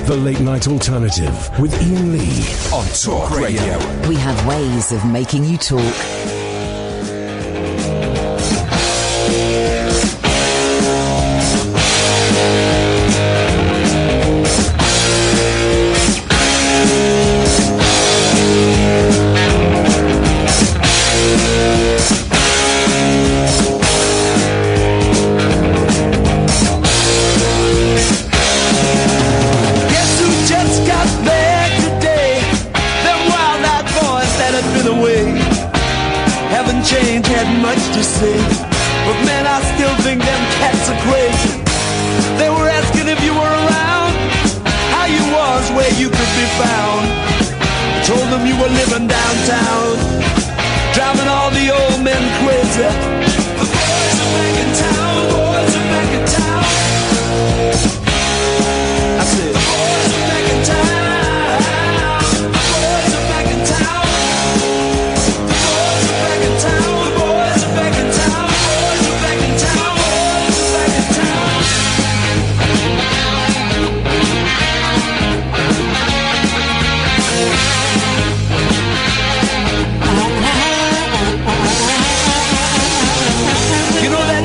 The Late Night Alternative with Ian Lee on Talk Radio. We have ways of making you talk. Change had much to say, but man, I still think them cats are crazy. They were asking if you were around, how you was, where you could be found. I told them you were living downtown, driving all the old men crazy. The boys are back in town, the boys are back in town. I said, the boys are back in town.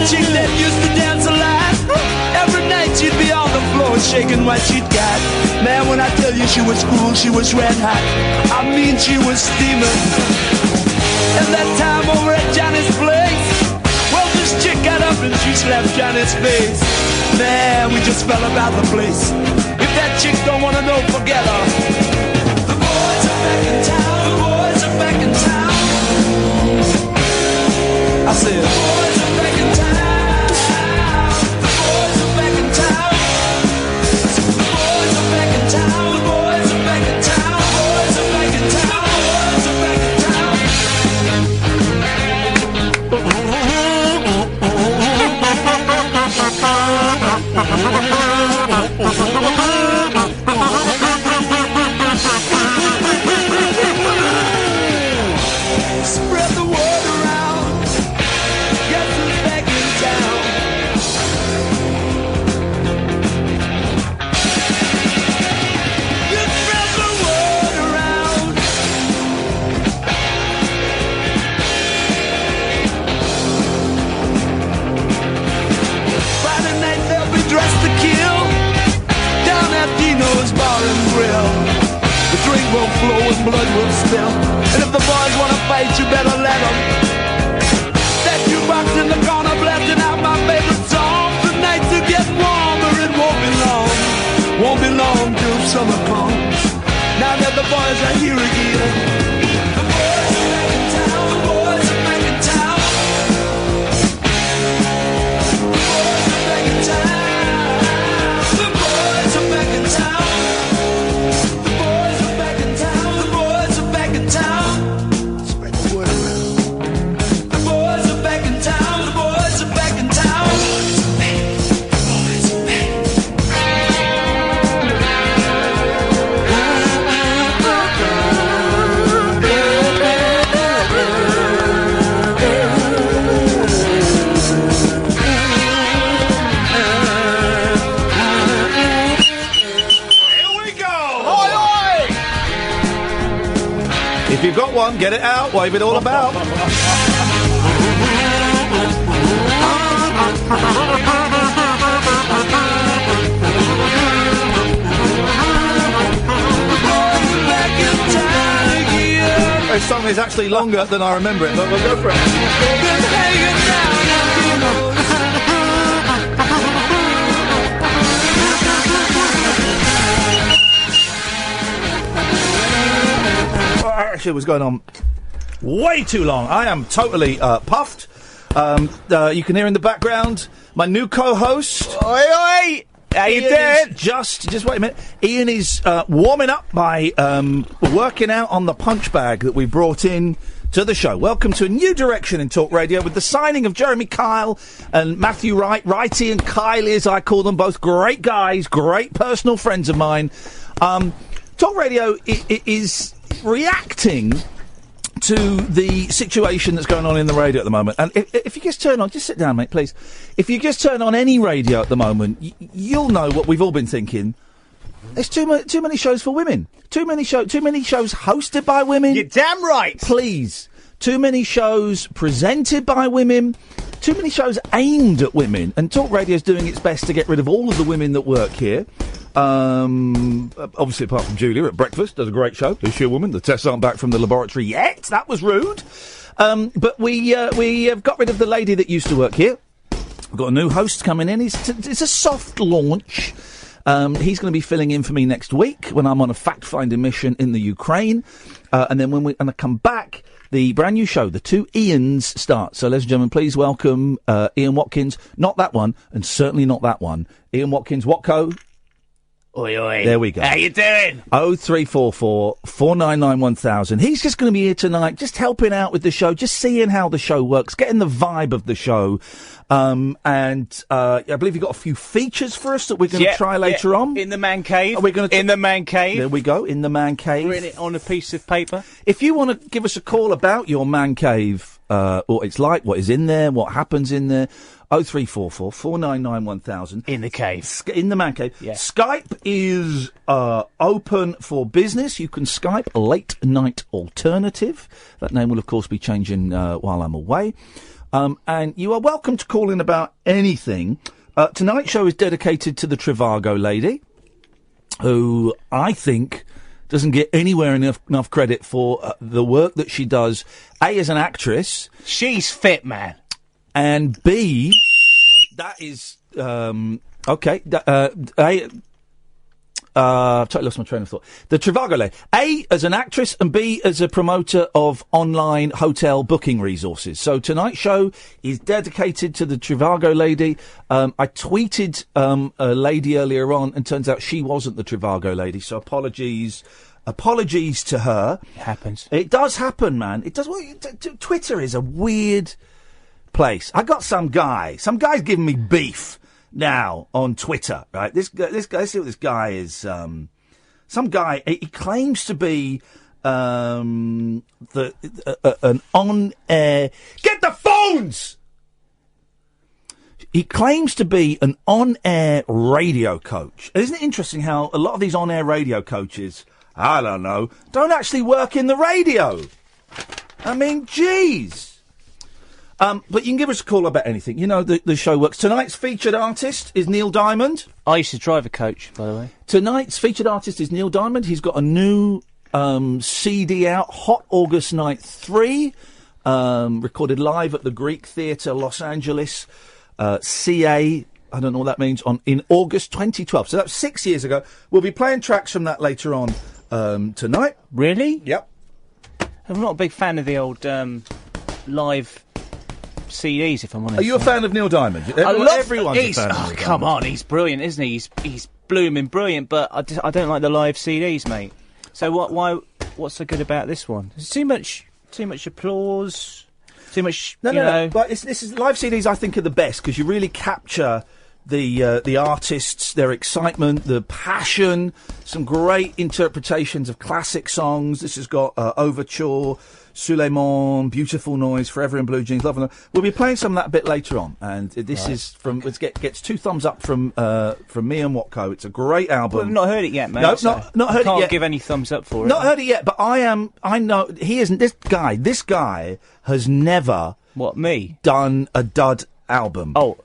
Chick that used to dance a lot, every night she'd be on the floor shaking what she'd got. Man, when I tell you she was cool, she was red hot. I mean, she was steaming. And that time over at Johnny's place, well, this chick got up and she slapped Johnny's face. Man, we just fell about the place. If that chick don't wanna know, forget her. The boys are back in town, the boys are back in town. I said, the boys are back in town. Spread the word around. Guess who's back in town? You spread the word around. Friday night they'll be dressed to kill down at Dino's Bar and Grill. The drink will flow and blood will spill. And if the boys wanna fight, you better let them. That jukebox in the corner blasting out my favorite song. The nights are getting warmer, it won't be long. Won't be long till summer comes. Now that the boys are here again. The boys are back in town, the boys are back in town. The boys are back in town. The boys are back in town. If you've got one, get it out, wave it all about. This song is actually longer than I remember it, but we'll go for it. Actually, was going on way too long. I am totally puffed. You can hear in the background my new co-host. Oi, oi! How you doing? Just wait a minute. Ian is warming up by working out on the punch bag that we brought in to the show. Welcome to a new direction in Talk Radio with the signing of Jeremy Kyle and Matthew Wright. Righty and Kylie, as I call them, both great guys, great personal friends of mine. Talk Radio is reacting to the situation that's going on in the radio at the moment. And if you just turn on, just sit down, mate, please. If you just turn on any radio at the moment, you'll know what we've all been thinking. There's too many shows for women. Too many shows hosted by women. You're damn right. Please. Too many shows presented by women. Too many shows aimed at women. And Talk Radio's doing its best to get rid of all of the women that work here. Obviously, apart from Julia at breakfast, does a great show. Is she a woman? The tests aren't back from the laboratory yet. That was rude. But we have got rid of the lady that used to work here. We've got a new host coming in. It's a soft launch. He's going to be filling in for me next week when I'm on a fact-finding mission in the Ukraine. And then when I come back, the brand new show, The Two Ians, starts. So, ladies and gentlemen, please welcome Ian Watkins. Not that one, and certainly not that one. Ian Watkins, Watco. Oi, oi. There we go. How you doing? 0344 499 1000. He's just going to be here tonight, just helping out with the show, just seeing how the show works, getting the vibe of the show. I believe you've got a few features for us that we're going to try later on. In the man cave. Are we going in the man cave. There we go, in the man cave. Written it on a piece of paper. If you want to give us a call about your man cave, what it's like, what is in there, what happens in there, 0344 499 1000. In the cave. In the man cave. Yeah. Skype is open for business. You can Skype Late Night Alternative. That name will, of course, be changing while I'm away. And you are welcome to call in about anything. Tonight's show is dedicated to the Trivago lady, who I think doesn't get anywhere enough credit for the work that she does, A, as an actress. She's fit, man. And B, that is, okay, totally lost my train of thought. The Trivago lady. A, as an actress, and B, as a promoter of online hotel booking resources. So tonight's show is dedicated to the Trivago lady. I tweeted a lady earlier on, and turns out she wasn't the Trivago lady. So apologies to her. It happens. It does happen, man. It does. Well, Twitter is a weird place. I got some guy's giving me beef now on Twitter, right? This guy, let's see what this guy is. Some guy, he claims to be an on-air. Get the phones. He claims to be an on-air radio coach. Isn't it interesting how a lot of these on-air radio coaches, I don't know, don't actually work in the radio? I mean, geez. But you can give us a call about anything. You know, the show works. Tonight's featured artist is Neil Diamond. I used to drive a coach, by the way. Tonight's featured artist is Neil Diamond. He's got a new CD out, Hot August Night 3, recorded live at the Greek Theatre, Los Angeles, CA, I don't know what that means, in August 2012. So that's 6 years ago. We'll be playing tracks from that later on tonight. Really? Yep. I'm not a big fan of the old live CDs, if I'm honest. Are you a fan of Neil Diamond? Everyone's a fan of Neil Diamond. Come on, he's brilliant, isn't he? He's blooming brilliant, but I don't like the live CDs, mate. So what's so good about this one? There's too much applause, too much. No. But this is live CDs. I think are the best because you really capture the artists, their excitement, the passion. Some great interpretations of classic songs. This has got Overture, Suleiman, Beautiful Noise, Forever in Blue Jeans, Love and Love. We'll be playing some of that a bit later on, and this is gets 2 thumbs up from me and Watco. It's a great album. Well, I've not heard it yet, mate. No, not heard it yet. Can't give any thumbs up for it. Not heard it yet, but I know he isn't. This guy has never done a dud album. Oh.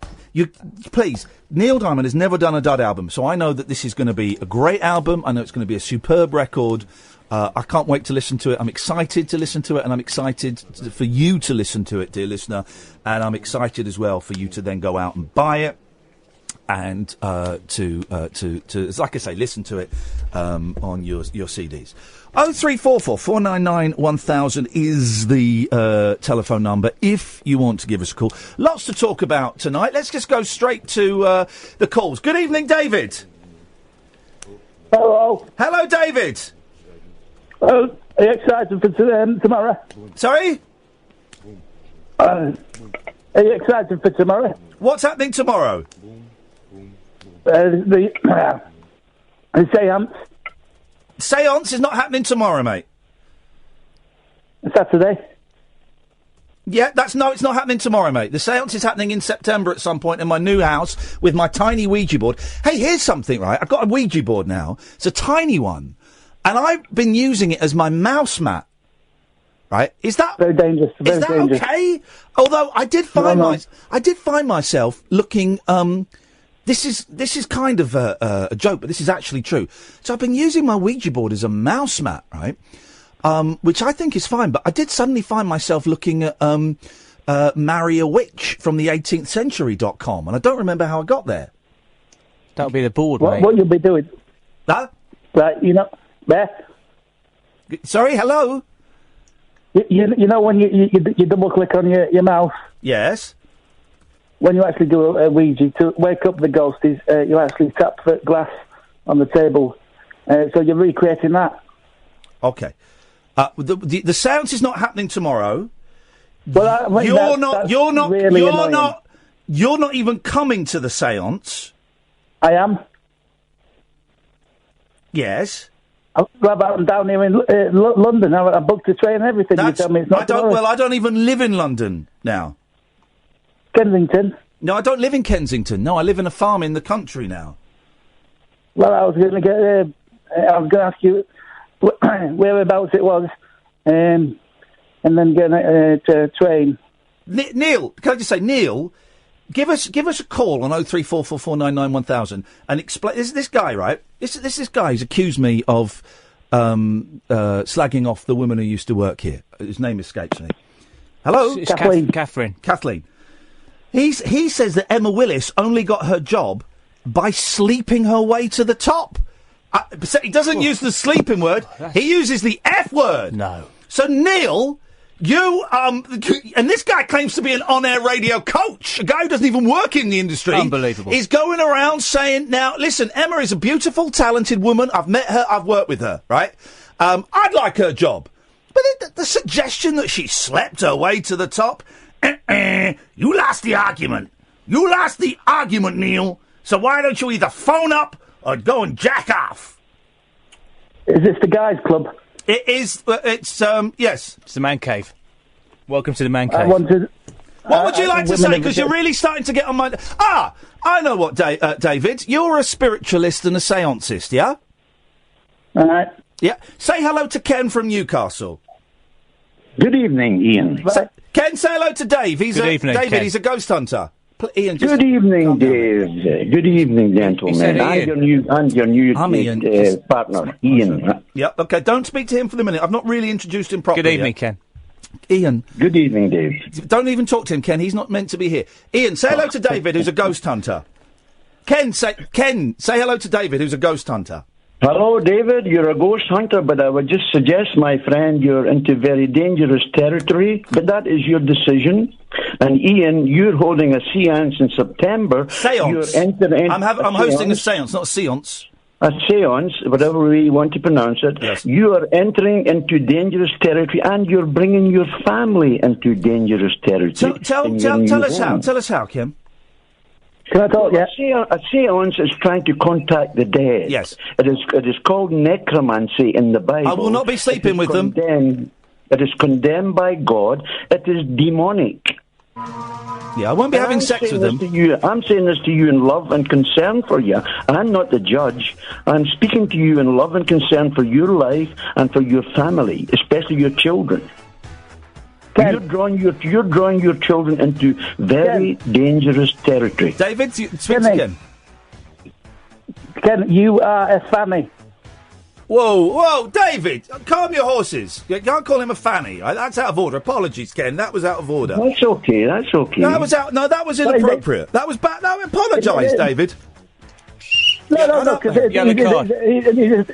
Please, Neil Diamond has never done a dud album, so I know that this is going to be a great album. I know it's going to be a superb record. I can't wait to listen to it. I'm excited to listen to it, and I'm excited for you to listen to it, dear listener. And I'm excited as well for you to then go out and buy it and to like I say, listen to it on your CDs. 0344 499 1000 is the telephone number if you want to give us a call. Lots to talk about tonight. Let's just go straight to the calls. Good evening, David. Hello. Hello, David. Are you excited for tomorrow? Sorry? Are you excited for tomorrow? What's happening tomorrow? The seance. Seance is not happening tomorrow, mate. Saturday. Yeah, it's not happening tomorrow, mate. The séance is happening in September at some point in my new house with my tiny Ouija board. Hey, here's something, right? I've got a Ouija board now. It's a tiny one. And I've been using it as my mouse mat. Right? Is that very dangerous? Is that okay? Although I did find myself looking. This is kind of a joke, but this is actually true. So I've been using my Ouija board as a mouse mat, right? Which I think is fine, but I did suddenly find myself looking at Marry a Witch from the 18th century.com, and I don't remember how I got there. That'll be the board, mate. What you'll be doing? That? Right, there. Sorry, hello? You know when you double click on your mouse? Yes. When you actually do a Ouija, to wake up the ghosties, you actually tap the glass on the table. So you're recreating that. Okay. The seance is not happening tomorrow. Well, you're not even coming to the seance. I am. Yes. I'm down here in London. I booked a train and everything. You tell me it's not tomorrow. Well, I don't even live in London now. Kensington? No, I don't live in Kensington. No, I live in a farm in the country now. Well, I was going to ask you whereabouts it was, and then get a train. Neil, can I just say, Neil, give us a call on 03444991000 and explain. This guy, right? This guy who's accused me of slagging off the woman who used to work here. His name escapes me. Hello, it's Kathleen. Kathleen. He says that Emma Willis only got her job by sleeping her way to the top. He doesn't use the sleeping word. He uses the F word. No. So, Neil, you, and this guy claims to be an on-air radio coach, a guy who doesn't even work in the industry. Unbelievable. He's going around saying, now, listen, Emma is a beautiful, talented woman. I've met her. I've worked with her, right? I'd like her job. But the suggestion that she slept her way to the top, you lost the argument. You lost the argument, Neil. So why don't you either phone up or go and jack off? Is this the guys' club? It is. Yes. It's the man cave. Welcome to the man cave. What would you like to say? Because you're really starting to get on my... I know what, David. You're a spiritualist and a seancist, yeah? All right. Yeah. Say hello to Ken from Newcastle. Good evening, Ian. Ken, say hello to Dave. He's a ghost hunter. Ian, good evening, Dave. Good evening, gentlemen. And your new partner, Ian. Yeah, okay, don't speak to him for the minute. I've not really introduced him properly. Good evening, Ken. Ian. Good evening, Dave. Don't even talk to him, Ken. He's not meant to be here. Ian, say hello to David, who's a ghost hunter. Ken, say hello to David, who's a ghost hunter. Hello, David. You're a ghost hunter, but I would just suggest, my friend, you're into very dangerous territory, but that is your decision. And Ian, you're holding a séance in September. Séance. I'm hosting a séance, not a séance. A séance, whatever way you want to pronounce it. Yes. You are entering into dangerous territory, and you're bringing your family into dangerous territory. Tell us how, Kim. Can I talk? Yeah. A séance is trying to contact the dead. Yes. It is called necromancy in the Bible. I will not be sleeping with them. It is condemned by God. It is demonic. Yeah, I won't be having sex with them. I'm saying this to you in love and concern for you. I'm not the judge. I'm speaking to you in love and concern for your life and for your family, especially your children. You're drawing your children into very dangerous territory. David, speak again. Ken, you are a fanny. Whoa, David, calm your horses. You can't call him a fanny. That's out of order. Apologies, Ken. That was out of order. That's okay. That was inappropriate. That was bad. No, apologise, David. No, because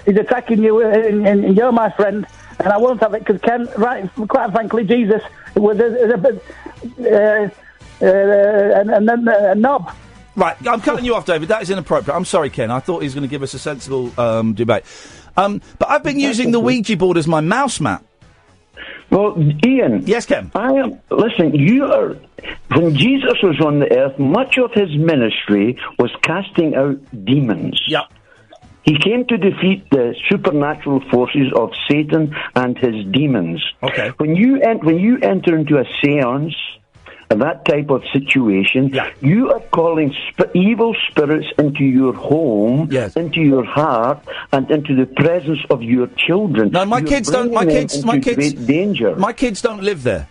he's attacking you, and you're my friend, and I won't have it, because Ken, right, quite frankly, Jesus was a knob. Right, I'm cutting you off, David. That is inappropriate. I'm sorry, Ken. I thought he was going to give us a sensible debate. But I've been using the Ouija board as my mouse mat. Well, Ian. Yes, Ken. Listen, when Jesus was on the earth, much of his ministry was casting out demons. Yep. He came to defeat the supernatural forces of Satan and his demons. Okay. When you enter into a séance, that type of situation, you are calling evil spirits into your home, into your heart, and into the presence of your children. No, my You're kids don't. My bringing kids. them into great danger. My kids don't live there.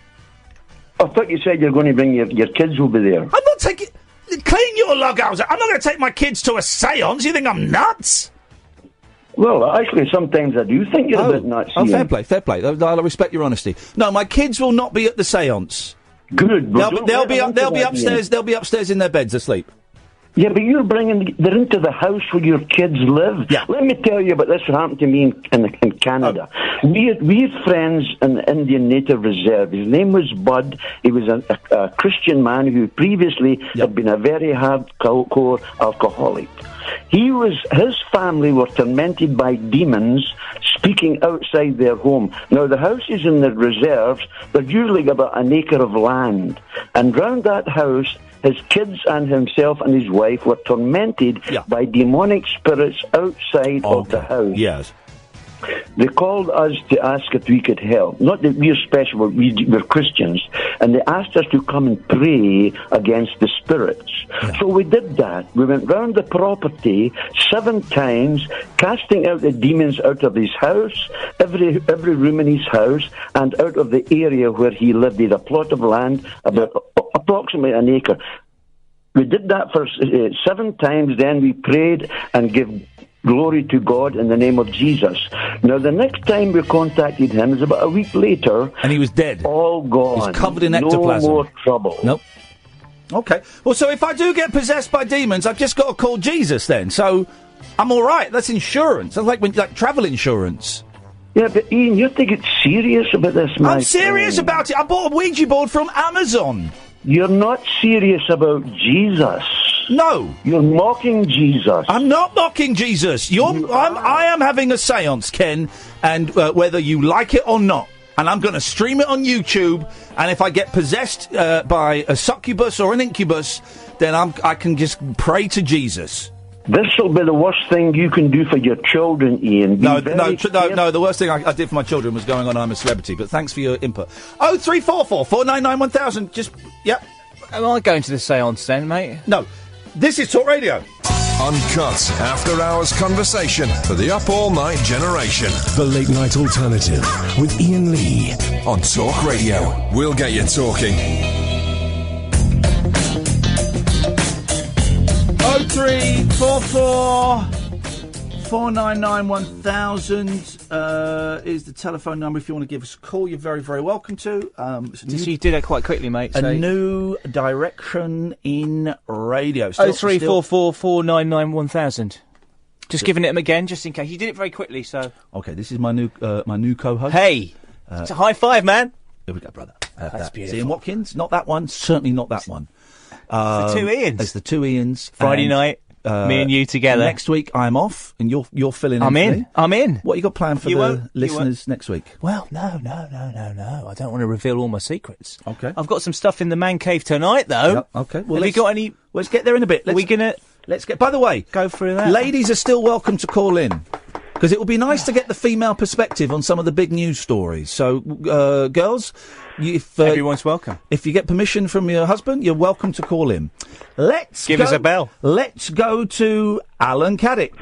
I thought you said you're going to bring your kids over there. I'm not taking. Clean your lug out. I'm not going to take my kids to a séance. You think I'm nuts? Well, actually, sometimes I do think you're a bit nuts. Oh, Ian. fair play. I respect your honesty. No, my kids will not be at the séance. Good. They'll be upstairs. They'll be upstairs in their beds asleep. Yeah, but they're into the house where your kids live. Yeah. Let me tell you about this. What happened to me in Canada. We had friends in the Indian Native Reserve. His name was Bud. He was a Christian man who previously had been a very hardcore alcoholic. His family were tormented by demons speaking outside their home. Now, the houses in the reserves, they're usually about an acre of land. And round that house, his kids and himself and his wife were tormented by demonic spirits outside of the house. Yes. They called us to ask if we could help. Not that we're special, we're Christians. And they asked us to come and pray against the spirits. Yeah. So we did that. We went round the property 7 times, casting out the demons out of his house, every room in his house, and out of the area where he lived. He had a plot of land, about approximately an acre. We did that for 7 times, then we prayed and gave glory to God in the name of Jesus. Now, the next time we contacted him was about a week later. And he was dead. All gone. He was covered in ectoplasm. No more trouble. Nope. Okay. Well, so if I do get possessed by demons, I've just got to call Jesus then. So I'm all right. That's insurance. That's like travel insurance. Yeah, but Ian, you have to get serious about this, man. I'm serious about it. I bought a Ouija board from Amazon. You're not serious about Jesus. No. You're mocking Jesus. I'm not mocking Jesus. I am having a séance, Ken, and whether you like it or not. And I'm going to stream it on YouTube, and if I get possessed by a succubus or an incubus, then I can just pray to Jesus. This will be the worst thing you can do for your children, Ian. No. The worst thing I did for my children was going on I'm a Celebrity. But thanks for your input. 0344 499 1000. Just Am I going to the séance then, mate? No. This is Talk Radio. Uncut after-hours conversation for the up-all-night generation. The Late Night Alternative with Ian Lee on Talk Radio. We'll get you talking. 0344 499 1000 is the telephone number if you want to give us a call. You're very, very welcome to. You did that quite quickly, mate. A new direction in radio. 0344 499 1000. Just giving it him again, just in case. You did it very quickly, so... Okay, this is my new co-host. Hey! It's a high five, man! Here we go, brother. That's beautiful. Ian Watkins? Not that one. Certainly not that one. The 2 Ians. It's the 2 Ians. Friday night, me and you together. Next week, I'm off, and you're filling in. I'm in. What you got planned for the listeners next week? Well, no. I don't want to reveal all my secrets. Okay. I've got some stuff in the man cave tonight, though. Yep, okay. Well, have you got any... Let's get there in a bit. Are we going to... Let's get... By the way... Go through that. Ladies are still welcome to call in. Because it would be nice to get the female perspective on some of the big news stories. So, girls... everyone's welcome. If you get permission from your husband, you're welcome to call in. Give us a bell. Let's go to Alan Caddick.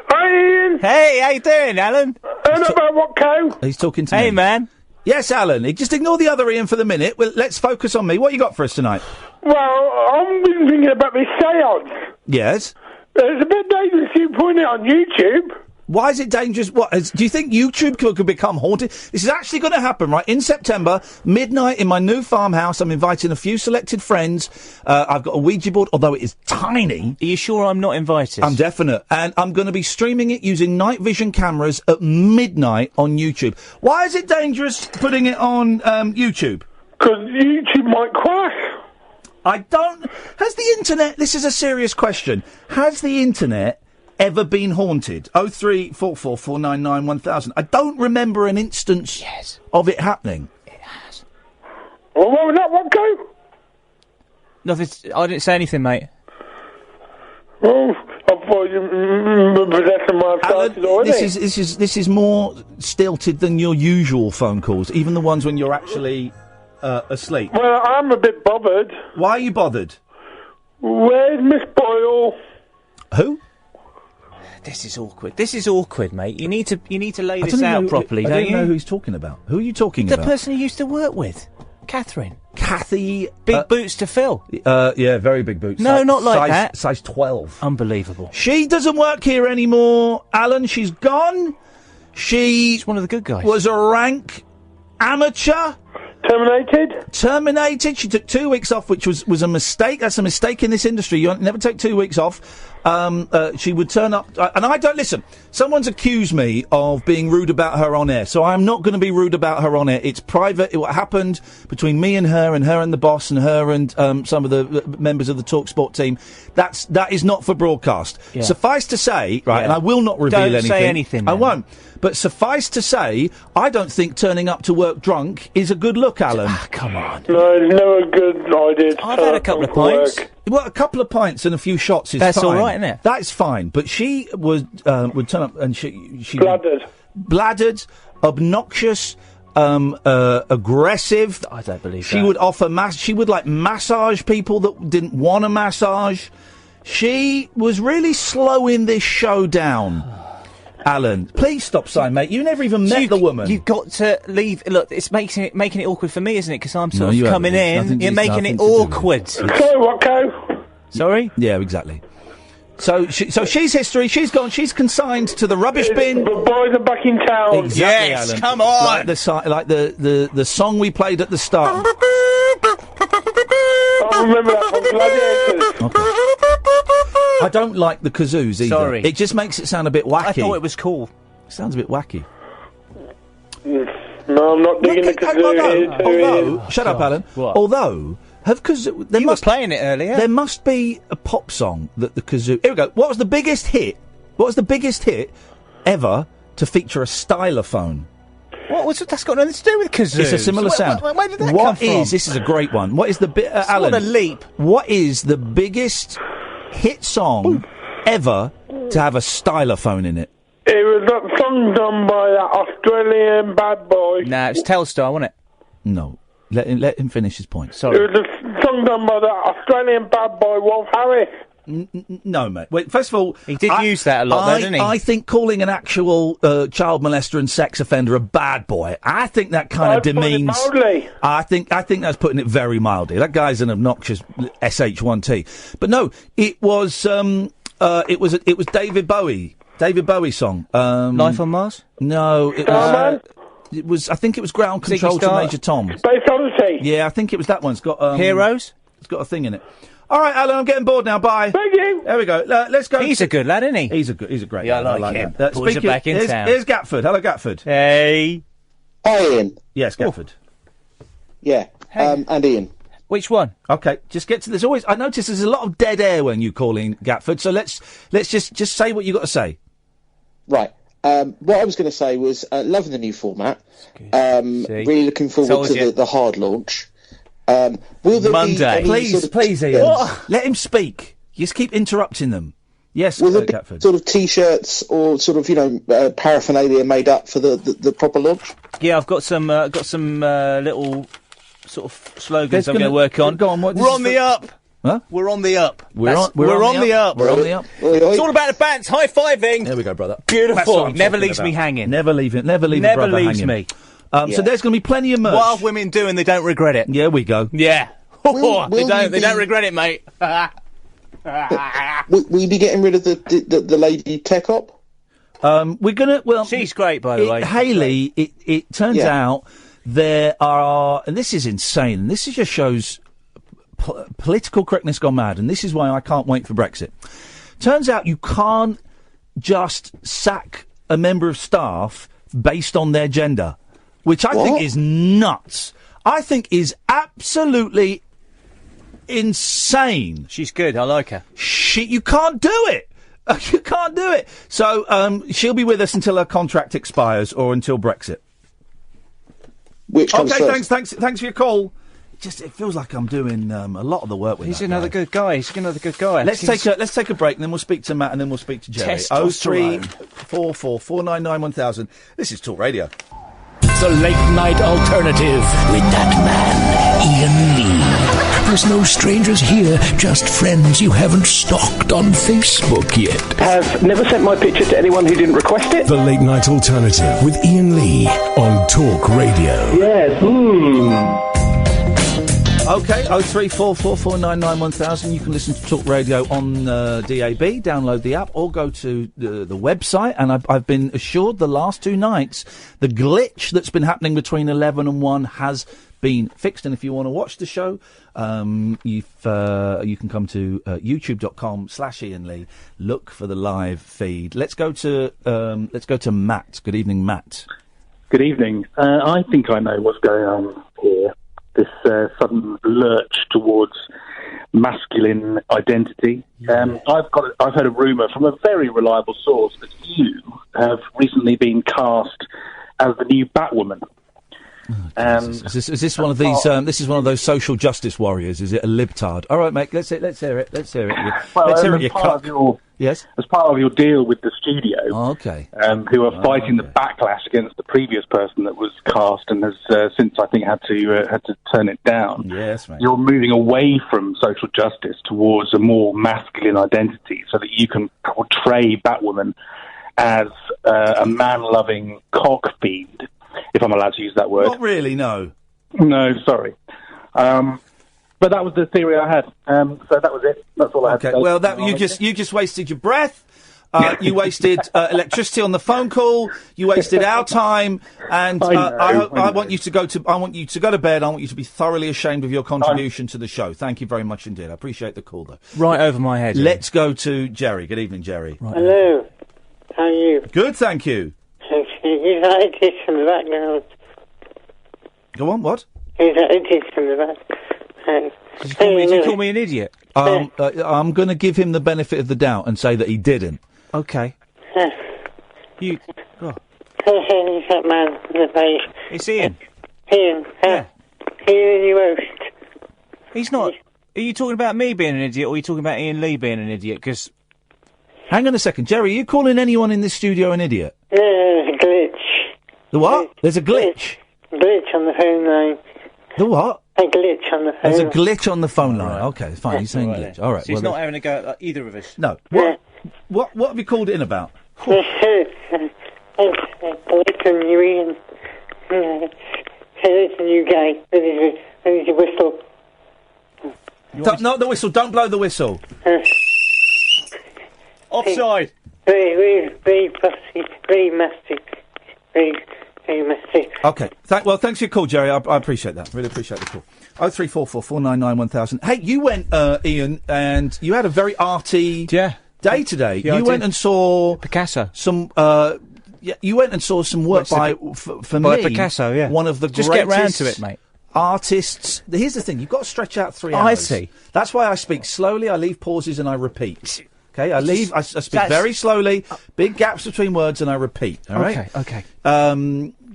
Hi, Ian. Hey, how you doing, Alan? About what cow? He's talking to me. Hey, man. Yes, Alan. Just ignore the other Ian for the minute. Well, let's focus on me. What you got for us tonight? Well, I've been thinking about this seance. Yes? It's a bit dangerous you putting it on YouTube. Why is it dangerous? Do you think YouTube could become haunted? This is actually going to happen, right? In September, midnight, in my new farmhouse, I'm inviting a few selected friends. I've got a Ouija board, although it is tiny. Are you sure I'm not invited? I'm definite. And I'm going to be streaming it using night vision cameras at midnight on YouTube. Why is it dangerous putting it on YouTube? Because YouTube might crash. Has the internet... This is a serious question. Has the internet... ever been haunted? 0344 499 1000. I don't remember an instance of it happening. It has. Well, what go? Nothing. I didn't say anything, mate. Oh, I thought you possessing my started already. This is more stilted than your usual phone calls, even the ones when you're actually asleep. Well, I'm a bit bothered. Why are you bothered? Where's Miss Boyle? Who? This is awkward. This is awkward, mate. You need to lay this out properly, I don't don't you? know who he's talking about. Who are you talking The about? person he used to work with, Catherine. Kathy. Big boots to fill. Yeah, very big boots. No, not like that. Size 12. Unbelievable. She doesn't work here anymore, Alan. She's gone. She's one of the good guys. Was a rank amateur. Terminated. She took 2 weeks off, which was a mistake. That's a mistake in this industry. You never take 2 weeks off. She would turn up, and I don't listen. Someone's accused me of being rude about her on air, so I'm not going to be rude about her on air. It's private. What happened between me and her and the boss, and her and some of the members of the TalkSport team. That is not for broadcast. Yeah. Suffice to say, right, and I will not reveal anything. Don't say anything. I won't. But suffice to say, I don't think turning up to work drunk is a good look, Alan. Come on. No, it's never a good idea. I've had a couple of pints. Well, a couple of pints and a few shots is That's fine. all right, isn't it? That's fine. But she would turn up and she bladdered, obnoxious, aggressive. I don't believe she that. would offer she would massage people that didn't want a massage. She was really slowing this show down. Alan, please stop saying, mate. You never even met the woman. You've got to leave. Look, it's making it awkward for me, isn't it? Because I'm sort of coming in. You're making it awkward. Sorry, Watco. Sorry? Yeah, exactly. So she's history. She's gone. She's consigned to the rubbish bin. The boys are back in town. Exactly, yes, Alan. come on. Like the song we played at the start. I remember that from Gladiators. Okay. I don't like the kazoos either. Sorry. It just makes it sound a bit wacky. I thought it was cool. Sounds a bit wacky. No, I'm not digging the kazoo. Although, shut up, Alan. What? Although, you were playing it earlier. There must be a pop song that the kazoo. Here we go. What was the biggest hit? What was the biggest hit ever to feature a stylophone? That's got nothing to do with kazoo. It's a similar sound. Where did that come from? This is a great one. What is the Alan? What a leap. What is the biggest hit song ever to have a stylophone in it? It was that song done by that Australian bad boy. Nah, it's Telstar, wasn't it? No. Let him finish his point. Sorry. It was a song done by that Australian bad boy, Wolf Harris. No, mate. Wait, first of all... He did use that a lot, though, didn't he? I think calling an actual child molester and sex offender a bad boy, I think that kind of demeans... I think that's putting it very mildly. That guy's an obnoxious SH1T. But no, it was David Bowie. David Bowie's song. Life on Mars? No, it was... I think it was Ground Control to Major Tom. Space Odyssey. Yeah, I think it was that one. It's got... Heroes? It's got a thing in it. All right, Alan, I'm getting bored now. Bye. Thank you. There we go. Let's go. He's a good lad, isn't he? He's a great Yeah, lad. I like him. Boys are back in town. Here's Gatford. Hello, Gatford. Hey. Hi, Ian. Yes, Gatford. Yeah. Hey. And Ian. Which one? Okay, just get to this. Always, I notice there's a lot of dead air when you call in Gatford. So let's just say what you got to say. Right. What I was going to say was loving the new format. Really looking forward to the hard launch. Will there Monday. be any Please, Ian. Let him speak. You just keep interrupting them. Yes, will there be Gatford. sort of T-shirts or sort of paraphernalia made up for the proper launch? Yeah, I've got some little sort of slogans I'm going to work on. Go on. We're on the up. Huh? We're on the up. We're on the up. We're on the up. It's all about the bands. High-fiving. There we go, brother. Beautiful. Never leaves me hanging. Never leave a brother leaves hanging. me. So there's going to be plenty of merch. What have women do and they don't regret it? Yeah, we go. Yeah. They don't regret it, mate. Will you be getting rid of the lady tech op? We're gonna. Well, she's great, by the way. Hayley. It turns out there are, and this is insane. And this just shows political correctness gone mad. And this is why I can't wait for Brexit. Turns out you can't just sack a member of staff based on their gender, which I think is nuts. I think is absolutely insane. She's good. I like her. You can't do it. You can't do it. So she'll be with us until her contract expires or until Brexit. Which comes first? Thanks for your call. it feels like I'm doing a lot of the work with. He's another good guy. He's another good guy. Let's take a break, and then we'll speak to Matt, and then we'll speak to Jerry. 0344 499 1000. This is Talk Radio. The late night alternative with that man, Ian Lee. There's no strangers here, just friends you haven't stalked on Facebook yet. Have never sent my picture to anyone who didn't request it. The late night alternative with Ian Lee on Talk Radio. Yes. Okay, 0344 499 1000. You can listen to Talk Radio on DAB, download the app, or go to the website. And I've been assured the last 2 nights, the glitch that's been happening between 11 and 1 has been fixed. And if you want to watch the show, you can come to youtube.com/Ian Lee. Look for the live feed. Let's go to Matt. Good evening, Matt. Good evening. I think I know what's going on here. This sudden lurch towards masculine identity. I've heard a rumour from a very reliable source that you have recently been cast as the new Batwoman. Is this one of these? This is one of those social justice warriors. Is it a libtard? All right, mate. Let's hear it. Let's hear it. Well, let's hear it. You cuck. Yes. As part of your deal with the studio, who are fighting the backlash against the previous person that was cast and has since I think had to turn it down. Yes, mate. You're moving away from social justice towards a more masculine identity, so that you can portray Batwoman as a man-loving cock fiend, if I'm allowed to use that word. Not really, no. No, sorry. But that was the theory I had. So that was it. That's all I had to say. Well, you just wasted your breath. You wasted electricity on the phone call. You wasted our time, and I want you to go to bed. I want you to be thoroughly ashamed of your contribution to the show. Thank you very much indeed. I appreciate the call, though. Right over my head. Let's go to Jerry. Good evening, Jerry. Right. Hello. How are you? Good, thank you. Who's that idiot in the background? Go on. What? Who's that idiot in the back? Did you call me an idiot? I'm going to give him the benefit of the doubt and say that he didn't. Okay. You. Oh. Who's that man in the face? It's Ian. Ian. Yeah. Ian, you host. He's not. Are you talking about me being an idiot, or are you talking about Ian Lee being an idiot? Because. Hang on a second, Jerry. Are you calling anyone in this studio an idiot? There's a glitch. The what? There's a glitch. Glitch on the phone line. The what? A glitch on the phone. There's a glitch on the phone line. Okay, fine. He's saying glitch. All right. So he's not having a go at either of us. No. What have you called it in about? Listen, you Ian. Listen, you guy. This is your whistle. Not the whistle. Don't blow the whistle. Offside. Very fussy. Very messy. Very messy. Okay. Thanks for your call, Jerry. I appreciate that. Really appreciate the call. 0344 499 1000. Hey, you went, Ian, and you had a very arty day today. Yeah, you went and saw Picasso. You went and saw some work by Picasso. Yeah. One of the just greatest get round to it, mate. Artists. Here's the thing: you've got to stretch out 3 hours. I see. That's why I speak slowly. I leave pauses and I repeat. Okay, I speak very slowly, big gaps between words, and I repeat. All right. Okay.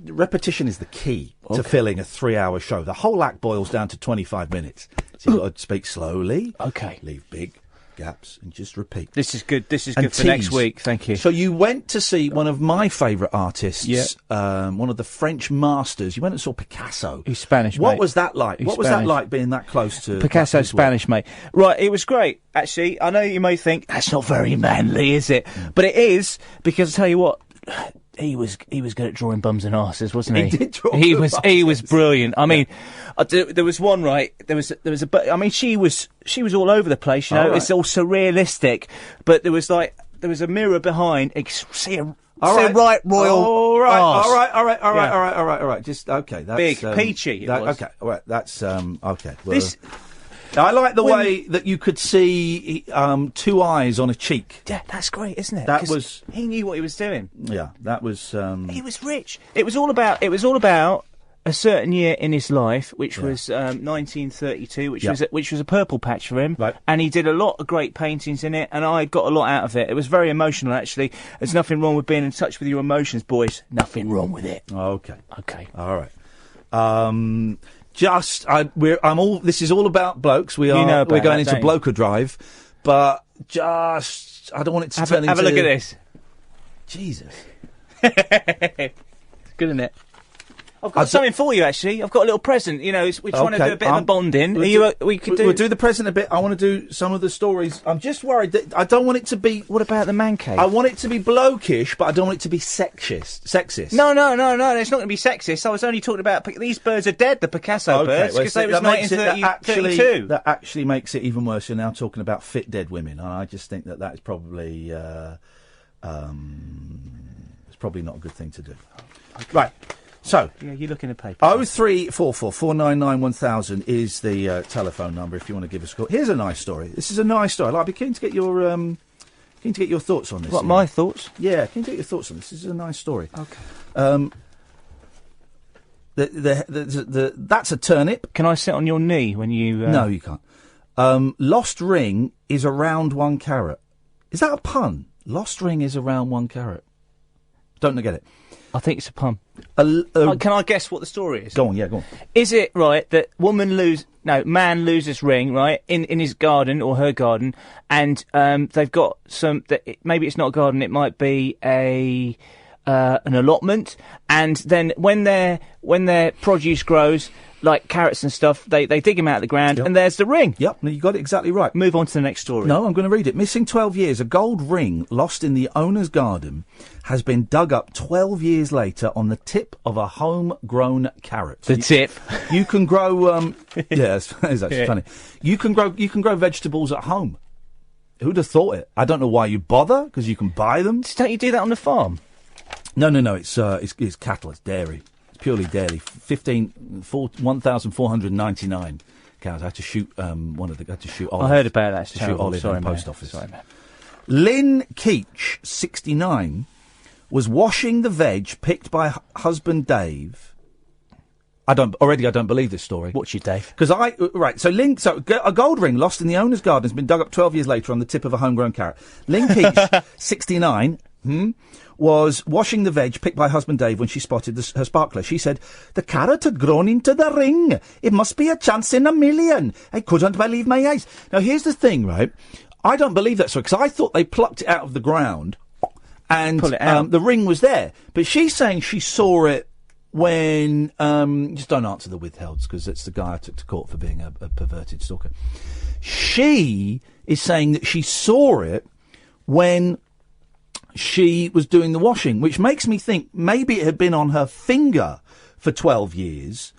Repetition is the key to filling a 3-hour show. The whole act boils down to 25 minutes. So you've got to speak slowly. Okay. Leave big gaps and just repeat. This is good. This is good for next week. Thank you. So you went to see one of my favourite artists, one of the French masters. You went and saw Picasso. He's Spanish, What mate. was that like? What was that like being that close to Picasso? Spanish, mate. Right, it was great. Actually, I know you may think that's not very manly, is it? But it is, because I tell you what. He was good at drawing bums and arses, wasn't he? He did draw. He was brilliant. I mean, there was one right. There was I mean, she was all over the place. You know, it's all surrealistic. But there was a mirror behind. Right, royal. All right. Just okay. That's big, peachy. Okay, all right. That's okay. Well, I like the way that you could see 2 eyes on a cheek. Yeah, that's great, isn't it? He knew what he was doing. Yeah, that was. He was rich. It was all about a certain year in his life, which was 1932, which was a purple patch for him. Right. And he did a lot of great paintings in it, and I got a lot out of it. It was very emotional, actually. There's nothing wrong with being in touch with your emotions, boys. Nothing wrong with it. Okay. Okay. All right. This is all about blokes. We're going into bloker drive, but I don't want it to turn into... Have a look at this. Jesus. It's good, isn't it? I've got something for you, actually. I've got a little present. You know, we're trying to do a bit of a bonding. We'll do the present a bit. I want to do some of the stories. I'm just worried that I don't want it to be... What about the man cave? I want it to be blokish, but I don't want it to be sexist. No, it's not going to be sexist. I was only talking about... These birds are dead, the Picasso birds, because they was 1932. That actually makes it even worse. You're now talking about fit dead women, and I just think that is probably... it's probably not a good thing to do. Okay. Right. So, yeah, you're looking at paper. 0344 499 1000 is the telephone number if you want to give us a call. Here's a nice story. This is a nice story. I'd be keen to get your thoughts on this. What, my thoughts? Yeah, keen to get your thoughts on this. This is a nice story. Okay. That's a turnip. Can I sit on your knee when you? No, you can't. Lost ring is around 1 carat. Is that a pun? Lost ring is around 1 carat. Don't get it. I think it's a pun. Can I guess what the story is? Go on, yeah, go on. Is it right that man loses ring, right, in his garden or her garden, and they've got maybe it's not a garden, it might be an allotment, and then when their produce grows, like carrots and stuff, they dig him out of the ground, and there's the ring. Yep, you got it exactly right. Move on to the next story. No, I'm going to read it. Missing 12 years. A gold ring lost in the owner's garden has been dug up 12 years later on the tip of a homegrown carrot. The tip. You can grow... yeah, it's actually funny. You can grow vegetables at home. Who'd have thought it? I don't know why you bother, because you can buy them. Don't you do that on the farm? No. It's cattle. It's dairy. Purely dairy. 1,499 cows. I had to shoot Olive. I heard about that. To shoot Olive in the post office. Sorry, man. Lynn Keach, 69, was washing the veg picked by husband Dave. I don't believe this story. What's your Dave? Because a gold ring lost in the owner's garden has been dug up 12 years later on the tip of a homegrown carrot. Lynn Keach, 69, was washing the veg picked by husband Dave when she spotted her sparkler. She said, "The carrot had grown into the ring. It must be a chance in a million. I couldn't believe my eyes." Now, here's the thing, right? I don't believe that story, because I thought they plucked it out of the ground and the ring was there. But she's saying she saw it when... just don't answer the withhelds, because it's the guy I took to court for being a perverted stalker. She is saying that she saw it when she was doing the washing, which makes me think maybe it had been on her finger for 12 years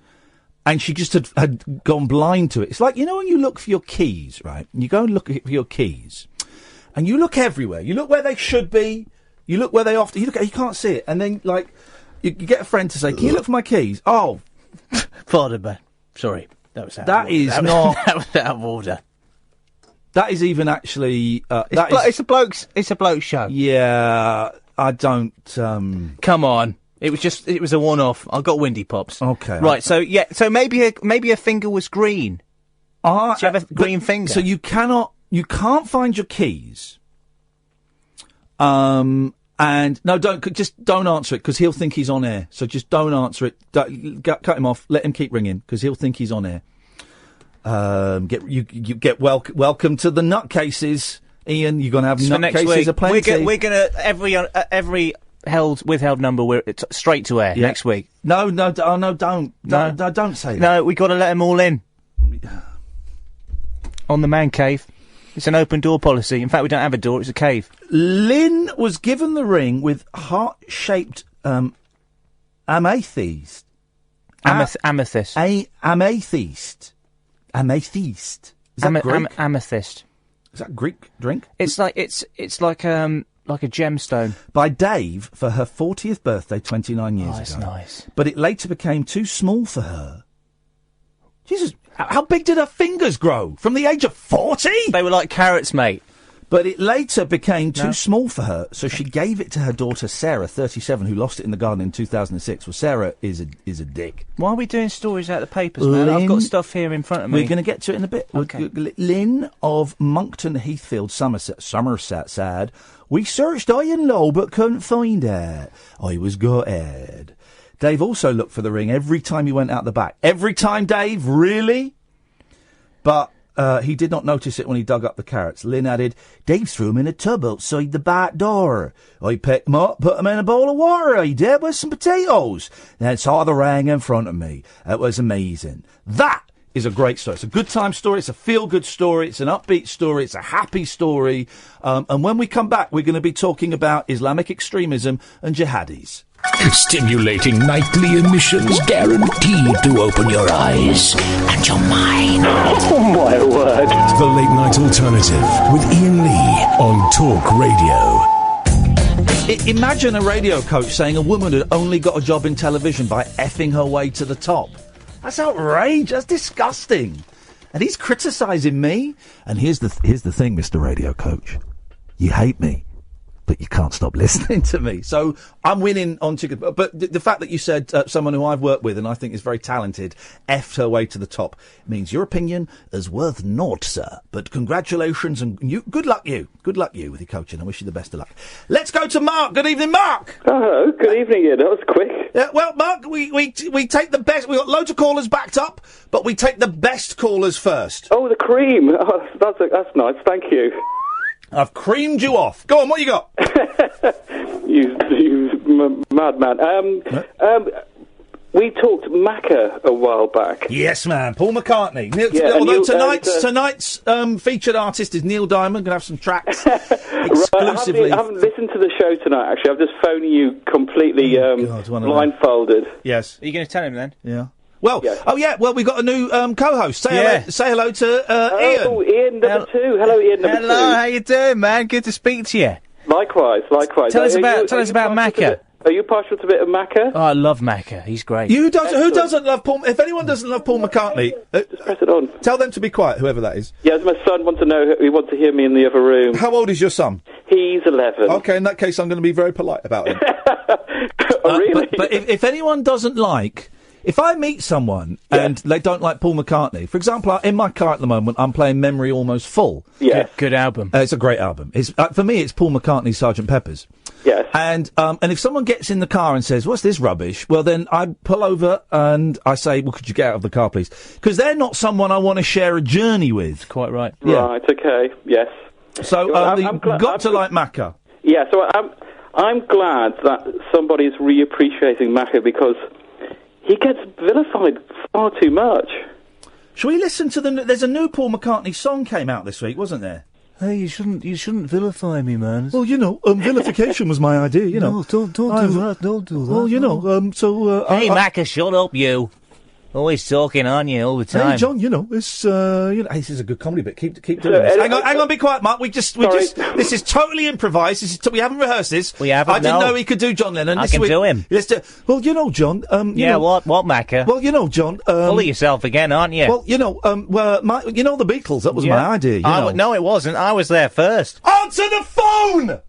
and she just had gone blind to it. It's like, you know, when you look for your keys, right? You go and look for your keys and you look everywhere. You look where they should be. You look where they often... You can't see it. And then, like, you get a friend to say, "Can you look for my keys?" Oh. Pardon me. Sorry. That was out of order. That was out of order. That is even actually... it's a bloke's show. Yeah, I don't... Come on. It was a one-off. I got windy pops. Okay. Right, so maybe her finger was green. Do you have a green finger? So you can't find your keys. And no, don't answer it, because he'll think he's on air. So just don't answer it. Cut him off. Let him keep ringing, because he'll think he's on air. Welcome to the nutcases, Ian. You're going to have nutcases aplenty. We're going to every withheld number. It's straight to air next week. No, don't say that. No, we got to let them all in on the man cave. It's an open door policy. In fact, we don't have a door; it's a cave. Lynn was given the ring with heart-shaped amethyst. Amethyst. Amethyst. Amethyst. Is that Greek? Amethyst. Is that Greek drink? It's like a gemstone. By Dave for her 40th birthday 29 years ago. That's nice. But it later became too small for her. Jesus, how big did her fingers grow? From the age of 40? They were like carrots, mate. But it later became too small for her, so she gave it to her daughter Sarah, 37, who lost it in the garden in 2006. Well, Sarah is a dick. Why are we doing stories out of the papers, man? I've got stuff here in front of me. We're going to get to it in a bit. Okay. Lynn of Monkton Heathfield, Somerset said, "We searched high and low but couldn't find her. I was gutted. Dave also looked for the ring every time he went out the back. Every time, Dave? Really? But he did not notice it when he dug up the carrots. Lynn added, Dave threw them in a tub outside the back door. I picked them up, put them in a bowl of water, I did, with some potatoes. Then saw the ring in front of me. It was amazing. That is a great story. It's a good time story. It's a feel-good story. It's an upbeat story. It's a happy story. And when we come back, we're going to be talking about Islamic extremism and jihadis. Stimulating nightly emissions guaranteed to open your eyes and your mind. Oh, my word. The Late Night Alternative with Ian Lee on Talk Radio. Imagine a radio coach saying a woman had only got a job in television by effing her way to the top. That's outrageous. That's disgusting. And he's criticising me. And here's the thing, Mr. Radio Coach. You hate me, but you can't stop listening to me. So I'm winning on ticket. But the fact that you said someone who I've worked with and I think is very talented effed her way to the top means your opinion is worth naught, sir. But congratulations and good luck you. Good luck you with your coaching. I wish you the best of luck. Let's go to Mark. Good evening, Mark. Hello. Good evening, Ian. That was quick. Yeah, well, Mark, we take the best. We've got loads of callers backed up, but we take the best callers first. Oh, the cream. Oh, that's nice. Thank you. I've creamed you off. Go on, what you got? you madman. We talked Macca a while back. Yes, man. Paul McCartney. Although tonight's featured artist is Neil Diamond. Going to have some tracks exclusively. Right, I haven't listened to the show tonight, actually. I'm just phoning you completely blindfolded. Yes. Are you going to tell him then? Yeah. Well, yes. Well, we've got a new co-host. Say hello to Ian. Oh, Ian number 2. Hello, Ian number 2. Hello, how you doing, man? Good to speak to you. Likewise. Tell us about Macca. Are you partial to a bit of Macca? Oh, I love Macca. He's great. Who doesn't love Paul? If anyone doesn't love Paul McCartney, just press it on. Tell them to be quiet, whoever that is. Yeah, my son wants to know. He wants to hear me in the other room. How old is your son? He's 11. Okay, in that case, I'm going to be very polite about him. Oh, really? But if anyone doesn't like. If I meet someone and they don't like Paul McCartney, for example, in my car at the moment, I'm playing Memory Almost Full. Yeah. Good album. It's a great album. It's for me, it's Paul McCartney's Sgt. Pepper's. Yes. And if someone gets in the car and says, what's this rubbish? Well, then I pull over and I say, well, could you get out of the car, please? Because they're not someone I want to share a journey with. Quite right. Yeah. Right, okay, yes. So, you've got to like Macca. Yeah, so I'm glad that somebody's reappreciating Macca because he gets vilified far too much. Shall we listen to there's a new Paul McCartney song came out this week, wasn't there? Hey, you shouldn't vilify me, man. Well, vilification was my idea, you know. No, don't do that, don't do that. Well, Hey, Macca, shut up, you. Always talking on you all the time. Hey, John, it's hey, this is a good comedy bit. Keep doing this. Hang on, be quiet, Mark. This is totally improvised. We haven't rehearsed this. We haven't. I didn't know he could do John Lennon. I can do him. Well, John. What, Macca? Well, John. Full of yourself again, aren't you? Well, the Beatles. That was my idea. No, it wasn't. I was there first. Answer the phone.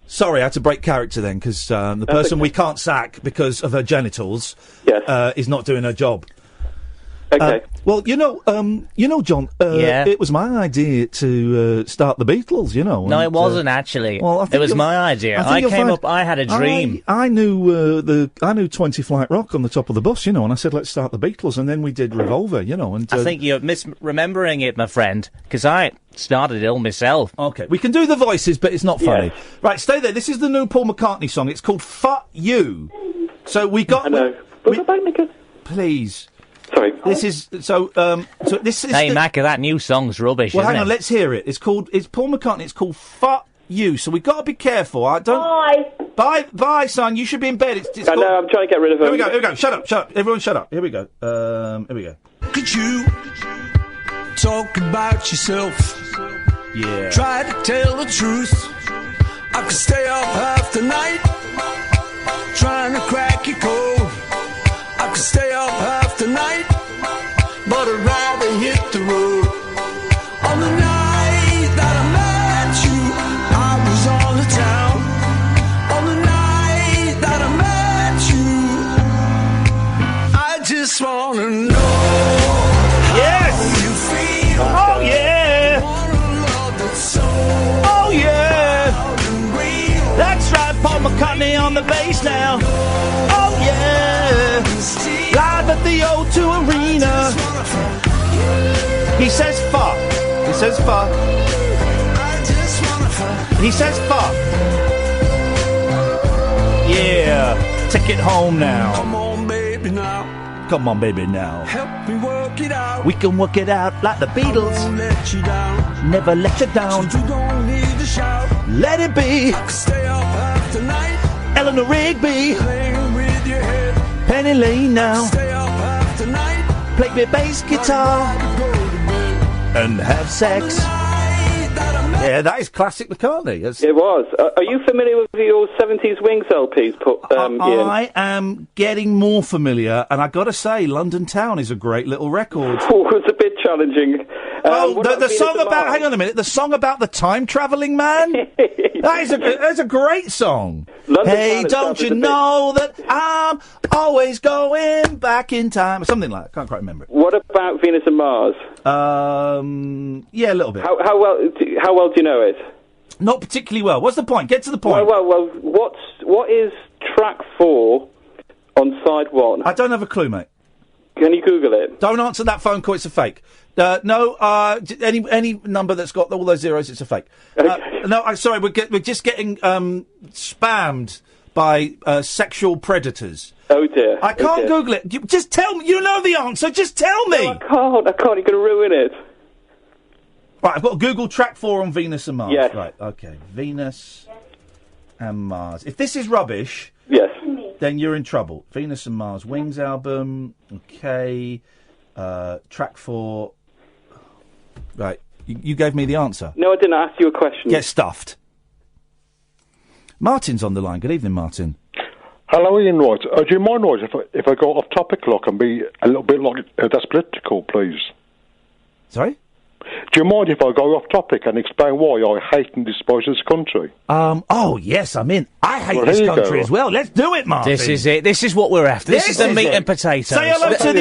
Sorry, I had to break character then, because the person we can't sack because of her genitals is not doing her job. Okay. John, it was my idea to start the Beatles, No, it wasn't actually. Well, it was my idea. I had a dream. I knew 20 Flight Rock on the top of the bus, and I said, let's start the Beatles, and then we did Revolver, and... I think you're misremembering it, my friend, because I started it all myself. Okay, we can do the voices, but it's not funny. Yeah. Right, stay there. This is the new Paul McCartney song. It's called Fuck You. So we got... Please... Sorry. This is Hey, Macca, that new song's rubbish. Well, hang on, let's hear it. It's Paul McCartney. It's called "Fuck You." So we've got to be careful. Bye, son. You should be in bed. I know. I'm trying to get rid of him. Here we go. Shut up. Everyone, shut up. Here we go. Could you talk about yourself? Yeah. Try to tell the truth. I could stay up half the night trying to crack your code. I could stay up half the night, but I'd rather hit the road. On the night that I met you, I was on the town. On the night that I met you, I just wanna know. Yes! How you feel. Oh yeah! Oh yeah! That's right, Paul McCartney on the bass now. Oh yeah! Live at the O2 Arena. He says fuck. He says fuck. He says fuck. Yeah. Take it home now. Come on, baby, now. Come on, baby, now. Help me work it out. We can work it out like the Beatles. I won't let you down. Never let you down. So you don't need to shout. Let it be. I can stay up half the night. Eleanor Rigby. Playing with your head. Penny Lane now. Stay up half the night. Play me bass guitar. And have sex. Yeah, that is classic McCartney. It was. Are you familiar with your 70s Wings LPs, Ian? I am getting more familiar, and I got to say, London Town is a great little record. Oh, it's a bit challenging. The song about... Hang on a minute. The song about the time-travelling man? That's a great song. London Hey, don't you know that I'm always going back in time? Something like that. Can't quite remember it. What about Venus and Mars? Yeah, a little bit. How well do you know it? Not particularly well. What's the point? Get to the point. Well, what is track 4 on side 1? I don't have a clue, mate. Can you Google it? Don't answer that phone call. It's a fake. No, any number that's got all those zeros, it's a fake. No, I'm sorry. We're just getting spammed by sexual predators. Oh dear. I can't Google it. Just tell me. You know the answer. Just tell me. No, I can't. You're going to ruin it. Right, I've got to Google track 4 on Venus and Mars. Yes. Right, okay. Venus and Mars. If this is rubbish, yes, then you're in trouble. Venus and Mars, Wings album. Okay. Track 4. Right, you gave me the answer. No, I didn't ask you a question. Get stuffed. Martin's on the line. Good evening, Martin. Hello, Ian. Right. Do you mind, right, if I go off topic, like, and be a little bit like that's political, please? Sorry? Do you mind if I go off topic and explain why I hate and despise this country? Oh, yes, I'm in. I hate this country as well. Let's do it, Martin. This is it. This is what we're after. This is the meat and potatoes. Say hello to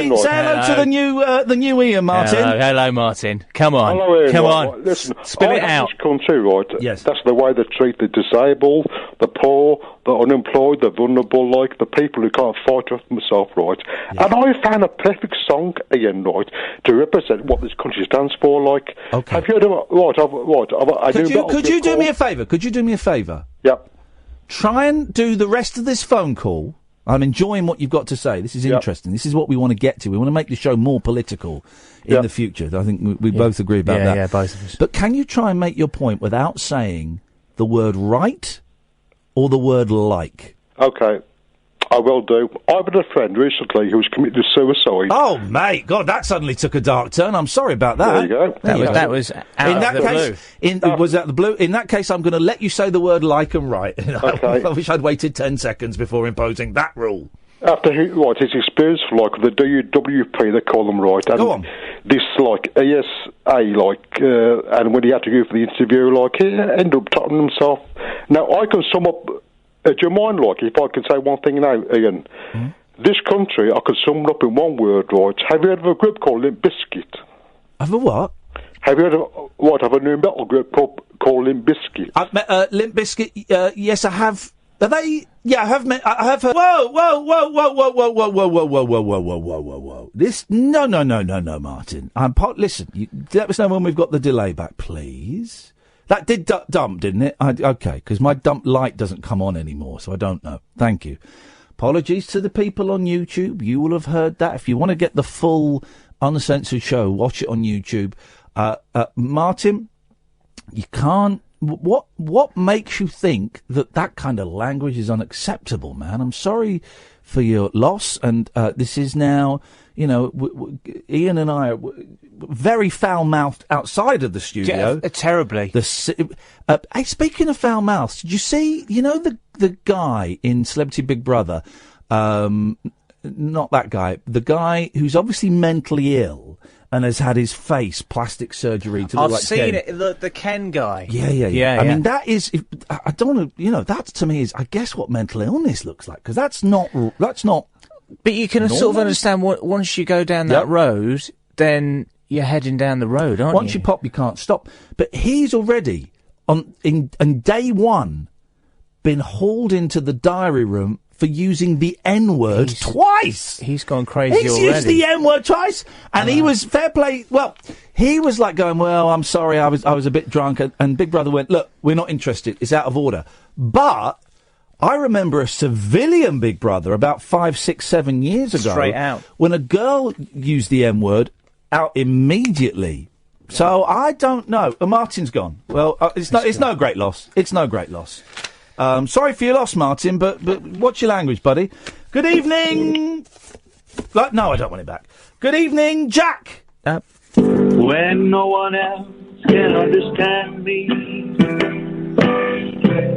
the new Ian, Martin. Hello, Martin. Come on. Hello, Ian. Come Right, on. listen, Spill it out. This country, right? Yes. That's the way they treat the disabled, the poor, the unemployed, the vulnerable, like the people who can't fight for themselves, right? Yeah. And I found a perfect song, Ian, right, to represent what this country stands for, like. Okay. Have you heard of Could you do me a favour? Could you do me a favour? Yep. Try and do the rest of this phone call. I'm enjoying what you've got to say. This is interesting. This is what we want to get to. We want to make the show more political in the future. I think we both agree about that. Yeah, both of us. But can you try and make your point without saying the word right or the word like? Okay. I will do. I've had a friend recently who's committed suicide. Oh, mate, God, that suddenly took a dark turn. I'm sorry about that. There you go. That was out of the blue. Was that the blue? In that case, I'm going to let you say the word like and right. Okay. I wish I'd waited 10 seconds before imposing that rule. After his experience, like the DWP, they call them, right? And go on. This, like, ESA, like, and when he had to go for the interview, like, he ended up talking himself. Now, I can sum up. Do you mind, like, if I can say one thing now, Ian? Mm-hmm. This country, I can sum it up in one word, right? Have you heard of a group called Limp Bizkit? Of a what? Have you heard of a new metal group called Limp Bizkit? Limp Bizkit, yes, I have. Are they? Yeah, I have heard. Whoa. This, no, Martin. Listen, let us know when we've got the delay back, please. That did dump, didn't it? Okay, because my dump light doesn't come on anymore, so I don't know. Thank you. Apologies to the people on YouTube. You will have heard that. If you want to get the full uncensored show, watch it on YouTube. Martin, you can't... What makes you think that kind of language is unacceptable, man? I'm sorry for your loss, and this is now... Ian and I are very foul-mouthed outside of the studio. Terribly. Hey, speaking of foul-mouthed, did you see, the guy in Celebrity Big Brother, not that guy, the guy who's obviously mentally ill and has had his face plastic surgery to look like Ken. I've seen it, the Ken guy. Yeah. I mean, that is, I don't want to, that to me is, I guess, what mental illness looks like, because that's not... But you can sort of understand once you go down that road, then you're heading down the road, aren't you? Once you pop, you can't stop. But he's already, in day one, been hauled into the diary room for using the N-word twice. He's gone crazy He's already. used the N-word twice, and he was fair play. Well, he was like going, "Well, I'm sorry, I was a bit drunk," and Big Brother went, "Look, we're not interested. It's out of order." But I remember a civilian Big Brother about 5, 6, 7 years ago, Straight out, when a girl used the N-word, out immediately. So I don't know. Martin's gone. Well, it's no great loss. It's no great loss. Sorry for your loss, Martin, but watch your language, buddy. Good evening. No, I don't want it back. Good evening, Jack. When no one else can understand me,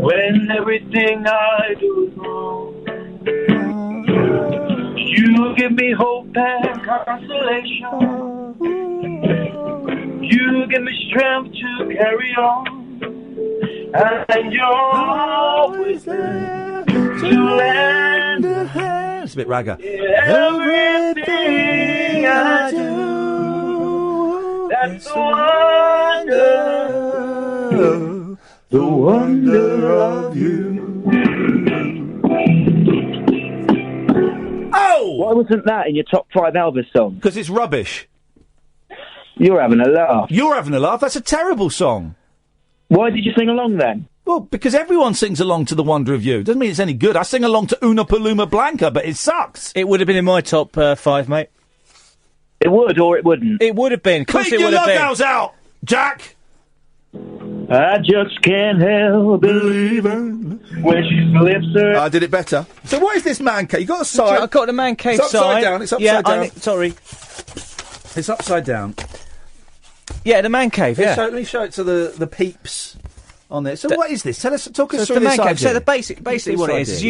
when everything I do is wrong, you give me hope and consolation. You give me strength to carry on, and you're always there to lend a hand. It's a bit ragga. Everything I do, that's the wonder of you. Oh! Why wasn't that in your top 5 Elvis songs? Because it's rubbish. You're having a laugh. You're having a laugh? That's a terrible song. Why did you sing along then? Well, because everyone sings along to The Wonder of You. Doesn't mean it's any good. I sing along to Una Paloma Blanca, but it sucks. It would have been in my top 5, mate. It would, or it wouldn't. It would have been. Of course Keep it would your have been. lugouts out, Jack. I just can't help believing when she slips her. I did it better. So what is this man cave? You got a side. I've got the man cave It's upside side. down. It's upside down. Sorry. It's upside down. Yeah, the man cave. Yeah. Let me show it to the peeps on there. So what is this? Talk us So through it's the this man cave. idea. So basically what it is idea,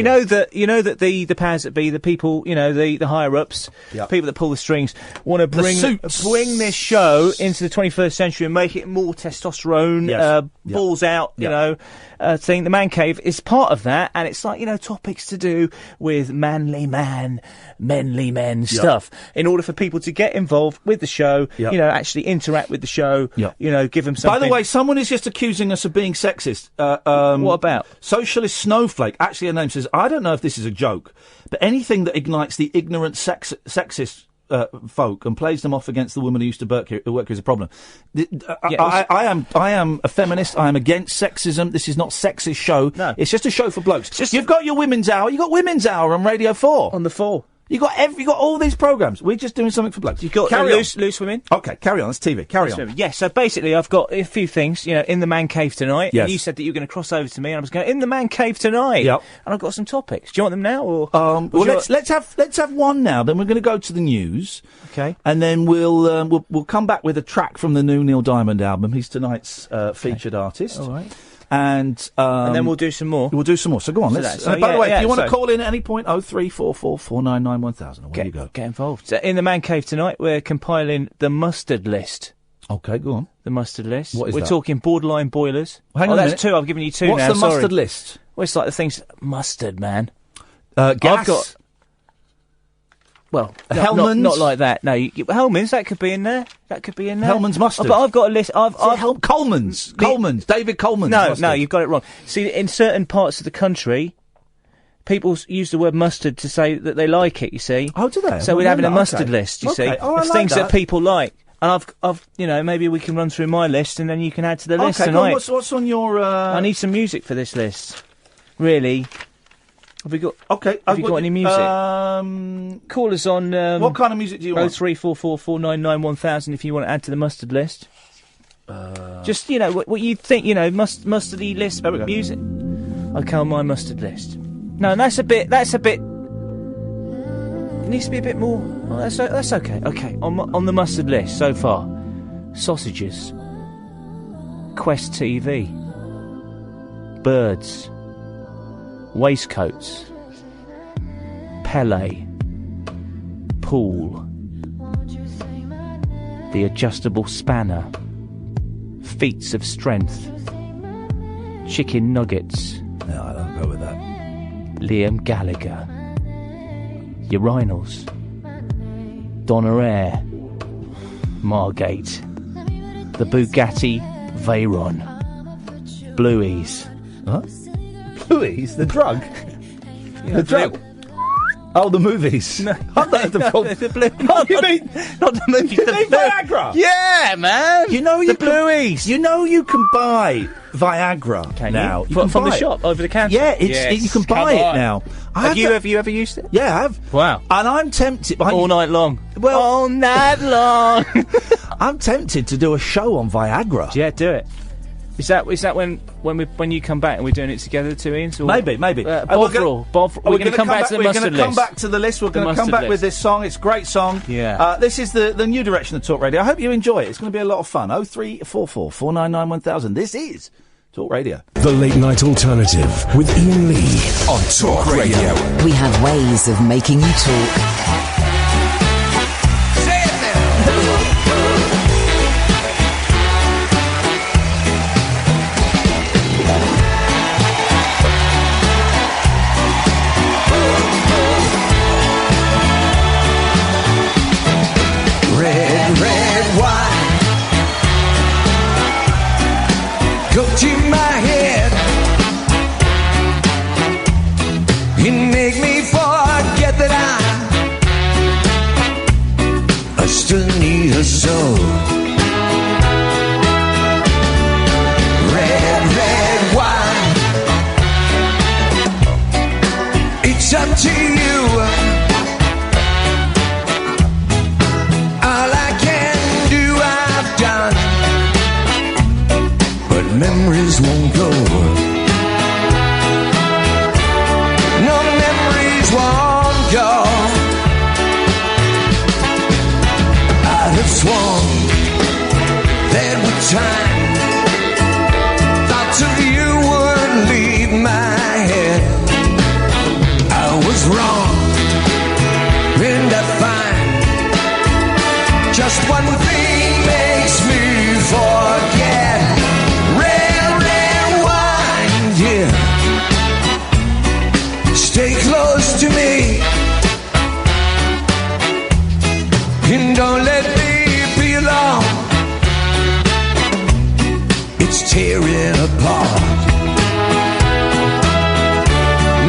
you know that the powers that be, the people, the higher ups, Yep. people that pull the strings, want to bring this show into the 21st century and make it more testosterone, balls out, thing. The man cave is part of that, and it's like topics to do with manly men stuff. In order for people to get involved with the show, actually interact with the show, give them something. By the way, someone is just accusing us of being sexist. What about? Socialist Snowflake. Actually, her name says, I don't know if this is a joke, but anything that ignites the ignorant sexist folk and plays them off against the woman who used to work here is a problem. I am a feminist. I am against sexism. This is not sexist show. No. It's just a show for blokes. You've got your Women's Hour. You've got Women's Hour on Radio 4. On the 4. You got all these programmes. We're just doing something for blokes. You've got loose women. Okay, carry on. It's TV. Carry on. Yes. Yeah, so basically, I've got a few things. In the man cave tonight. Yes. And you said that you were going to cross over to me, and I was going in the man cave tonight. Yep. And I've got some topics. Do you want them now, or? Let's have one now. Then we're going to go to the news. Okay. And then we'll come back with a track from the new Neil Diamond album. He's tonight's featured artist. All right. And then we'll do some more. We'll do some more. So go on. By the way, if you want to call in at any point, 0344 499 1000. Away you go. Get involved. So in the man cave tonight, we're compiling the mustard list. Okay, go on. The mustard list. What is We're that? talking borderline boilers. Hang on a minute. That's 2. I've given you 2 What's now. the mustard list? Well, it's like the things mustard, man. Gas. I've got. Well, Hellman's? not like that. No, Hellman's. That could be in there. Hellman's mustard. But I've got a list. Coleman's. David Coleman's. No, you've got it wrong. See, in certain parts of the country, people use the word mustard to say that they like it. You see. Oh, do they? So we're having a mustard list. You see, Oh, I of like things that people like. And I've, maybe we can run through my list, and then you can add to the list tonight. Okay, what's on your? I need some music for this list. Really. Have we got? Okay. Have you got any music? Call us on. What kind of music do you want? 0344 499 1000 if you want to add to the mustard list. Just what you think. Mustardy list music. Okay, on my mustard list. No, that's a bit. It needs to be a bit more. Oh, that's okay. Okay, on the mustard list so far, sausages, Quest TV, birds, waistcoats, Pele, pool, the adjustable spanner, feats of strength, chicken nuggets. No, I don't go with that. Liam Gallagher, urinals, Donna Air, Margate, the Bugatti Veyron, Blueies. Huh? Blueies? The drug? The drug? Oh, the movies. No, I've heard them called the blue. Oh, you mean Not the movies. you The mean blue. Viagra? Yeah, man. You know the blueies. You know you can buy Viagra Can now. you? can From buy the it. shop over the counter. Yeah, you can buy Come it on. now. Have you ever used it? Yeah, I have. Wow. And I'm tempted. All night long. Well, all night long. I'm tempted to do a show on Viagra. Yeah, do it. Is that when you come back and we're doing it together too, Ian? So Maybe. Bovril. We're We're going to come back to the We're mustard going to come list. back to the list. We're going to come back with this song. It's a great song. Yeah. This is the new direction of Talk Radio. I hope you enjoy it. It's going to be a lot of fun. 0344 499 1000. This is Talk Radio. The Late Night Alternative with Ian Lee on Talk Radio. We have ways of making you talk. Red wine go to my head. You make me forget that I still need a soul. Red wine, it's up to you. Memories won't go. No memories won't go. I'd have sworn there were times thoughts of you would leave my head. I was wrong, and I find just one thing makes me forget. Yeah. Stay close to me and don't let me be alone. It's tearing apart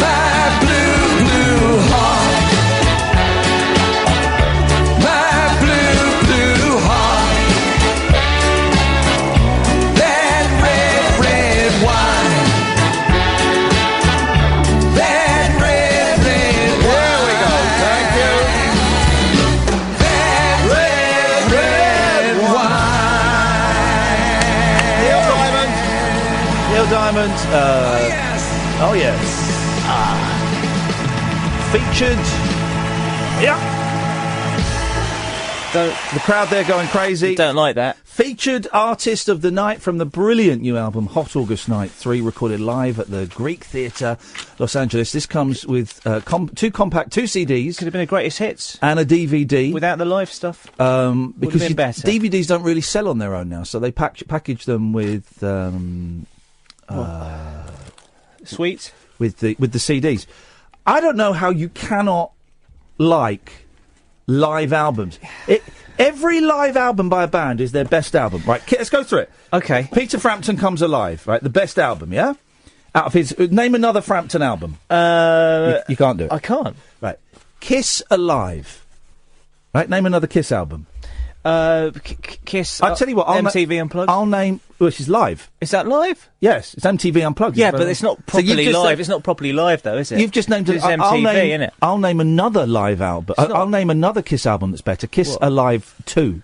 my blue, blue heart. My blue, blue heart. That red wine. Diamond. Oh yes. Featured. Yeah. The crowd there going crazy. Don't like that. Featured artist of the night from the brilliant new album Hot August Night 3, recorded live at the Greek Theatre, Los Angeles. This comes with two CDs. Could have been a greatest hits. And a DVD. Without the live stuff. Because been better. DVDs don't really sell on their own now, so they package them with sweets with the CDs. I don't know how you cannot like live albums. Every live album by a band is their best album, right? Let's go through it. Okay. Peter Frampton Comes Alive, right? The best album, yeah? Out of his... name another Frampton album. You can't do it. I can't. Right. Kiss Alive. Right? Name another Kiss album. Kiss. I'll tell you what. MTV Unplugged. I'll name. Which is live. Is that live? Yes, it's MTV Unplugged. Yeah, but it's not properly live. It's not properly live, though, is it? You've just named it's MTV, isn't it? I'll name another live album. I'll name another Kiss album that's better. Kiss Alive 2.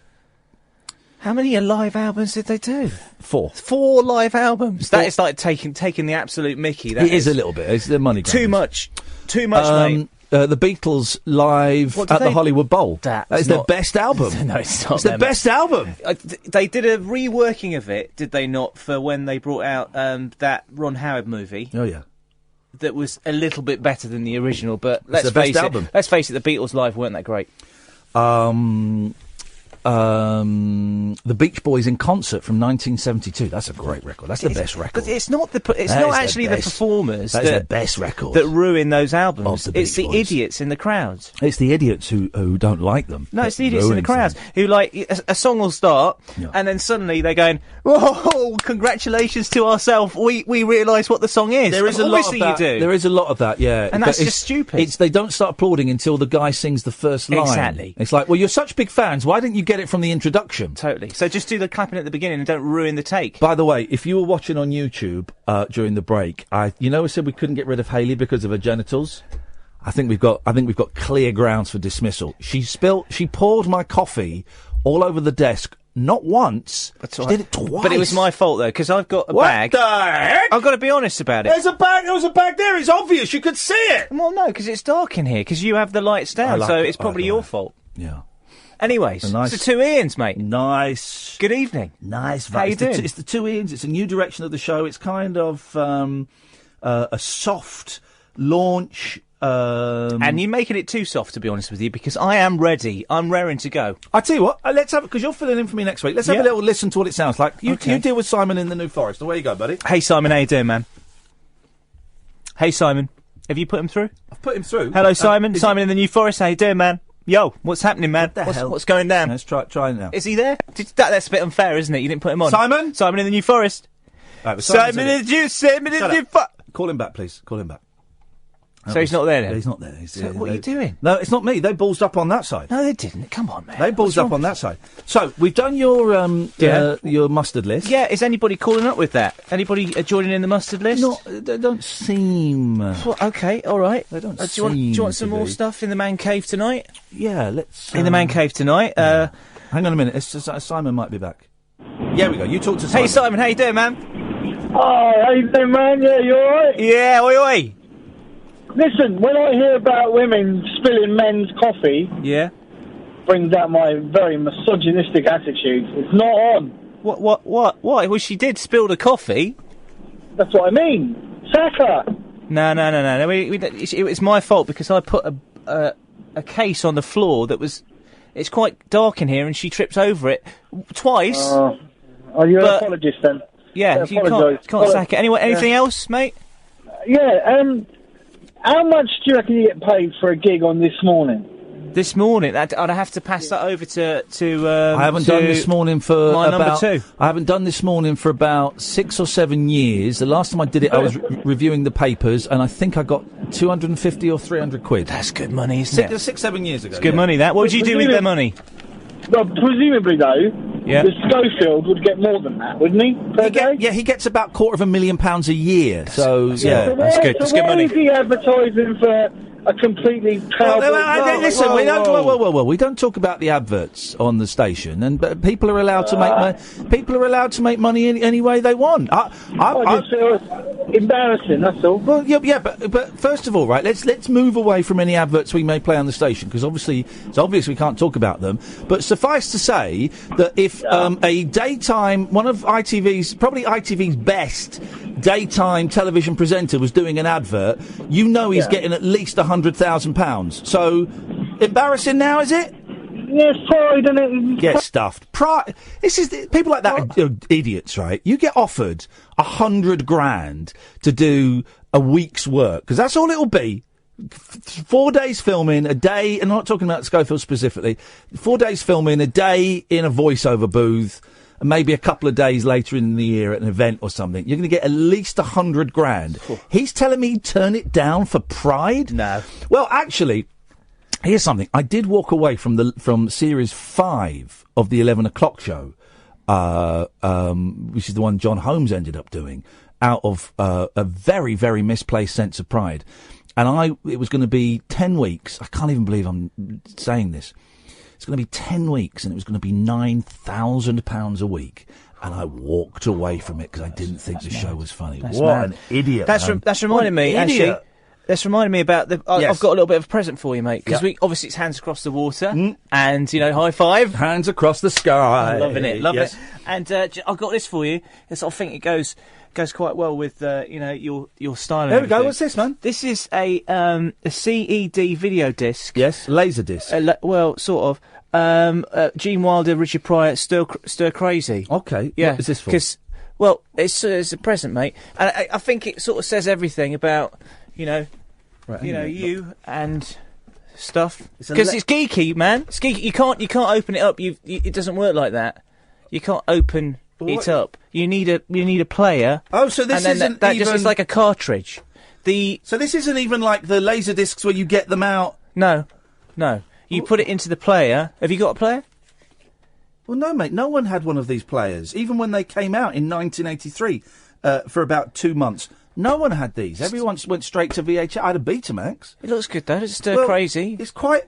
How many live albums did they do? 4. 4 live albums. That is like taking the absolute mickey. That it is a little bit. It's the money. Too much. Too much, mate. The Beatles live at the Hollywood Bowl. That is their best album. No, it's not. It's their best album. They did a reworking of it, did they not, for when they brought out that Ron Howard movie? Oh, yeah. That was a little bit better than the original, but let's the best face it. album. Let's face it, the Beatles live weren't that great. the Beach Boys in concert from 1972. That's a great record. That's the best record. But it's not actually the performers That's the best record that ruin those albums. Of the It's the Beach Boys. idiots in the crowds. It's the idiots who don't like them. No, it's the idiots in the crowds who like a song will start and then suddenly they're going, "Whoa! Congratulations to ourselves. We realise what the song is." There is a lot of that. There is a lot of that, yeah. And that's just stupid. They don't start applauding until the guy sings the first line. Exactly. It's like, well, you're such big fans. Why didn't you get it from the introduction? Totally. So just do the clapping at the beginning and don't ruin the take. By the way, if you were watching on YouTube during the break, I said we couldn't get rid of Hayley because of her genitals. I think we've got clear grounds for dismissal. She poured my coffee all over the desk. Not once. She did it twice. But it was my fault though, because I've got a bag. What the heck? I've got to be honest about it. There was a bag there. It's obvious. You could see it. Well, no, because it's dark in here. Because you have the lights down, so it's probably your fault. Yeah. Anyways, it's the two Ians, mate. Nice. Good evening. Nice. How you doing? It's the two Ians. It's a new direction of the show. It's kind of a soft launch. And you're making it too soft, to be honest with you, because I am ready. I'm raring to go. I tell you what, let's have, because you're filling in for me next week. Let's have a little listen to what it sounds like. You deal with Simon in the New Forest. Away you go, buddy. Hey Simon, how you doing, man? Hey Simon, have you put him through? I've put him through. Hello Simon, Simon in the New Forest. How you doing, man? Yo, what's happening, man? What's going down? Let's try it now. Is he there? That's a bit unfair, isn't it? You didn't put him on. Simon in the New Forest. Right, Simon in the New Forest. Call him back, please. Call him back. So he's not there then? He's not there. What are you doing? No, it's not me. They ballsed up on that side. No, they didn't. Come on, man. They ballsed up on that side. So, we've done your mustard list. Yeah, is anybody calling up with that? Anybody joining in the mustard list? No, they don't seem... Well, OK, all right. They don't do you want some more stuff in the man cave tonight? Yeah, let's... In the man cave tonight. Hang on a minute. Simon might be back. Yeah, we go. You talk to Simon. Hey, Simon, how you doing, man? Oh, how you doing, man? Yeah, you all right? Yeah, oi, oi. Listen, when I hear about women spilling men's coffee, brings out my very misogynistic attitude. It's not on. What? Why? Well, she did spill the coffee. That's what I mean. Sack her. No. It was my fault because I put a case on the floor that was... It's quite dark in here and she tripped over it twice. Oh, you're an apologist then? Yeah, you can't sack it. Anyway, anything else, mate? Yeah, how much do you reckon you get paid for a gig on This Morning? This morning? I'd have to pass that over to I haven't done This Morning for my about... number 2. I haven't done This Morning for about 6 or 7 years. The last time I did it, I was reviewing the papers, and I think I got 250 or 300 quid. That's good money, isn't it? 6, 7 years ago. It's good money, that. What would you do with their money? Well, presumably, though, the Schofield would get more than that, wouldn't he, per day? Yeah, he gets about £250,000 a year, so, yeah. That's good. That's good money. Why is he advertising for a completely listen, we don't talk about the adverts on the station, and people are allowed to make money any way they want. I just feel it's embarrassing. That's all. Well, yeah, but first of all, right, let's move away from any adverts we may play on the station because it's obvious we can't talk about them. But suffice to say that if a daytime, one of ITV's best daytime television presenter was doing an advert, he's getting at least £100,000. So, embarrassing now, is it? Yes, pride, isn't it? Get stuffed. Pride. People like that are idiots, right? You get offered $100,000 to do a week's work because that's all it'll be. 4 days filming, a day, and I'm not talking about Schofield specifically. 4 days filming, a day in a voiceover booth. And maybe a couple of days later in the year at an event or something, you're going to get at least $100,000. He's telling me turn it down for pride? No. Well, actually, here's something. I did walk away from series 5 of the 11 o'clock show, which is the one John Holmes ended up doing, out of a very, very misplaced sense of pride. And it was going to be 10 weeks. I can't even believe I'm saying this. It's going to be 10 weeks, and it was going to be £9,000 a week. And I walked away from it because I didn't think the show was funny. What an idiot! That's reminding me, actually. That's reminded me about Yes. I've got a little bit of a present for you, mate. Because obviously it's hands across the water, and high five, hands across the sky. I'm loving it, loving Yes. it. And I've got this for you. I think it goes quite well with your style. And There we go. everything. What's this, man? This is a CED video disc. Yes, laser disc. Well, sort of. Gene Wilder, Richard Pryor, Stir Crazy. Okay. Yeah. What is this for? Because it's a present, mate, and I think it sort of says everything about you and stuff. Because it's geeky, man. It's geeky. You can't open it up. It doesn't work like that. You can't open it up. You need a player. Oh, so this isn't even... it's like a cartridge. So this isn't even like the laser discs where you get them out. No. You put it into the player. Have you got a player? Well, no, mate. No one had one of these players, even when they came out in 1983 for about 2 months. No one had these. Everyone went straight to VHS. I had a Betamax. It looks good though. It's Stir Crazy. It's quite.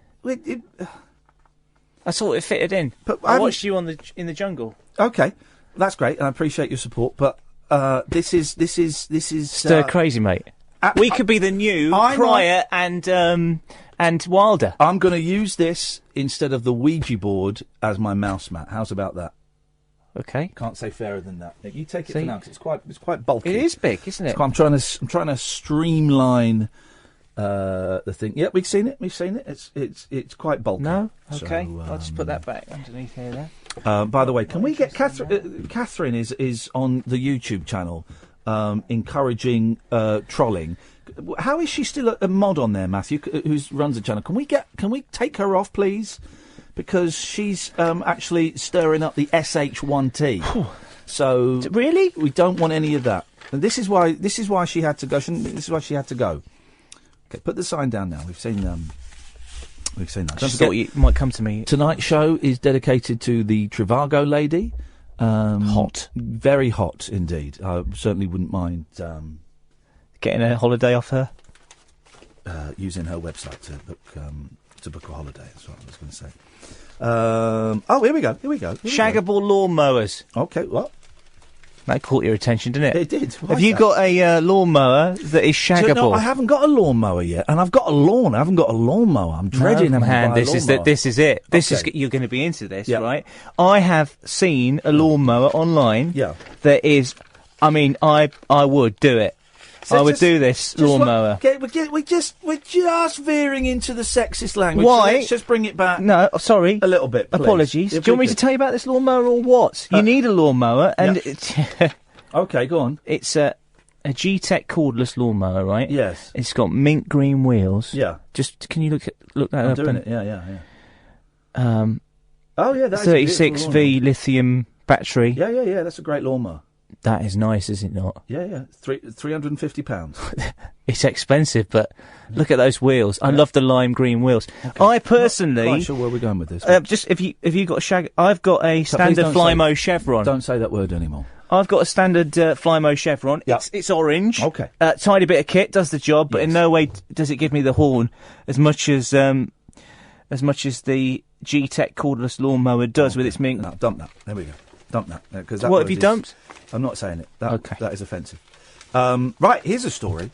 I thought it fitted in. But I watched you in the jungle. Okay, that's great, and I appreciate your support. But this is Stir Crazy, mate. We could be the new Pryor and Wilder. I'm going to use this instead of the Ouija board as my mouse mat. How's about that? Okay. Can't say fairer than that. Nick, you take it for now because it's quite bulky. It is big, isn't it? I'm trying to streamline the thing. Yeah, we've seen it. It's quite bulky. No. Okay. So, I'll just put that back underneath here. There. By the way, can we get Catherine? Catherine is on the YouTube channel, encouraging trolling. How is she still a mod on there, Matthew? Who runs the channel? Can we take her off, please? Because she's actually stirring up the SH1T. So really, we don't want any of that. And this is why she had to go. This is why she had to go. Okay, put the sign down now. We've seen that. I just thought you might come to me. Tonight's show is dedicated to the Trivago lady. Hot, very hot indeed. I certainly wouldn't mind getting a holiday off her. Using her website to book a holiday. That's what I was going to say. Here we go. Shaggable lawnmowers. Okay, what? That caught your attention, didn't it? It did. Have you got a lawnmower that is shaggable? No, I haven't got a lawnmower yet, and I've got a lawn. I haven't got a lawnmower. I'm dreading having to buy a lawnmower. This is it. You're going to be into this, right? I have seen a lawnmower online. Yeah. That is, I mean, I would do it. So I would do this lawnmower. We're just veering into the sexist language. Why? So let's just bring it back. No, sorry. A little bit, please. Apologies. Do you want me to tell you about this lawnmower or what? You need a lawnmower, and okay, go on. It's a G-Tech cordless lawnmower, right? Yes. It's got mint green wheels. Yeah. Just can you look that I'm up? doing it. Yeah. That's 36V lithium battery. Yeah. That's a great lawnmower. That is nice, is it not? Yeah. £350. It's expensive, but look at those wheels. I love the lime green wheels. Okay. I personally, I'm not quite sure where we're going with this. Just if you got a shag, I've got a standard Flymo Chevron. Don't say that word anymore. I've got a standard Flymo Chevron. Yep. It's orange. Okay. Tiny bit of kit does the job, but in no way does it give me the horn as much as the G-Tech cordless lawnmower does with its mint. No, dump that. There we go. Dump that. What have you dumped? I'm not saying it. Okay. That is offensive. Right, here's a story.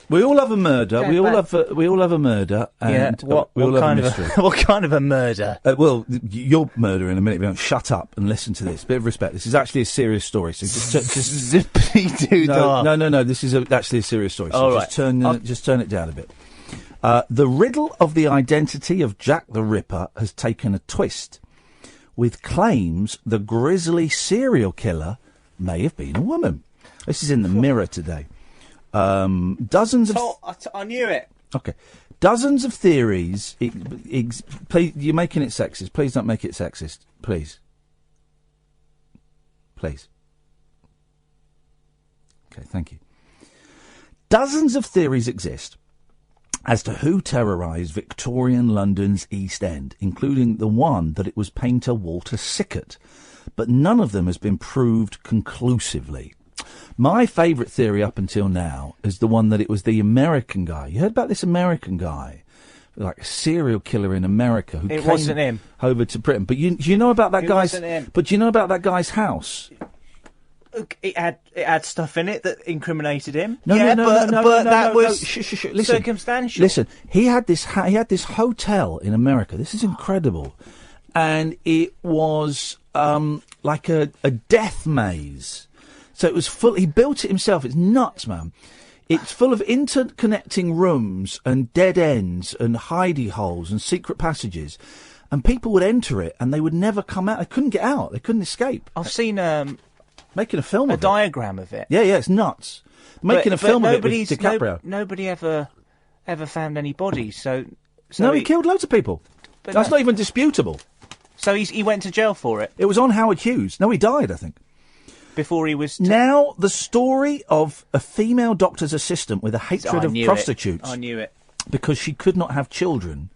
We all have a murder. We all have a murder. And what kind of a murder? Well, your murder in a minute. If you don't shut up and listen to this. Bit of respect. This is actually a serious story. So just No. This is actually a serious story. So just turn it down a bit. The riddle of the identity of Jack the Ripper has taken a twist, with claims the grisly serial may have been a woman. This is in the Mirror today. Dozens of... I knew it. Okay. Dozens of theories... please, you're making it sexist. Please don't make it sexist. Please. Please. Okay, thank you. Dozens of theories exist as to who terrorised Victorian London's East End, including the one that it was painter Walter Sickert, but none of them has been proved conclusively. My favourite theory up until now is the one that it was the American guy. You heard about this American guy, like a serial killer in America who wasn't him over to Britain. But you know about that guy's. Wasn't him. But do you know about that guy's house? it had stuff in it that incriminated him. No, that was Listen, circumstantial. Listen, he had this hotel in America. This is incredible, and it was like a death maze. So it was full. He built it himself. It's nuts, man. It's full of interconnecting rooms and dead ends and hidey holes and secret passages. And people would enter it and they would never come out. They couldn't get out. They couldn't escape. I've seen making a film of it. Diagram of it. Yeah, it's nuts. Making a film of it with DiCaprio. Nobody ever found any bodies. So no, he killed loads of people. That's not even disputable. So he went to jail for it? It was on Howard Hughes. No, he died, I think. Before he was... Now, the story of a female doctor's assistant with a hatred of prostitutes... I knew it. Because she could not have children,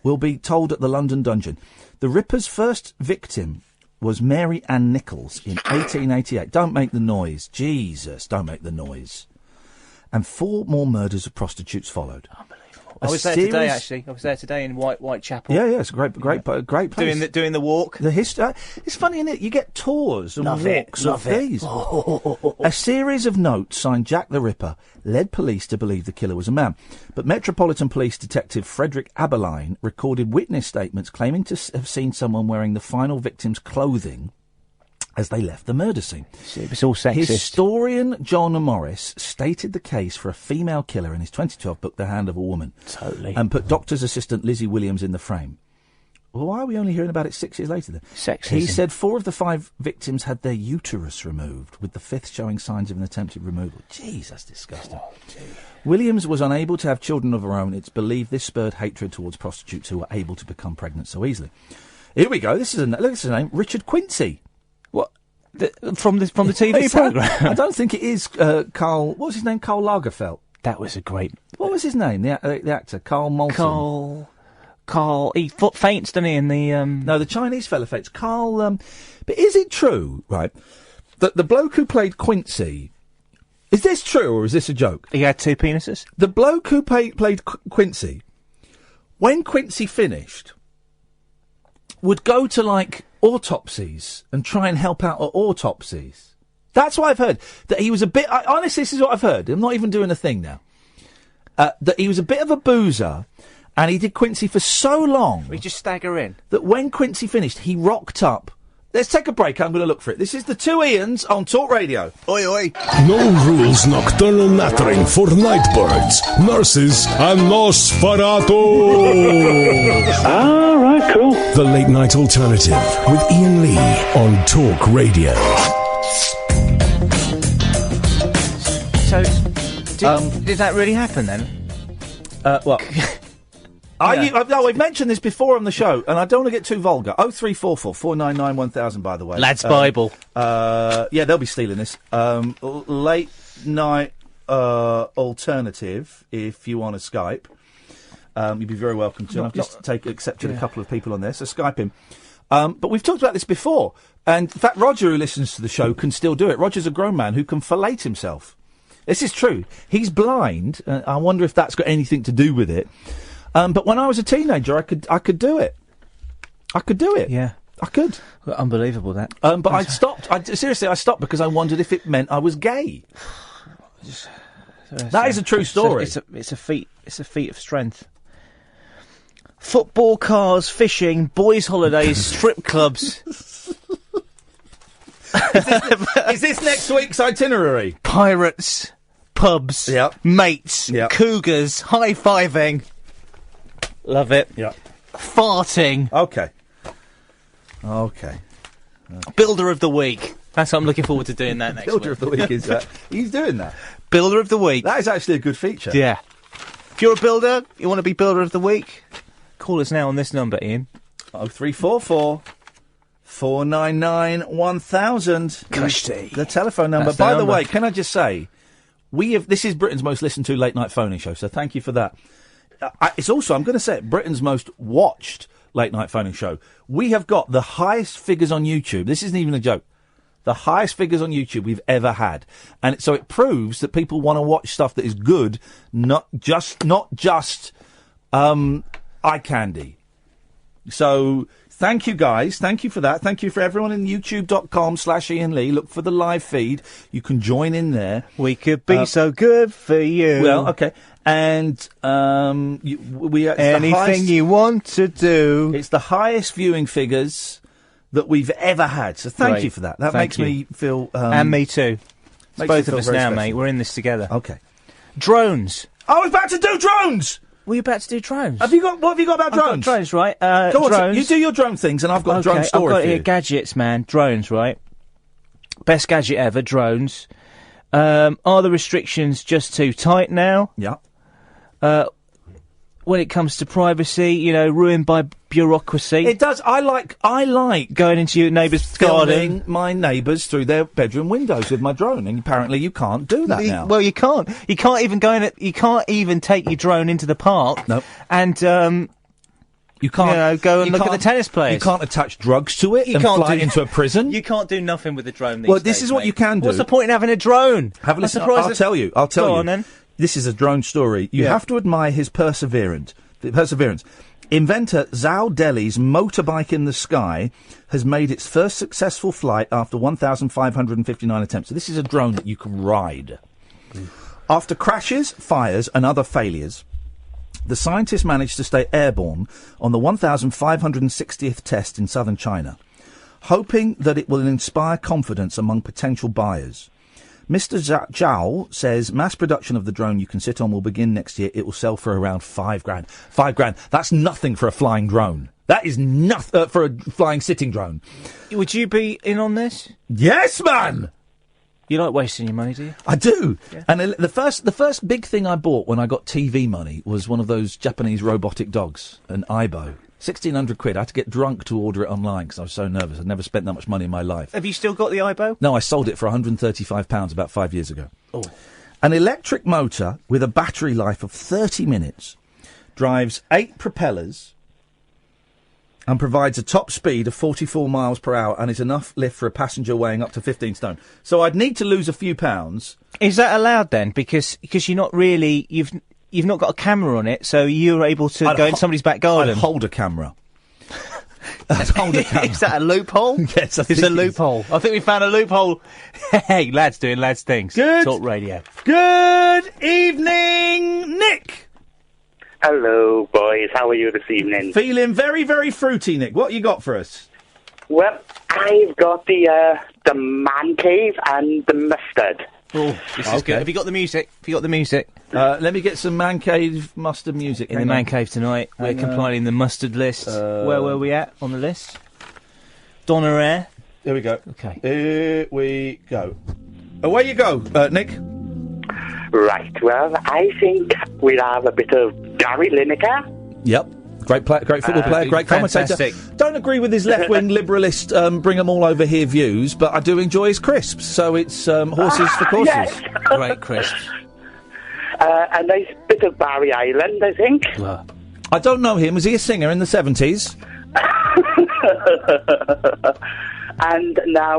will be told at the London dungeon. The Ripper's first victim was Mary Ann Nichols in 1888. Don't make the noise. Jesus, don't make the noise. And 4 more murders of prostitutes followed. I was there today, actually. I was there today in Whitechapel. Yeah, it's a great place. Doing the walk. The history. It's funny, isn't it? You get tours and walks of these. A series of notes signed Jack the Ripper led police to believe the killer was a man. But Metropolitan Police Detective Frederick Aberline recorded witness statements claiming to have seen someone wearing the final victim's clothing as they left the murder scene. It was all sexist. Historian John Morris stated the case for a female killer in his 2012 book, The Hand of a Woman. Totally. And put doctor's assistant Lizzie Williams in the frame. Well, why are we only hearing about it 6 years later then? Sexism. He said 4 of the 5 victims had their uterus removed, with the 5th showing signs of an attempted removal. Jeez, that's disgusting. Williams was unable to have children of her own. It's believed this spurred hatred towards prostitutes who were able to become pregnant so easily. Here we go. This is his name, Richard Quincy. What? From the TV programme? I don't think it is Carl... What was his name? Karl Lagerfeld. That was a great... What was his name? The actor? Carl Malton. Carl... He faints, doesn't he, in the... No, the Chinese fella faints. Carl... But is it true, right, that the bloke who played Quincy... Is this true or is this a joke? He had 2 penises? The bloke who played Quincy, when Quincy finished, would go to, like, autopsies and try and help out at autopsies. That's what I've heard. That he was a bit... honestly, this is what I've heard. I'm not even doing a thing now. That he was a bit of a boozer, and he did Quincy for so long... We just stagger in. That when Quincy finished, he rocked up. Let's take a break. I'm going to look for it. This is the 2 Ians on Talk Radio. Oi, oi. No rules nocturnal nattering for nightbirds, nurses, and Nosferatu. All right, cool. The Late Night Alternative with Ian Lee on Talk Radio. So, did that really happen then? What? We've mentioned this before on the show, and I don't want to get too vulgar. 0344 499 1000, by the way. Lads Bible. Yeah, they'll be stealing this. Late Night Alternative, if you want to Skype. You'd be very welcome to. I've just accepted a couple of people on there, so Skype him. But we've talked about this before, and in fact, Roger, who listens to the show, can still do it. Roger's a grown man who can fillet himself. This is true. He's blind. I wonder if that's got anything to do with it. But when I was a teenager, I could do it. I could do it. Yeah. I could. Well, unbelievable, that. But I stopped. Seriously, I stopped because I wondered if it meant I was gay. That is a true story. It's a feat of strength. Football, cars, fishing, boys' holidays, strip clubs. Is this next week's itinerary? Pirates, pubs, mates, cougars, high-fiving. Love it. Yeah. Farting. Okay. Builder of the week. That's what I'm looking forward to doing that next Builder of the week is that. He's doing that. Builder of the week. That is actually a good feature. Yeah. If you're a builder, you want to be builder of the week, call us now on this number, Ian. 0344 499 1000. Cushy. The telephone number. That's the By the number. way, can I just say, this is Britain's most listened to late night phoning show, so thank you for that. It's also, I'm going to say it, Britain's most watched late night phoning show. We have got the highest figures on YouTube. This isn't even a joke. The highest figures on YouTube we've ever had. And so it proves that people want to watch stuff that is good, not just eye candy. So Thank you, guys. Thank you for that. Thank you for everyone in youtube.com/Ian Lee. Look for the live feed. You can join in there. We could be so good for you. Well, okay. And anything you want to do. It's the highest viewing figures that we've ever had. So thank you for that. That makes me feel... and me too. It's both of us now, special. mate. We're in this together. Okay. Drones. I was about to do drones! Were you about to do drones? What have you got about drones? I've got drones, right? Go on, drones. you do your drone things, and I've got a drone story I've got for here you. gadgets, man. Drones, right? Best gadget ever, drones. Are the restrictions just too tight now? Yeah. When it comes to privacy, ruined by bureaucracy. It does. I like going into your neighbour's garden. Filming my neighbours through their bedroom windows with my drone, and apparently you can't do that now. Well, you can't. You can't even go in. You can't even take your drone into the park. No. And you can't go and look at the tennis players. You can't attach drugs to it and fly into a prison. You can't do nothing with the drone these Well, days, this is what mate. you can do. What's the point in having a drone? Have a listen. I'll tell you. I'll tell you. Go on, then. This is a drone story. You have to admire his perseverance. Inventor Zhao Deli's motorbike in the sky has made its first successful flight after 1,559 attempts. So this is a drone that you can ride. After crashes, fires, and other failures, the scientists managed to stay airborne on the 1,560th test in southern China, hoping that it will inspire confidence among potential buyers. Mr. Zhao says mass production of the drone you can sit on will begin next year. It will sell for around £5,000. £5,000. That's nothing for a flying drone. That is nothing for a flying sitting drone. Would you be in on this? Yes, man! You like wasting your money, do you? I do. Yeah. And the first big thing I bought when I got TV money was one of those Japanese robotic dogs, an Aibo. 1,600 quid. I had to get drunk to order it online because I was so nervous. I'd never spent that much money in my life. Have you still got the Aibo? No, I sold it for £135 about 5 years ago. Oh. An electric motor with a battery life of 30 minutes drives 8 propellers and provides a top speed of 44 miles per hour and is enough lift for a passenger weighing up to 15 stone. So I'd need to lose a few pounds. Is that allowed then? Because you're not really... You've not got a camera on it, so you're able to go in somebody's back garden. I'd hold a camera. I'd hold a camera. Is that a loophole? Yes, it's a loophole. I think we found a loophole. Hey, lads doing lads things. Good. Talk radio. Good evening, Nick. Hello, boys. How are you this evening? Feeling very, very fruity, Nick. What you got for us? Well, I've got the man cave and the mustard. Oh, this is good. Have you got the music? Let me get some man cave mustard music. In the man cave tonight, we're compiling the mustard list. Where were we at on the list? Donaire. Here we go. Okay. Here we go. Away you go, Nick. Right. Well, I think we'll have a bit of Gary Lineker. Yep. Great football player, great commentator. Don't agree with his left-wing liberalist, bring 'em all over here views, but I do enjoy his crisps. So it's horses for courses. Yes. Great crisps. A nice bit of Barry Island, I think. I don't know him. Was he a singer in the 70s? And now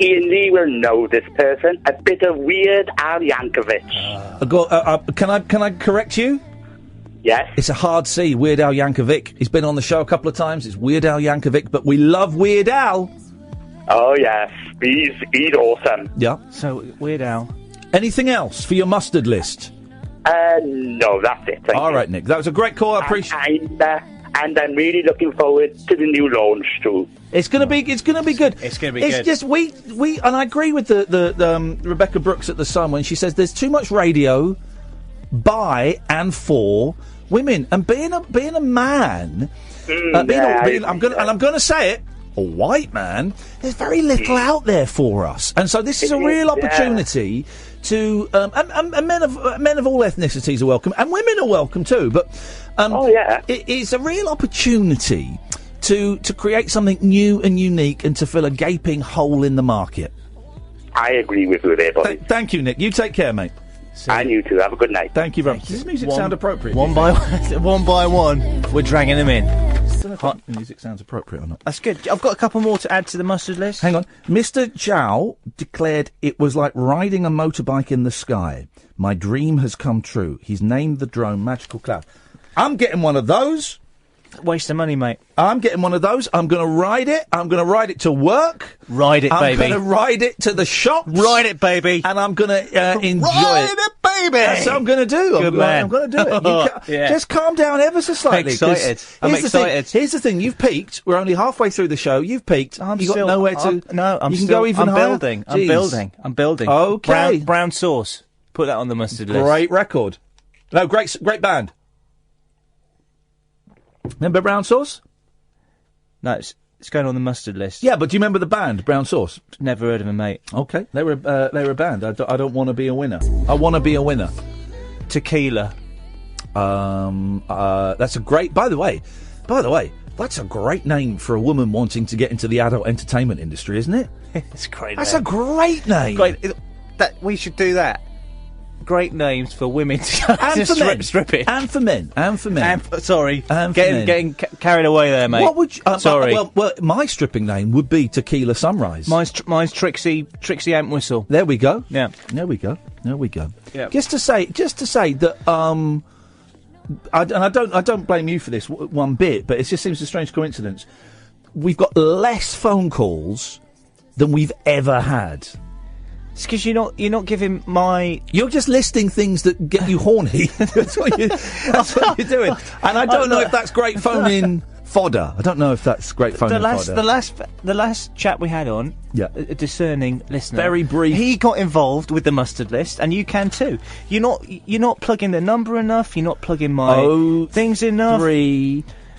Ian Lee will know this person. A bit of Weird Al Yankovic. Can I correct you? Yes. It's a hard C, Weird Al Yankovic. He's been on the show a couple of times. It's Weird Al Yankovic, but we love Weird Al. Oh, yes. He's awesome. Yeah. So, Weird Al. Anything else for your mustard list? No, that's it. Thank you. Right, Nick. That was a great call. I appreciate it. And I'm really looking forward to the new launch, too. It's gonna be good. It's gonna be good. It's just we and I agree with the Rebecca Brooks at The Sun when she says there's too much radio by and for women, and being a man, I'm gonna say it, a white man, there's very little out there for us, and so this is a real opportunity to and men of all ethnicities are welcome, and women are welcome too, but it's a real opportunity to create something new and unique and to fill a gaping hole in the market. I agree with you there, buddy. Thank you, Nick. You take care, mate. And you too. Have a good night. Thank you very much. Does this music sound appropriate? One by one, we're dragging them in. The music sounds appropriate or not. That's good. I've got a couple more to add to the mustard list. Hang on. Mr. Zhao declared it was like riding a motorbike in the sky. My dream has come true. He's named the drone Magical Cloud. I'm getting one of those. Waste of money, mate. I'm getting one of those. I'm going to ride it. I'm going to ride it to work. Ride it, baby. I'm going to ride it to the shop. Ride it, baby. And I'm going to enjoy Ride it. it, baby. That's what I'm going to do. Good man. I'm going to do it. Yeah. Just calm down ever so slightly. I'm excited. Here's the thing. You've peaked. We're only halfway through the show. You've peaked. You've got nowhere to... I'm you can go even higher. I'm building. Okay. Brown sauce. Put that on the mustard list. Great record. No, great band. Remember Brown Sauce? No, it's going on the mustard list. Yeah, but do you remember the band, Brown Sauce? Never heard of them, mate. Okay, they were a band. I don't want to be a winner. I want to be a winner. Tequila. That's a great... By the way, that's a great name for a woman wanting to get into the adult entertainment industry, isn't it? It's a great That's name. a great name. Great. We should do that. Great names for women to go and to for men. stripping. And for men. Getting carried away there, mate. What would you... sorry. Well, my stripping name would be Tequila Sunrise. Mine's Trixie Amp Whistle. There we go. Yeah. There we go. Yeah. Just to say that I don't blame you for this one bit, but it just seems a strange coincidence. We've got less phone calls than we've ever had. It's because you're not giving my... You're just listing things that get you horny. That's what you're doing. And I don't know if that's great phone-in fodder. I don't know if that's great phone-in fodder. The last chap we had on, a discerning listener, very brief. He got involved with the mustard list, and you can too. You're not plugging the number enough. You're not plugging my things enough.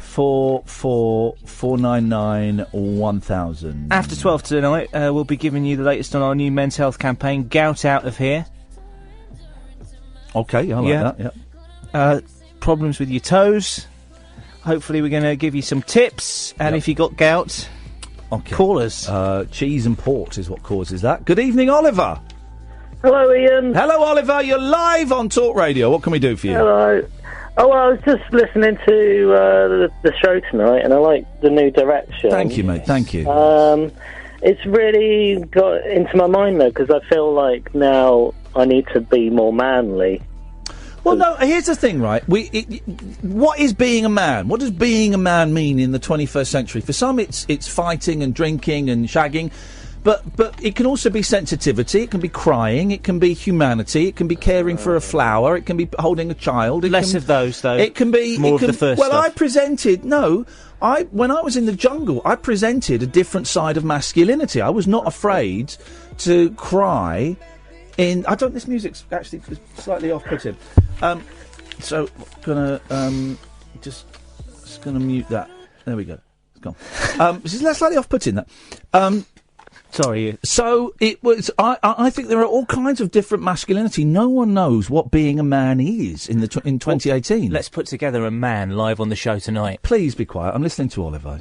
344991000. After 12 tonight, we'll be giving you the latest on our new men's health campaign, Gout Out of Here. Okay, I like that, yeah. Problems with your toes. Hopefully we're going to give you some tips, and if you got gout, call us. Cheese and port is what causes that. Good evening, Oliver. Hello, Ian. Hello, Oliver. You're live on Talk Radio. What can we do for you? Hello. Oh, well, I was just listening to the show tonight, and I like the new direction. Thank you, mate. Thank you. It's really got into my mind, though, because I feel like now I need to be more manly. Well, no, here's the thing, right? What is being a man? What does being a man mean in the 21st century? For some, it's fighting and drinking and shagging. But it can also be sensitivity, it can be crying, it can be humanity, it can be caring for a flower, it can be holding a child. Less of those, though. It can be... More of the first Well, stuff. when I was in the jungle, I presented a different side of masculinity. I was not afraid to cry in... This music's actually slightly off-putting. So, gonna mute that. There we go. It's gone. This is slightly off-putting, that. Sorry. So it was. I think there are all kinds of different masculinity. No one knows what being a man is in 2018. Let's put together a man live on the show tonight. Please be quiet. I'm listening to Oliver.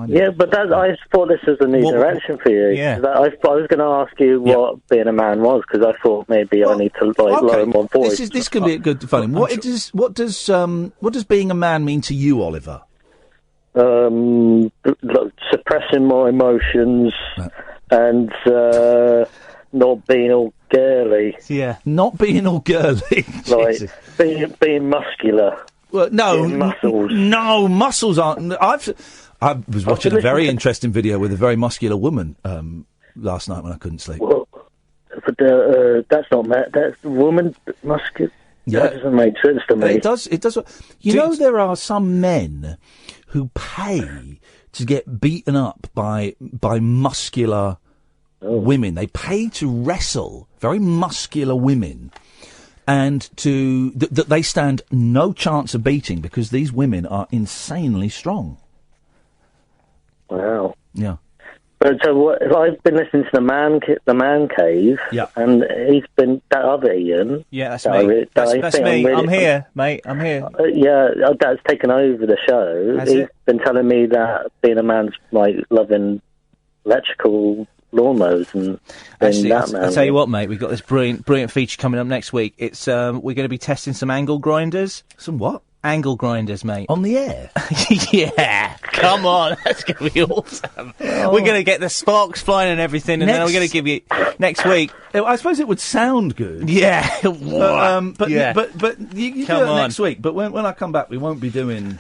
Yeah, but I thought this was a new direction for you. Yeah. I was going to ask you what being a man was, because I thought maybe I need to lower my voice. This can be a good fun. What does being a man mean to you, Oliver? Suppressing my emotions and not being all girly. Yeah, not being all girly. Like being muscular. Well, no, muscles. No, muscles aren't. I was watching a very interesting video with a very muscular woman last night when I couldn't sleep. Well, but that's not that's woman muscular. Yeah. That doesn't make sense to me. It does. You know, there are some men who pay to get beaten up by muscular women. They pay to wrestle very muscular women, and that they stand no chance of beating because these women are insanely strong. Wow. Yeah. But so I've been listening to the man cave, and he's been that other Ian. Yeah, that's me. That's me. I'm here, mate. I'm here. That's taken over the show. He's been telling me that being a man's like loving electrical lawnmowers and actually, that man. I'll tell you what, mate. We've got this brilliant feature coming up next week. It's we're going to be testing some angle grinders. Some what? Angle grinders, mate. On the air? Yeah, come on, that's going to be awesome. We're going to get the sparks flying and everything, and then we're going to give you next week. I suppose it would sound good. Yeah, but you Come do it on. next week. But when I come back, we won't be doing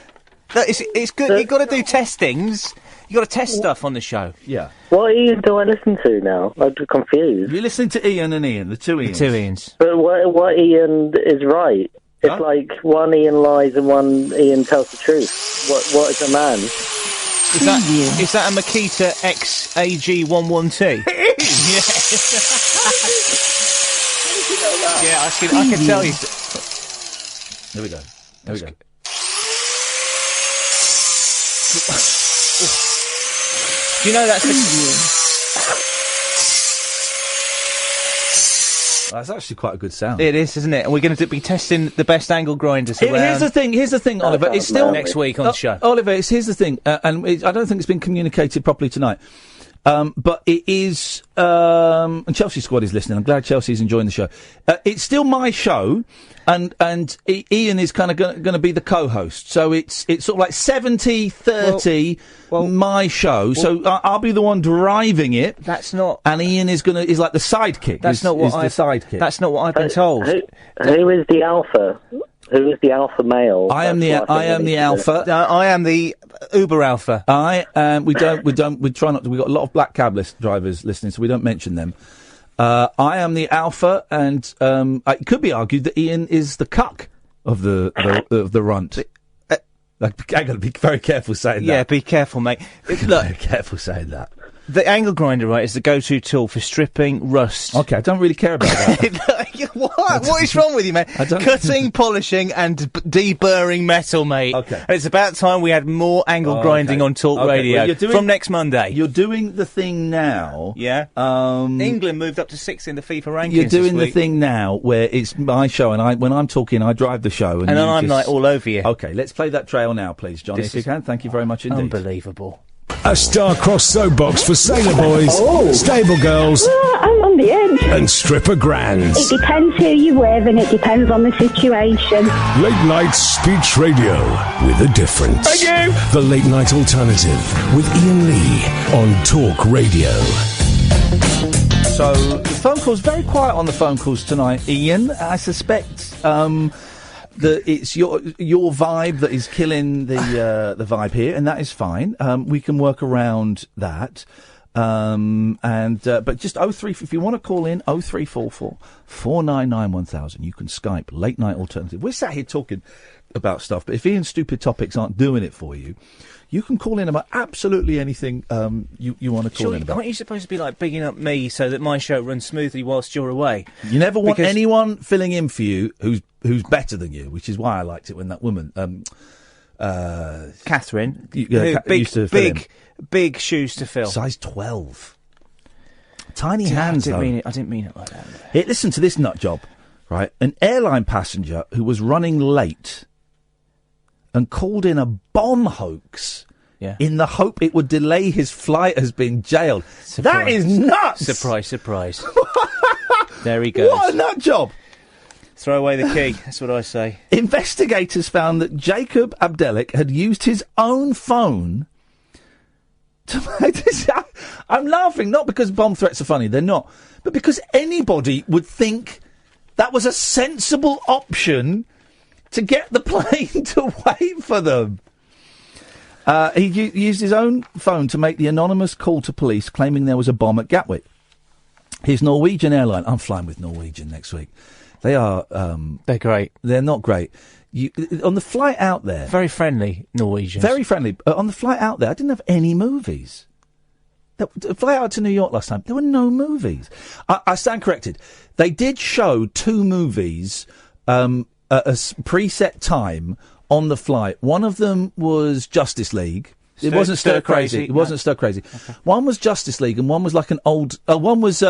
It's good. You've got to do testings. You've got to test stuff on the show. Yeah. What Ian do I listen to now? I'm confused. You're listening to Ian and Ian, the two Ians. But what Ian is right? It's like one Ian lies and one Ian tells the truth. What is a man? Is that a Makita XAG11T? It is. Yeah, I can tell you. There we go. Do you know that's That's actually quite a good sound. It is, isn't it? And we're going to be testing the best angle grinders around. Here's the thing, Oliver. It's still next week on the show. Oliver, here's the thing, and I don't think it's been communicated properly tonight. But it is, and Chelsea squad is listening. I'm glad Chelsea's enjoying the show. It's still my show, and Ian is kind of going to be the co-host. So it's sort of like 70-30 my show. So I'll be the one driving it. That's not. And Ian is like the sidekick. That's not what the sidekick. That's not what I've been told. Who is the alpha? Who is the alpha male? I am the alpha. I am the Uber alpha. We try not to. We've got a lot of black cab drivers listening, so we don't mention them. I am the alpha, and it could be argued that Ian is the cuck of the runt. I got to be very careful saying that. Yeah, be careful, mate. Look, very careful saying that. The angle grinder, right, is the go-to tool for stripping rust. Okay, I don't really care about that. What is wrong with you, mate? Cutting, polishing, and deburring metal, mate. Okay. And it's about time we had more angle grinding on Talk Radio from next Monday. You're doing the thing now. Yeah. England moved up to 6 in the FIFA rankings. You're doing this the week. thing now where it's my show, and when I'm talking, I drive the show. And I'm like all over you. Okay, let's play that trail now, please, Johnny, if you can. Thank you very much indeed. Unbelievable. A star-crossed soapbox for sailor boys, stable girls, I'm on the edge. and stripper grands. It depends who you're with and it depends on the situation. Late night speech radio with a difference. Thank you. The Late Night Alternative with Ian Lee on Talk Radio. So the phone calls, very quiet on the phone calls tonight, Ian. I suspect that it's your vibe that is killing the vibe here, and that is fine. We can work around that. But just 03, if you want to call in, 0344 499 1000. You can Skype Late Night Alternative. We're sat here talking about stuff, but if Ian's stupid topics aren't doing it for you, you can call in about absolutely anything you want to call in about. Aren't you supposed to be like bigging up me so that my show runs smoothly whilst you're away? You never want anyone filling in for you who's better than you, which is why I liked it when that woman, Catherine, used to fill in. Big shoes to fill. Size 12. Tiny hands, I didn't mean it like that. Hey, listen to this nut job, right? An airline passenger who was running late and called in a bomb hoax in the hope it would delay his flight has been jailed. Surprise. That is nuts! Surprise. There he goes. What a nut job! Throw away the key, that's what I say. Investigators found that Jacob Abdelik had used his own phone to make this. I'm laughing, not because bomb threats are funny, they're not, but because anybody would think that was a sensible option to get the plane to wait for them. He used his own phone to make the anonymous call to police claiming there was a bomb at Gatwick. His Norwegian airline, I'm flying with Norwegian next week. They are... they're great. They're not great. On the flight out there... Very friendly, Norwegians. Very friendly. On the flight out there, I didn't have any movies. The flight out to New York last time, there were no movies. I stand corrected. They did show 2 movies at a preset time on the flight. One of them was Justice League. It wasn't Stir Crazy. It wasn't Stir Crazy. Okay. One was Justice League, and one was like an old... one was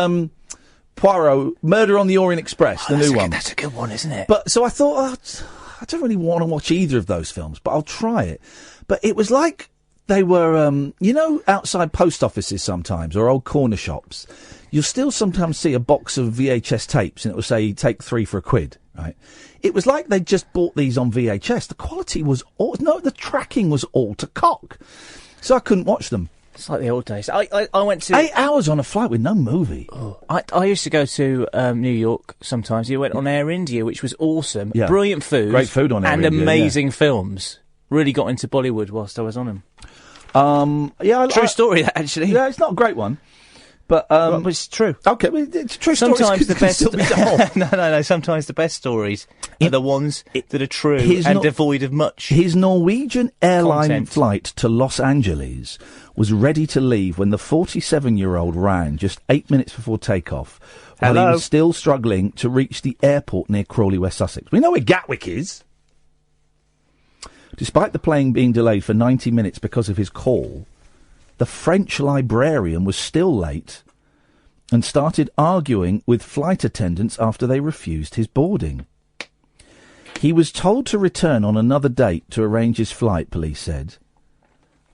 Poirot, Murder on the Orient Express, the new one. That's a good one, isn't it? But so I thought, I don't really want to watch either of those films, but I'll try it. But it was like they were, outside post offices sometimes, or old corner shops. You'll still sometimes see a box of VHS tapes, and it will say, take 3 for £1, right? It was like they just bought these on VHS. The quality was the tracking was all to cock. So I couldn't watch them. It's like the old days. I went to... 8 hours on a flight with no movie. Oh. I used to go to New York sometimes. You went on Air India, which was awesome. Yeah. Brilliant food. Great food on Air and India, amazing films. really got into Bollywood whilst I was on him. True story, actually. Yeah, it's not a great one. But it's true. Okay, well, it's true. Sometimes the best. Still be told. No. Sometimes the best stories are the ones that are true and devoid of much. His Norwegian airline content. flight to Los Angeles was ready to leave when the 47-year-old ran just 8 minutes before takeoff. While he was still struggling to reach the airport near Crawley, West Sussex. We know where Gatwick is. Despite the plane being delayed for 90 minutes because of his call, the French librarian was still late and started arguing with flight attendants after they refused his boarding. He was told to return on another date to arrange his flight, police said.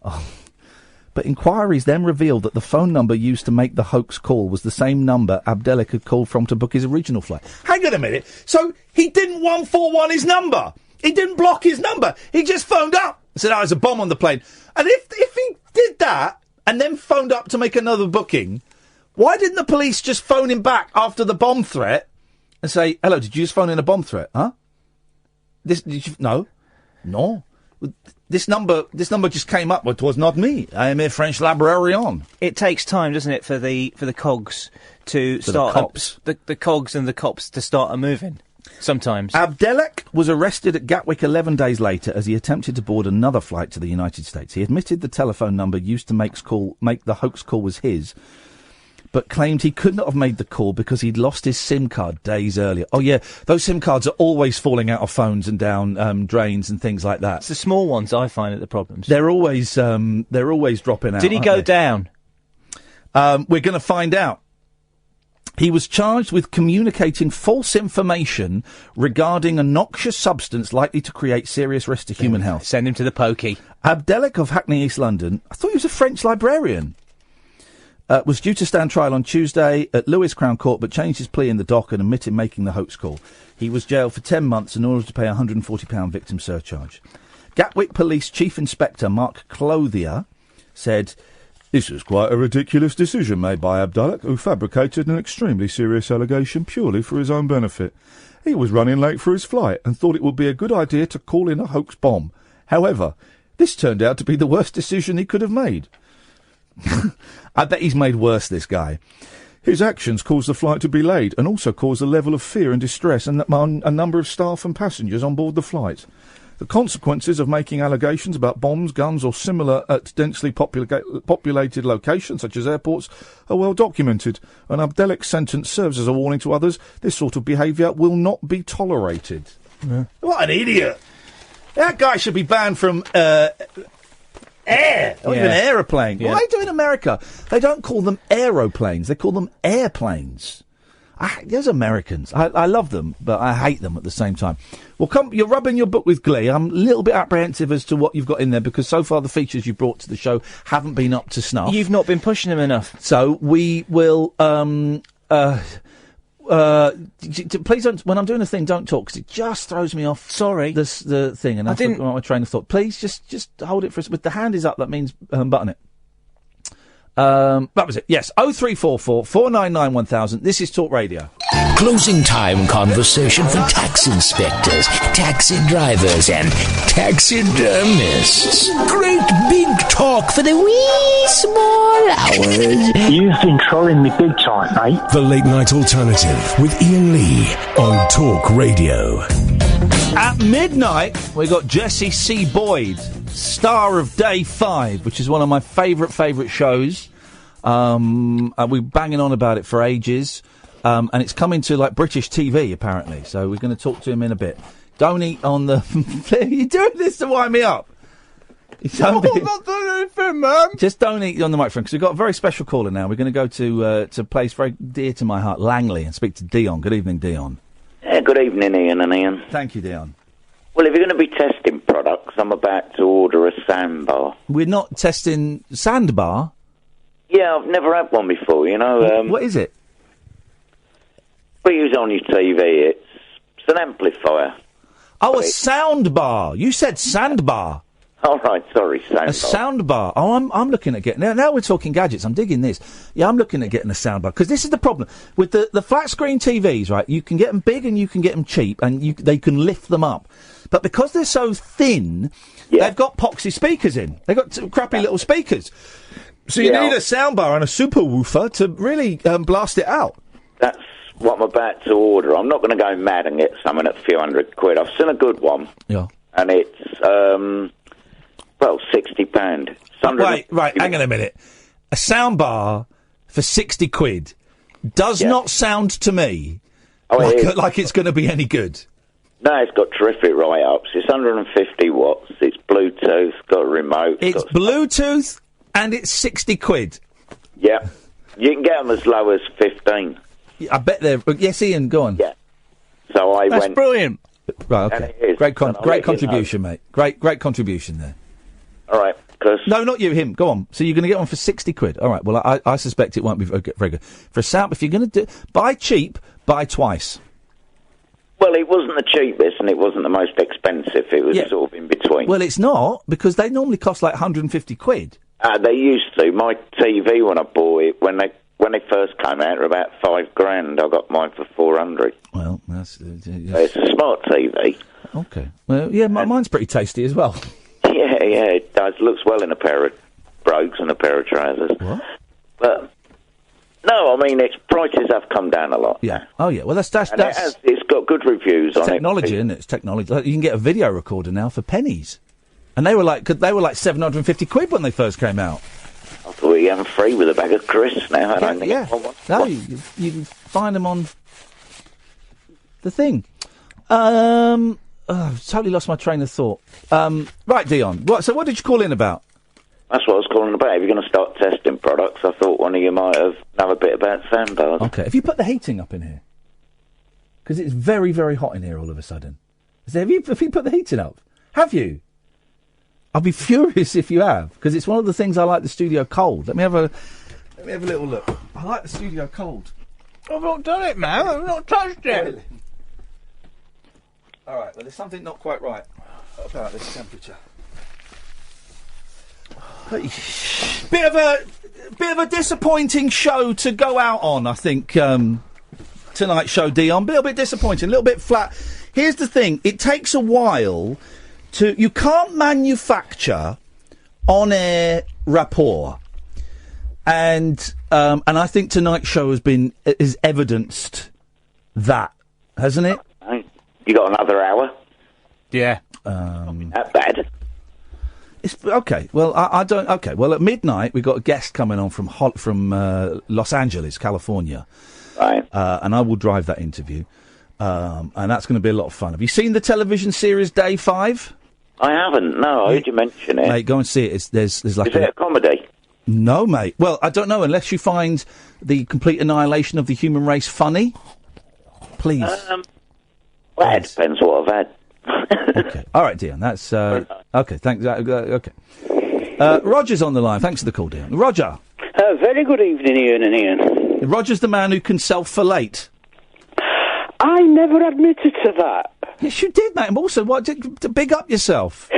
But inquiries then revealed that the phone number used to make the hoax call was the same number Abdelek had called from to book his original flight. Hang on a minute. So he didn't 141 his number. He didn't block his number. He just phoned up and said, there's a bomb on the plane. And if he did that and then phoned up to make another booking, why didn't the police just phone him back after the bomb threat and say, hello, did you just phone in a bomb threat? Huh? No. This number just came up, but it was not me. I am a French librarian. It takes time, doesn't it, for the cogs to start... The cops. The cogs and the cops to start a-moving. Sometimes. Abdelek was arrested at Gatwick 11 days later as he attempted to board another flight to the United States. He admitted the telephone number used to make the hoax call was his, but claimed he could not have made the call because he'd lost his SIM card days earlier. Oh, yeah, those SIM cards are always falling out of phones and down drains and things like that. It's the small ones I find are the problems. They're always dropping out. Did he go down? We're going to find out. He was charged with communicating false information regarding a noxious substance likely to create serious risk to human health. Send him to the pokey. Abdelek of Hackney, East London, I thought he was a French librarian, was due to stand trial on Tuesday at Lewis Crown Court, but changed his plea in the dock and admitted making the hoax call. He was jailed for 10 months in order to pay a £140 victim surcharge. Gatwick Police Chief Inspector Mark Clothier said... This was quite a ridiculous decision made by Abdelek, who fabricated an extremely serious allegation purely for his own benefit. He was running late for his flight and thought it would be a good idea to call in a hoax bomb. However, this turned out to be the worst decision he could have made. I bet he's made worse, this guy. His actions caused the flight to be delayed and also caused a level of fear and distress among a number of staff and passengers on board the flight. The consequences of making allegations about bombs, guns or similar at densely populated locations such as airports are well documented, and Abdelek's sentence serves as a warning to others. This sort of behaviour will not be tolerated. Yeah. What an idiot! That guy should be banned from air, or even aeroplane. Yeah. What do they do in America? They don't call them aeroplanes, they call them airplanes. Those Americans, I love them, but I hate them at the same time. Well, you're rubbing your book with glee. I'm a little bit apprehensive as to what you've got in there, because so far the features you've brought to the show haven't been up to snuff. You've not been pushing them enough. So we will, please don't, when I'm doing a thing, don't talk, because it just throws me off. Sorry. The thing, and I didn't my train of thought. Please, just hold it for us. With the hand is up, that means button it. That was it. Yes, 0344 499 1000. This is Talk Radio. Closing time conversation for tax inspectors, taxi drivers, and taxidermists. Great big talk for the wee small hours. You've been trolling me big time, mate. The Late Night Alternative with Ian Lee on Talk Radio. At midnight, we got Jessie C. Boyd, star of Day 5, which is one of my favourite shows. We're banging on about it for ages. And it's coming to, like, British TV, apparently. So we're going to talk to him in a bit. Don't eat on the... You're doing this to wind me up. I'm not doing anything, man. Just don't eat on the microphone, because we've got a very special caller now. We're going to go to a place very dear to my heart, Langley, and speak to Dion. Good evening, Dion. Good evening, Ian and Ian. Thank you, Dion. Well, if you're going to be testing products, I'm about to order a sandbar. We're not testing sandbar? Yeah, I've never had one before, you know. What is it? We use on your TV. It's an amplifier. Oh, a sound bar. You said sandbar. All right, sorry, sandbar. A sound bar. Oh, I'm looking at getting... Now we're talking gadgets. I'm digging this. Yeah, I'm looking at getting a sound bar. Because this is the problem. With the flat screen TVs, right, you can get them big and you can get them cheap, and they can lift them up. but because they're so thin, they've got poxy speakers in. They've got crappy little speakers. So you need a soundbar and a super woofer to really blast it out. That's what I'm about to order. I'm not going to go mad and get something at a few £100. I've seen a good one. Yeah. And it's, £60. Right, hang on a minute. A soundbar for £60 does not sound to me like it's going to be any good. No, it's got terrific write-ups. It's 150 watts. It's Bluetooth, got a remote. It's Bluetooth and it's £60. Yeah. You can get them as low as 15. I bet they're... Yes, Ian, go on. Yeah. So I went... That's brilliant. Right, okay. Great contribution, mate. Great contribution there. All right, because... No, not you, him. Go on. So you're going to get one for £60. All right, well, I suspect it won't be very good. For a sound, if you're going to buy cheap, buy twice. Well, it wasn't the cheapest and it wasn't the most expensive. It was sort of in between. Well, it's not, because they normally cost like £150. They used to. My TV, when I bought it, when they first came out, were about $5,000. I got mine for $400. Well, that's... It's a smart TV. Okay. Well, yeah, mine's pretty tasty as well. Yeah, it does. Looks well in a pair of brogues and a pair of trousers. What? But... No, I mean, its prices have come down a lot. Yeah. Oh, yeah. Well, that's it's got good reviews on it. Technology, isn't it? It's technology. Like, you can get a video recorder now for pennies, and they were like £750 when they first came out. I thought you had them free with a bag of crisps now. I don't think anyone wants No, you can find them on the thing. I've totally lost my train of thought. Right, Dion. So what did you call in about? That's what I was calling about. If you're going to start testing products, I thought one of you might know a bit about soundbars. Okay. Have you put the heating up in here? Because it's very, very hot in here all of a sudden. Have you put the heating up? Have you? I'll be furious if you have, because it's one of the things I like the studio cold. Let me have a little look. I like the studio cold. I've not done it, man. I've not touched it. Really? All right. Well, there's something not quite right about this temperature. Bit of a disappointing show to go out on, I think. Tonight's show, Dion. A little bit disappointing, a little bit flat. Here's the thing: it takes a while to. You can't manufacture on-air rapport, and I think tonight's show has evidenced that, hasn't it? You got another hour? Yeah. Not bad. It's, okay, well, I don't... Okay, well, at midnight, we've got a guest coming on from Los Angeles, California. Right. And I will drive that interview. And that's going to be a lot of fun. Have you seen the television series Day 5? I haven't, no. I heard you mention it. Mate, go and see it. There's like Is it a comedy? No, mate. Well, I don't know, unless you find the complete annihilation of the human race funny. Please. Well, it depends what I've had. Okay. All right, Dion. That's okay. Thanks. Okay. Roger's on the line. Thanks for the call, Dion. Roger. Very good evening, Ian and Ian. Roger's the man who can self-fillet. I never admitted to that. Yes, you did, mate. And also, to big up yourself.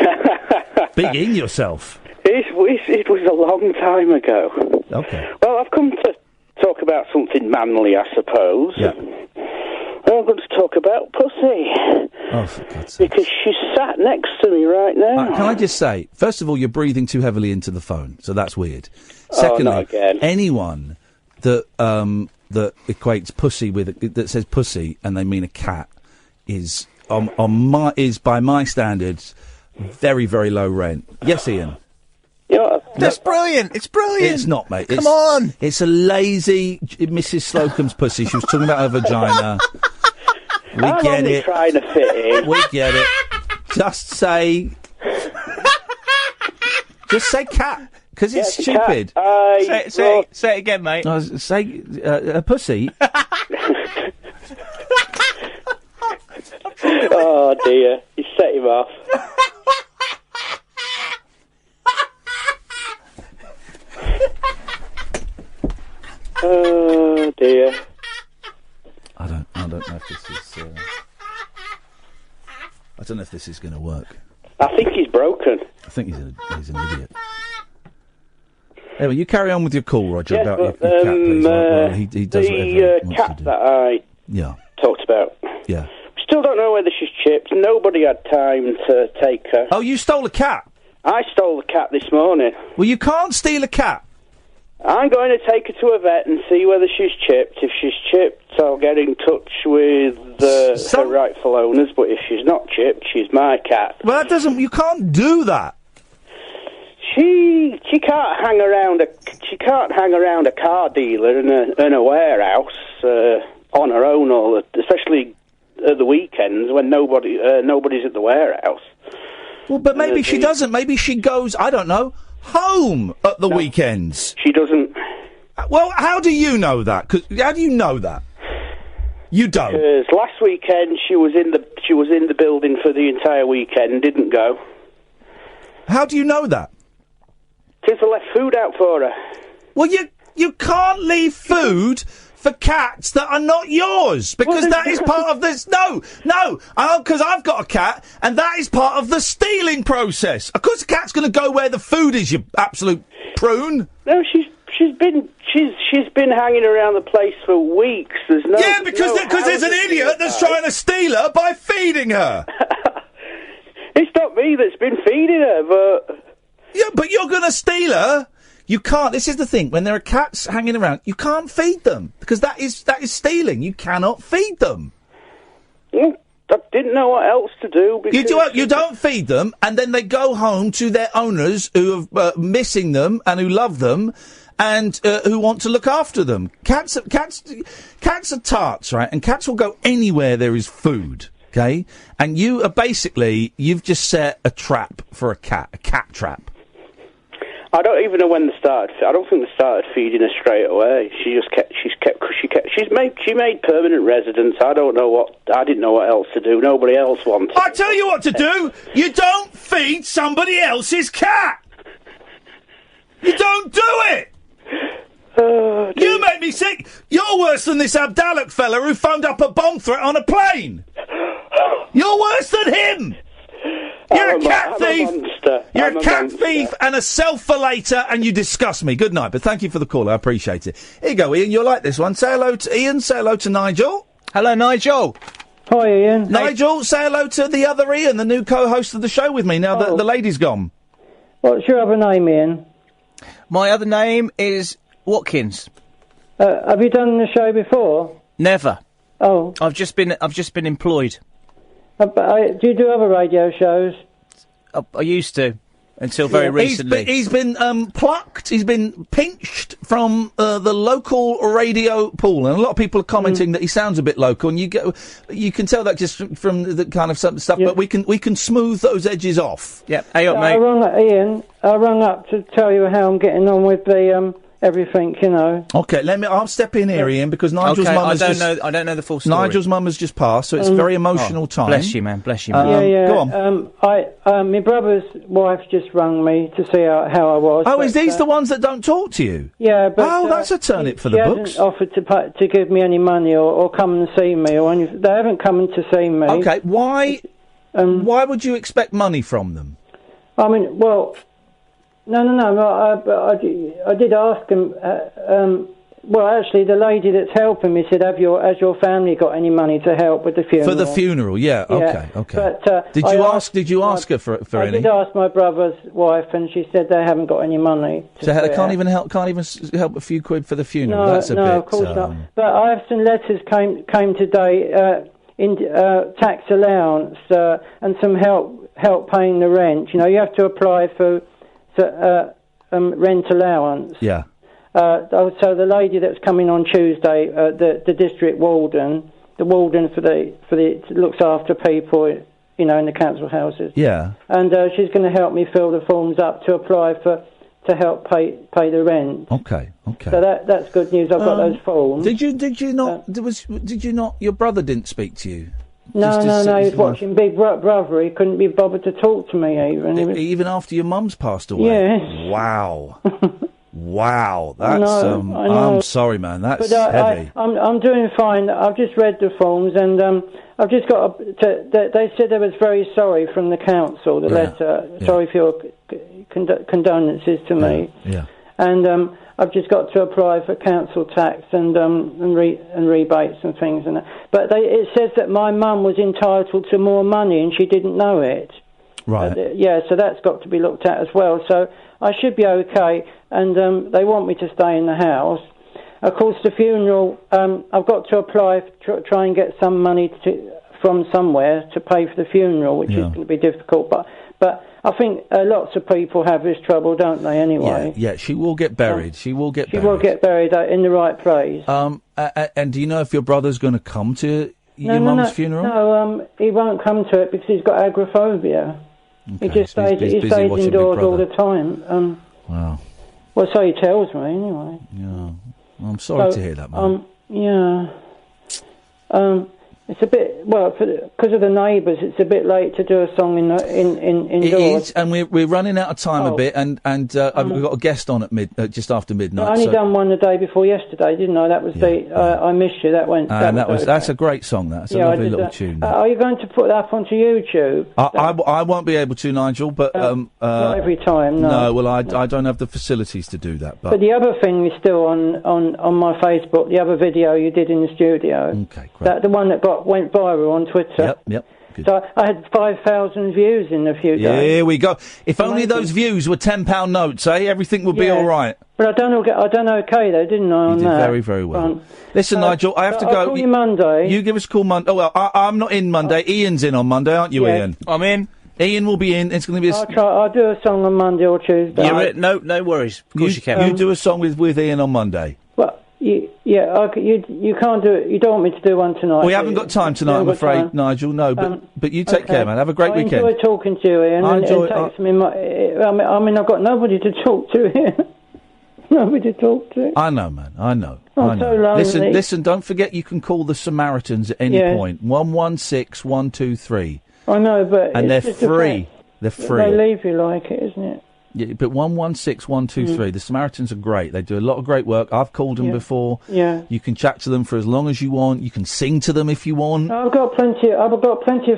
Big in yourself. It was a long time ago. Okay. Well, I've come to talk about something manly, I suppose. Yeah. I'm going to talk about pussy. Oh, for God's sake. Because she's sat next to me right now. Can I just say, first of all, you're breathing too heavily into the phone, so that's weird. Secondly, anyone that equates pussy with that says pussy and they mean a cat is by my standards very, very low rent. Yes, Ian. That's brilliant. It's brilliant. It's not, mate. Come on. It's a lazy Mrs. Slocum's pussy. She was talking about her vagina. I'm only trying to fit in. We get it. Just say cat, because it's stupid. Say it again, mate. Say a pussy. Oh dear, you set him off. Oh dear. I don't know if this is. I don't know if this is going to work. I think he's broken. I think he's an idiot. Anyway, you carry on with your call, Roger, yes, about your cat, please. Well, he does whatever he wants cat to do. that I Yeah. talked about. Yeah. We still don't know whether she's chipped. Nobody had time to take her. Oh, you stole a cat? I stole the cat this morning. Well, you can't steal a cat. I'm going to take her to a vet and see whether she's chipped. If she's chipped, I'll get in touch with her rightful owners, but if she's not chipped, she's my cat. Well, that doesn't... You can't do that. She can't hang around a car dealer in a warehouse on her own, especially at the weekends when nobody's at the warehouse. Well, but maybe she doesn't. Maybe she goes, I don't know, home at the weekends. She doesn't. Well, how do you know that? How do you know that? You don't. Because last weekend she was in the building for the entire weekend, didn't go. How do you know that? Because I left food out for her. Well, you can't leave food for cats that are not yours, because that is part of this. No, because I've got a cat, and that is part of the stealing process. Of course, the cat's going to go where the food is. You absolute prune. No, she's been hanging around the place for weeks. There's no. Yeah, because there's an idiot that's trying to steal her by feeding her. It's not me that's been feeding her, but. Yeah, but you're going to steal her. You can't. This is the thing. When there are cats hanging around, you can't feed them because that is stealing. You cannot feed them. I didn't know what else to do. Because you don't feed them, and then they go home to their owners who are missing them and who love them, and who want to look after them. Cats are tarts, right? And cats will go anywhere there is food. Okay, and you've just set a trap for a cat trap. I don't even know when they started. I don't think they started feeding her straight away. She made permanent residence. I didn't know what else to do. Nobody else wanted. I tell you what to do. You don't feed somebody else's cat. You don't do it. You make me sick. You're worse than this Abdalek fella who phoned up a bomb threat on a plane. You're worse than him. You're a cat thief. You're a cat thief and a self-fellator, and you disgust me. Good night, but thank you for the call. I appreciate it. Here you go, Ian. You'll like this one. Say hello to Ian. Say hello to Nigel. Hello, Nigel. Hi, Ian. Nigel, say hello to the other Ian, the new co-host of the show with me. Now that the lady's gone. What's your other name, Ian? My other name is Watkins. Have you done the show before? Never. Oh. I've just been employed. Do you do other radio shows? I used to, until very recently. He's been plucked, he's been pinched from the local radio pool, and a lot of people are commenting that he sounds a bit local, and you can tell that just from the kind of stuff, but we can smooth those edges off. Yeah, hey up, mate. I rung up to tell you how I'm getting on with the everything, you know. Okay, I'll step in here, Ian, because Nigel's mum has I don't know the full story. Nigel's mum has just passed, so it's a very emotional time. Bless you, man. Bless you, man. Yeah. Go on. My brother's wife just rung me to see how I was. Oh, is these the ones that don't talk to you? Yeah, but... that's a turnip for the books. She hasn't offered to give me any money or come and see me or anything. They haven't come to see me. Okay, why would you expect money from them? I mean, well... No. I did ask him. Well, actually, the lady that's helping me said, "Has your family got any money to help with the funeral?" For the funeral, yeah. Okay. But did you ask her for any? I did ask my brother's wife, and she said they haven't got any money. So they can't even help a few quid for the funeral. No, that's a bit. No, of course not. But I have some letters came today in tax allowance and some help paying the rent. You know, you have to apply for. Rent allowance. Yeah. So the lady that's coming on Tuesday, the district warden, the warden for the looks after people, you know, in the council houses. Yeah. And she's going to help me fill the forms up to apply to help pay the rent. Okay. So that's good news. I've got those forms. Did you not? Your brother didn't speak to you. No, he was watching Big Brother. He couldn't be bothered to talk to me even after your mum's passed away? Yes. Wow. Wow. That's, I know. I'm sorry, man. That's heavy. I'm doing fine. I've just read the forms and I've just got they said they was very sorry from the council, the letter. Yeah. Sorry for your condolences to me. Yeah. And I've just got to apply for council tax and rebates and things and that. But it says that my mum was entitled to more money and she didn't know it. Right. So that's got to be looked at as well. So I should be okay. And they want me to stay in the house. Of course, the funeral, I've got to apply, try and get some money from somewhere to pay for the funeral, which is going to be difficult. But I think lots of people have this trouble, don't they, anyway? Yeah, she will get buried. She will get buried. She will get buried in the right place. And do you know if your brother's going to come to your mum's funeral? No, he won't come to it because he's got agoraphobia. Okay, He just stays indoors all the time. Wow. Well, so he tells me, anyway. Yeah. Well, I'm sorry to hear that, man. It's a bit, because of the neighbours, it's a bit late to do a song indoors. It is, and we're running out of time a bit, and we've got a guest on at just after midnight. I only done one the day before yesterday, didn't I? That was I Missed You. That's a great song. That's a lovely little tune. Are you going to put that up onto YouTube? I won't be able to, Nigel, but not every time. No, well, I don't have the facilities to do that. But the other thing is still on my Facebook. The other video you did in the studio. Okay, great. The one that went viral on Twitter. Yep. Good. So I had 5,000 views in a few days. Here we go. If only those views were £10 notes, everything would be all right. But I done okay though, didn't I? You did very, very well. Listen, Nigel, I have to go. I'll call you Monday. You give us a call Monday. Oh well, I'm not in Monday. Ian's in on Monday, aren't you, Ian? I'm in. Ian will be in. It's going to be. I'll do a song on Monday or Tuesday. No worries. Of course you can. You do a song with Ian on Monday. Well, you can't do it. You don't want me to do one tonight. We haven't got time tonight, I'm afraid, Nigel. No, but you take care, man. Have a great weekend. I enjoy talking to you, Ian. I've got nobody to talk to here. Nobody to talk to. I know, man. I know. I'm so lonely. Listen. Don't forget, you can call the Samaritans at any point. 116 123. I know, but they're free. They're free. They leave you like it, isn't it? Yeah, but 116 123. The Samaritans are great. They do a lot of great work. I've called them before. Yeah. You can chat to them for as long as you want. You can sing to them if you want. I've got plenty of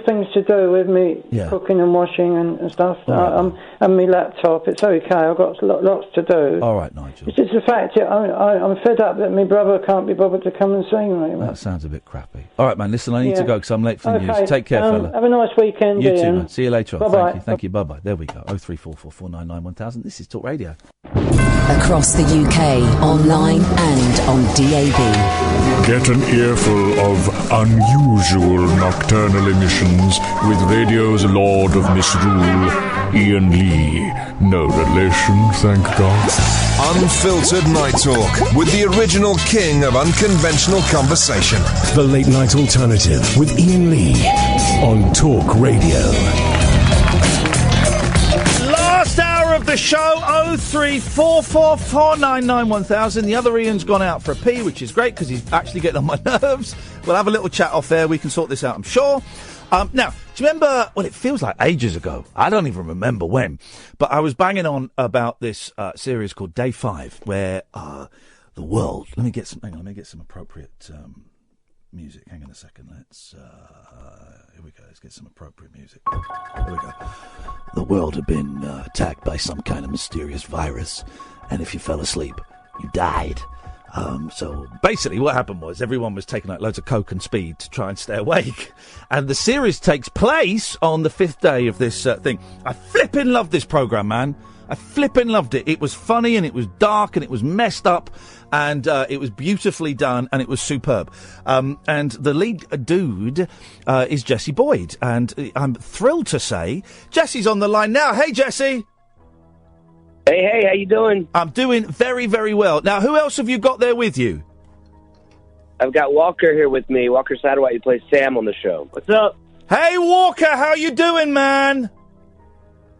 things to do with me cooking and washing and stuff. Right, and my laptop. It's okay. I've got lots to do. All right, Nigel. It's just the fact that I'm fed up that my brother can't be bothered to come and sing me. That sounds a bit crappy. All right, man. Listen, I need to go because I'm late for the news. Take care, fella. Have a nice weekend, You Ian. too, man. See you later on. Bye-bye. Thank you. Bye-bye. There we go. 03444991000. This is Talk Radio. Across the UK, online and on DAB. Get an earful of unusual nocturnal emissions with radio's Lord of Misrule, Ian Lee. No relation, thank God. Unfiltered Night Talk with the original king of unconventional conversation. The Late Night Alternative with Ian Lee on Talk Radio. Last hour of the show, 03444991000. The other Ian's gone out for a pee, which is great because he's actually getting on my nerves. We'll have a little chat off there. We can sort this out, I'm sure. Now, do you remember, well, it feels like ages ago. I don't even remember when. But I was banging on about this series called Day 5, where the world... Let me get some appropriate music. Hang on a second. Here we go. Let's get some appropriate music. Here we go. The world had been attacked by some kind of mysterious virus, and if you fell asleep, you died. So basically what happened was everyone was taking like loads of coke and speed to try and stay awake. And the series takes place on the 5th day of this thing. I flippin' loved this programme, man. I flippin' loved it. It was funny and it was dark and it was messed up and it was beautifully done and it was superb. And the lead dude is Jesse Boyd. And I'm thrilled to say Jesse's on the line now. Hey, Jesse. Hey, how you doing? I'm doing very, very well. Now, who else have you got there with you? I've got Walker here with me. Walker Sadowite, who plays Sam on the show. What's up? Hey, Walker, how you doing, man?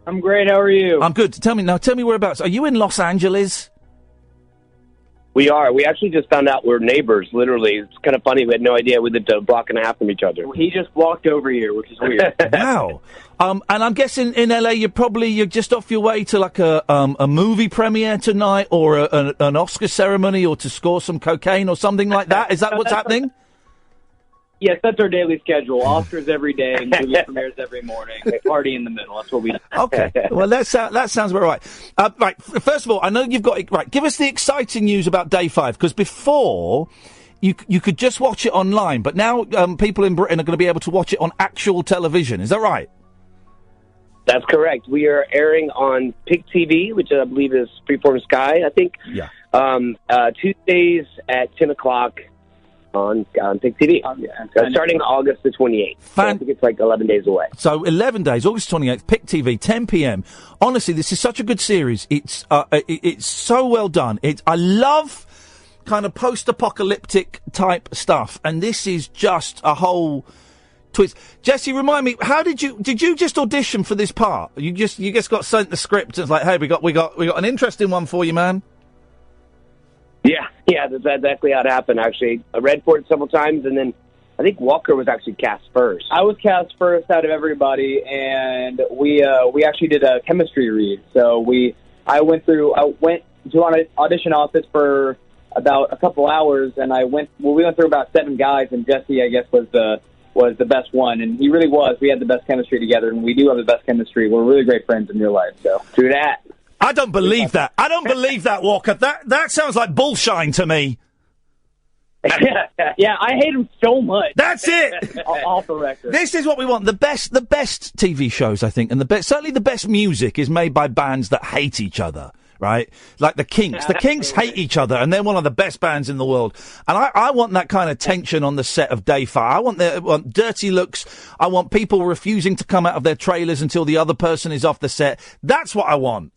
I'm great. How are you? I'm good. Tell me whereabouts. Are you in Los Angeles? We are. We actually just found out we're neighbors, literally. It's kind of funny. We had no idea. We lived a block and a half from each other. He just walked over here, which is weird. Wow. And I'm guessing in LA you're just off your way to like a movie premiere tonight or an Oscar ceremony or to score some cocaine or something like that. Is that what's happening? Yes, that's our daily schedule. Oscars every day, movie premieres every morning, party in the middle. That's what we do. Okay. Well, that sounds about right. Right. First of all, I know you've got right. Give us the exciting news about Day 5, because before you could just watch it online, but now people in Britain are going to be able to watch it on actual television. Is that right? That's correct. We are airing on PIC TV, which I believe is Freeform Sky, I think. Yeah. Tuesdays at 10 o'clock on PIC TV. Starting August the 28th. So I think it's like 11 days away. So 11 days, August 28th, PIC TV, 10 p.m. Honestly, this is such a good series. It's so well done. I love kind of post-apocalyptic type stuff, and this is just a whole twist. Jesse, remind me, how did you just audition for this part? You just got sent the script and it's like, hey, we got an interesting one for you, man. Yeah, that's exactly how it happened, actually. I read for it several times, and then I think Walker was actually cast first. I was cast first out of everybody, and we actually did a chemistry read. So I went to an audition office for about a couple hours, and we went through about 7 guys, and Jesse, I guess, was the best one, and he really was. We had the best chemistry together, and we do have the best chemistry. We're really great friends in real life, so through that. I don't believe that. I don't believe that, Walker. That sounds like bullshine to me. Yeah, I hate him so much. That's it. Off the record. This is what we want. The best TV shows, I think, and certainly the best music is made by bands that hate each other. Right? Like the Kinks. The Kinks hate each other, and they're one of the best bands in the world. And I want that kind of tension on the set of Day 5. I want dirty looks. I want people refusing to come out of their trailers until the other person is off the set. That's what I want.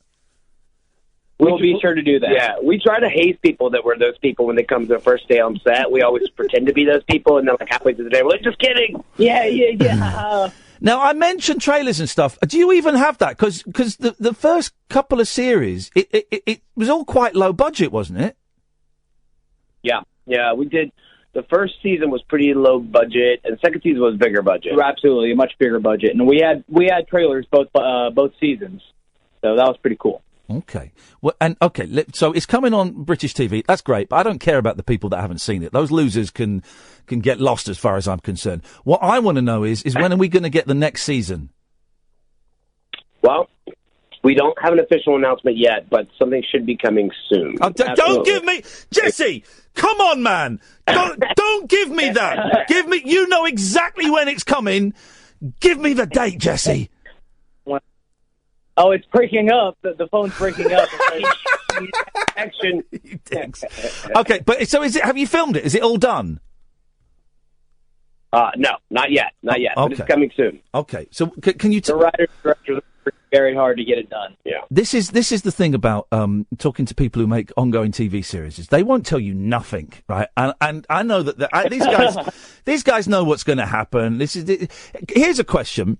We'll be sure to do that. Yeah, we try to haze people that were those people when they come to the first day on set. We always pretend to be those people, and then like halfway through the day, we're like, just kidding. Yeah. Now, I mentioned trailers and stuff. Do you even have that? Because the first couple of series, it was all quite low budget, wasn't it? Yeah, we did. The first season was pretty low budget, and the second season was bigger budget. Absolutely, a much bigger budget. And we had trailers both seasons, so that was pretty cool. Okay. Well, so it's coming on British TV. That's great, but I don't care about the people that haven't seen it. Those losers can get lost as far as I'm concerned. What I want to know is when are we going to get the next season? Well, we don't have an official announcement yet, but something should be coming soon. Don't give me... Jesse, come on, man. Don't give me that. You know exactly when it's coming. Give me the date, Jesse. Oh, it's breaking up. The phone's breaking up. Action. Okay, but so is it? Have you filmed it? Is it all done? No, not yet. Not yet. Okay. But it's coming soon. Okay, so can you? The writers and directors are very hard to get it done. Yeah. This is the thing about talking to people who make ongoing TV series is they won't tell you nothing, right? And I know that these guys know what's going to happen. Here's a question.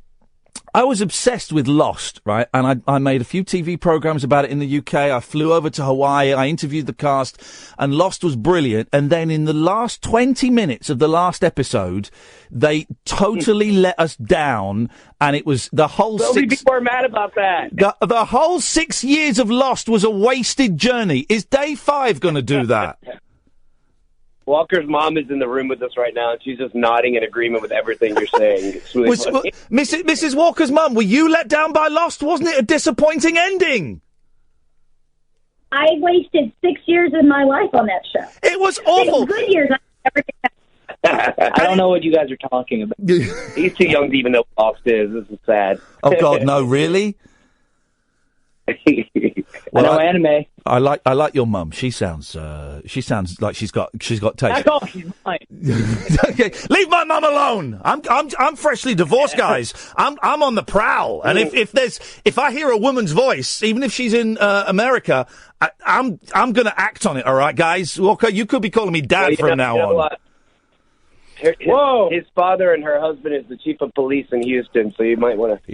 I was obsessed with Lost, right? And I made a few TV programs about it in the UK. I flew over to Hawaii. I interviewed the cast, and Lost was brilliant. And then in the last 20 minutes of the last episode, they totally let us down. And it was the whole people are mad about that. The whole 6 years of Lost was a wasted journey. Is Day 5 going to do that? Walker's mom is in the room with us right now, and she's just nodding in agreement with everything you're saying. It's really funny. Mrs. Walker's mum, were you let down by Lost? Wasn't it a disappointing ending? I wasted 6 years of my life on that show. It was awful. 6 good years. I don't know what you guys are talking about. He's too young to even know what Lost is. This is sad. Oh, God, no, really? Well, I know anime. I like your mum. She sounds like she's got taste. Back off, she's mine. Okay, leave my mum alone. I'm freshly divorced, guys. I'm on the prowl, and if I hear a woman's voice, even if she's in America, I'm gonna act on it. All right, guys. Walker, you could be calling me Dad from now on. His father and her husband is the chief of police in Houston, so you might want to...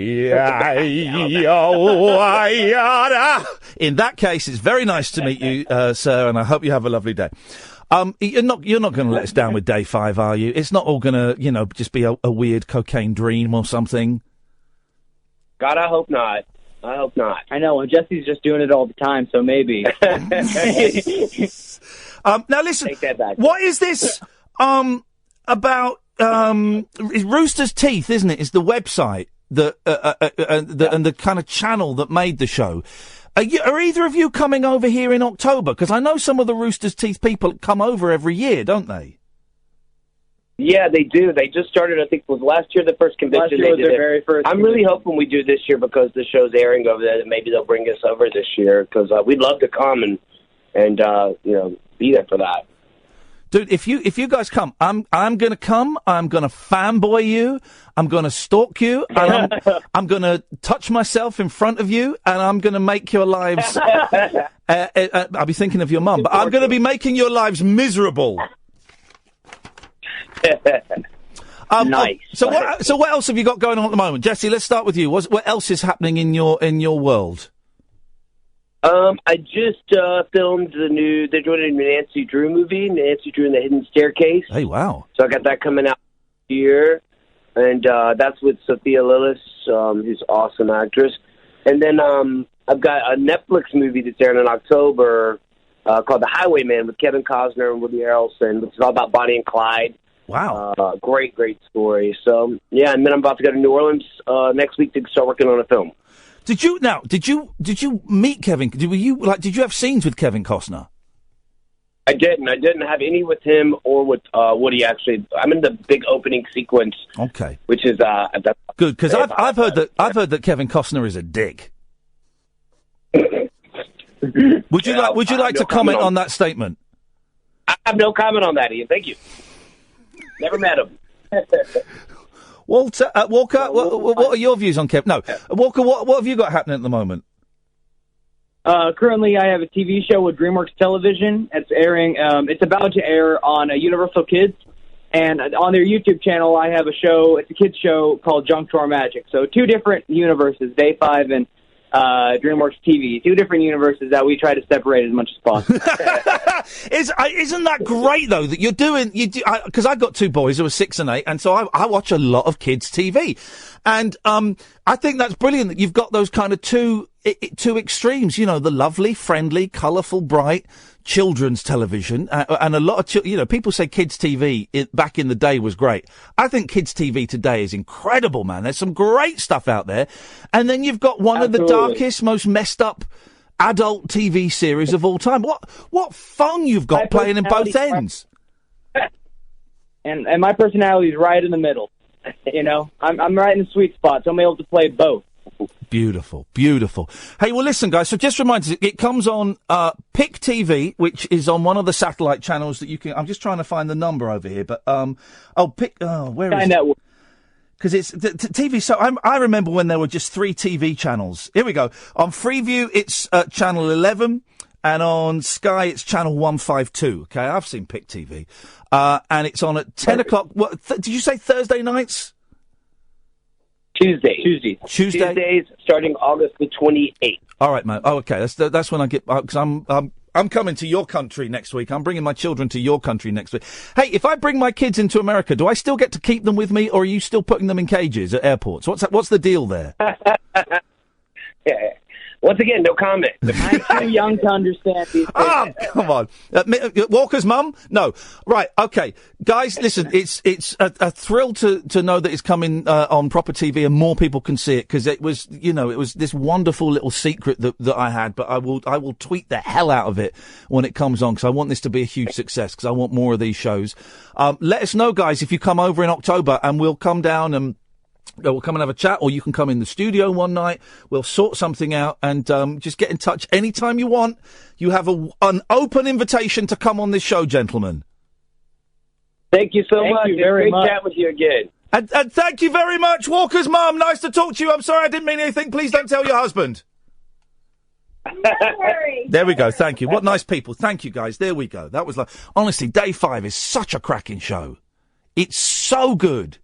In that case, it's very nice to meet you, sir, and I hope you have a lovely day. You're not going to let us down with Day 5, are you? It's not all going to, just be a weird cocaine dream or something. God, I hope not. I hope not. I know. Well, Jesse's just doing it all the time, so maybe. Now listen, take that back. What is this? About Rooster's Teeth, isn't it? Is the website that and the kind of channel that made the show. Are either of you coming over here in October? Because I know some of the Rooster's Teeth people come over every year, don't they? Yeah, they do. They just started, I think, was last year the first convention. Last year was their very first I'm really hoping we do this year because the show's airing over there, that maybe they'll bring us over this year because we'd love to come and be there for that. Dude, if you guys come, I'm gonna come. I'm gonna fanboy you. I'm gonna stalk you. And I'm gonna touch myself in front of you, and I'm gonna make your lives. I'll be thinking of your mum, but I'm gonna be making your lives miserable. Nice. So what else have you got going on at the moment, Jesse? Let's start with you. What else is happening in your world? I just filmed they're doing a Nancy Drew movie, Nancy Drew and the Hidden Staircase. Hey, wow. So I got that coming out here, and that's with Sophia Lillis, who's an awesome actress. And then I've got a Netflix movie that's airing in October called The Highwayman with Kevin Costner and Woody Harrelson, which is all about Bonnie and Clyde. Wow. Great story. So, yeah, and then I'm about to go to New Orleans next week to start working on a film. Did you meet Kevin? Did you have scenes with Kevin Costner? I didn't. I didn't have any with him or with Woody. Actually, I'm in the big opening sequence. Okay, which is good because I've heard that Kevin Costner is a dick. Would you like to comment on that statement? I have no comment on that, Ian. Thank you. Never met him. Walker, what are your views on Kevin? No, Walker, what have you got happening at the moment? Currently, I have a TV show with DreamWorks Television. It's airing. It's about to air on Universal Kids, and on their YouTube channel, I have a show. It's a kids show called Junk Drawer Magic. So 2 different universes, Day 5 and DreamWorks TV. 2 different universes that we try to separate as much as possible. Isn't that great though that you're doing? Because I've got 2 boys who are 6 and 8, and so I watch a lot of kids TV, and I think that's brilliant that you've got those kind of two extremes. You know, the lovely, friendly, colourful, bright children's television, and a lot of people say kids TV back in the day was great. I think kids TV today is incredible, man. There's some great stuff out there, and then you've got one of the darkest, most messed up adult TV series of all time. What fun you've got playing in both ends. And my personality is right in the middle. You know, I'm right in the sweet spot, so I'm able to play both. Beautiful, beautiful. Hey, well, listen, guys. So just remind us, it comes on Pick TV, which is on one of the satellite channels that you can. I'm just trying to find the number over here, but where is it? Because it's TV. So I remember when there were just 3 TV channels. Here we go. On Freeview, it's channel 11, and on Sky, it's channel 152. Okay, I've seen Pick TV, and it's on at 10 o'clock. What did you say? Thursday nights? Tuesdays starting August the 28th. All right, mate. Oh, okay. That's when I get because I'm coming to your country next week. I'm bringing my children to your country next week. Hey, if I bring my kids into America, do I still get to keep them with me, or are you still putting them in cages at airports? What's the deal there? Yeah. Once again, no comment. I'm too young to understand these things. Oh, come on. Walker's mum? No. Right, okay. Guys, listen, it's a thrill to know that it's coming on proper TV and more people can see it, because it was this wonderful little secret that I had, but I will tweet the hell out of it when it comes on, because I want this to be a huge success, because I want more of these shows. Let us know, guys, if you come over in October, and we'll come down and we'll come and have a chat, or you can come in the studio one night. We'll sort something out, and just get in touch anytime you want. You have an open invitation to come on this show, gentlemen. Thank you so much. Thank you very much. Great chat with you again. And thank you very much, Walker's mum. Nice to talk to you. I'm sorry I didn't mean anything. Please don't tell your husband. Don't worry. There we go. Thank you. What nice people. Thank you, guys. There we go. That was honestly, Day 5 is such a cracking show. It's so good.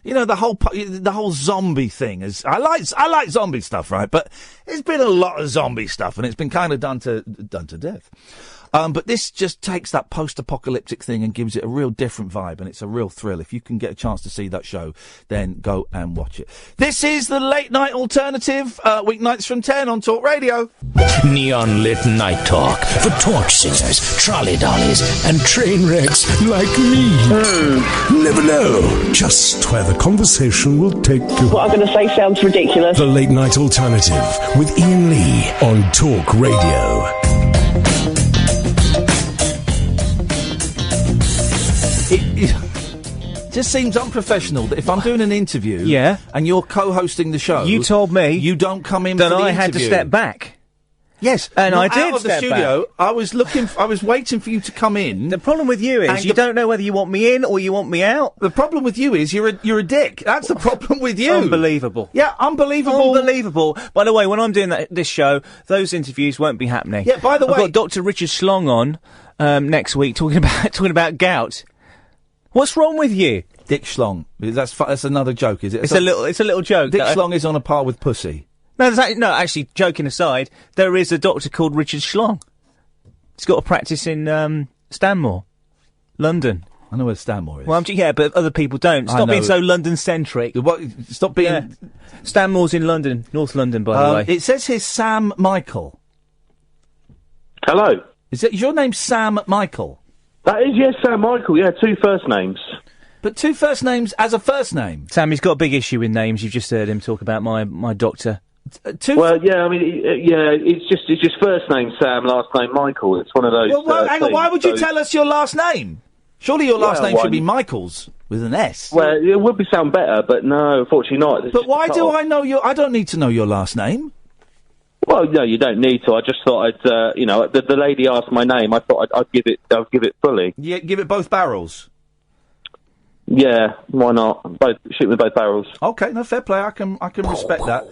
You know, the whole zombie thing is. I like zombie stuff, right? But there's been a lot of zombie stuff, and it's been kind of done to death. But this just takes that post-apocalyptic thing and gives it a real different vibe, and it's a real thrill. If you can get a chance to see that show, then go and watch it. This is the Late Night Alternative, weeknights from 10 on Talk Radio. Neon lit night talk for torch scissors, trolley dollies, and train wrecks like me. Never know just where the conversation will take you. What I'm going to say sounds ridiculous. The Late Night Alternative with Ian Lee on Talk Radio. It just seems unprofessional that if I'm doing an interview and you're co-hosting the show... You told me... You don't come in then for the I interview. had to step back. Yes, and I did out of the step studio. back. I was waiting for you to come in. The problem with you is you don't know whether you want me in or you want me out. The problem with you is you're a dick. That's the problem with you. Unbelievable. Yeah, unbelievable. Unbelievable. By the way, when I'm doing this show, those interviews won't be happening. Yeah, by the way... I've got Dr. Richard Schlong on next week talking about gout. What's wrong with you? Dick Schlong. That's another joke, is it? It's a little joke. Dick Schlong is on a par with pussy. No, actually, joking aside, there is a doctor called Richard Schlong. He's got a practice in Stanmore, London. I know where Stanmore is. Well, but other people don't. Stop being so London-centric. Stop being... Yeah. Stanmore's in London, North London, by the way. It says here Sam Michael. Hello. Is your name Sam Michael? That is, yes, Sam Michael, yeah, 2 first names. But 2 first names as a first name? Sammy's got a big issue with names. You've just heard him talk about my doctor. Well, yeah, I mean, it's just first name Sam, last name Michael. It's one of those. Well, hang on. Why would you tell us your last name? Surely your last name should be Michaels with an S. Well, it would sound better, but no, unfortunately not. But why do I know your? I don't need to know your last name. Well, no, you don't need to. I just thought I'd, the lady asked my name. I thought I'd give it fully. Yeah, give it both barrels. Yeah, why not? Shoot with both barrels. Okay, no, fair play. I can respect that.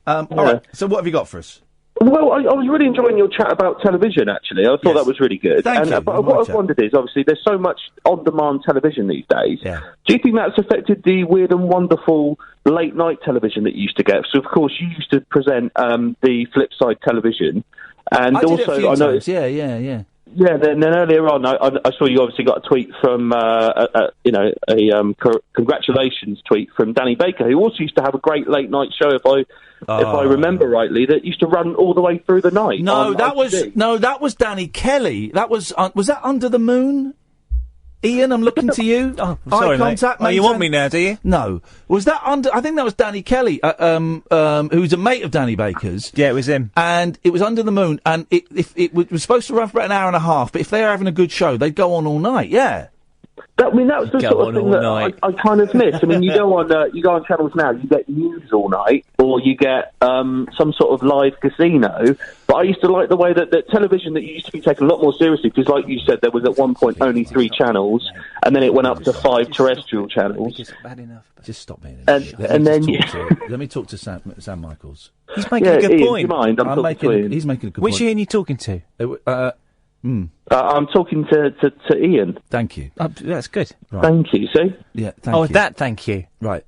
All right. So what have you got for us? Well, I was really enjoying your chat about television, actually. I thought that was really good. Thank you. But what I've wondered is, obviously, there's so much on-demand television these days. Yeah. Do you think that's affected the weird and wonderful late-night television that you used to get? So, of course, you used to present the flip side television. And I did also, it a few I know. times. Yeah. Yeah, then earlier on, I saw you obviously got a tweet from, congratulations tweet from Danny Baker, who also used to have a great late night show, if I remember rightly, that used to run all the way through the night. That was Danny Kelly. That was that Under the Moon? Ian, I'm looking to you. Oh, sorry, eye contact, mate. Oh, you want me now, do you? No. Was that I think that was Danny Kelly, who's a mate of Danny Baker's. Yeah, it was him. And it was Under the Moon, and it was supposed to run for about an hour and a half, but if they were having a good show, they'd go on all night, yeah. That was the sort of thing that I kind of miss. I mean, you go on channels now, you get news all night, or you get some sort of live casino. But I used to like the way that television that used to be taken a lot more seriously, because like you said, there was at one point only 3 channels, and then it went up to 5 terrestrial channels. Bad enough. Just stop me. And then let me talk to Sam Michaels. He's making a good point. Ian, do you mind? He's making a good Which point. Ian are you talking to? I'm talking to Ian. Thank you. That's good. Right. Thank you. See? Yeah. Thank you. Thank you. Right.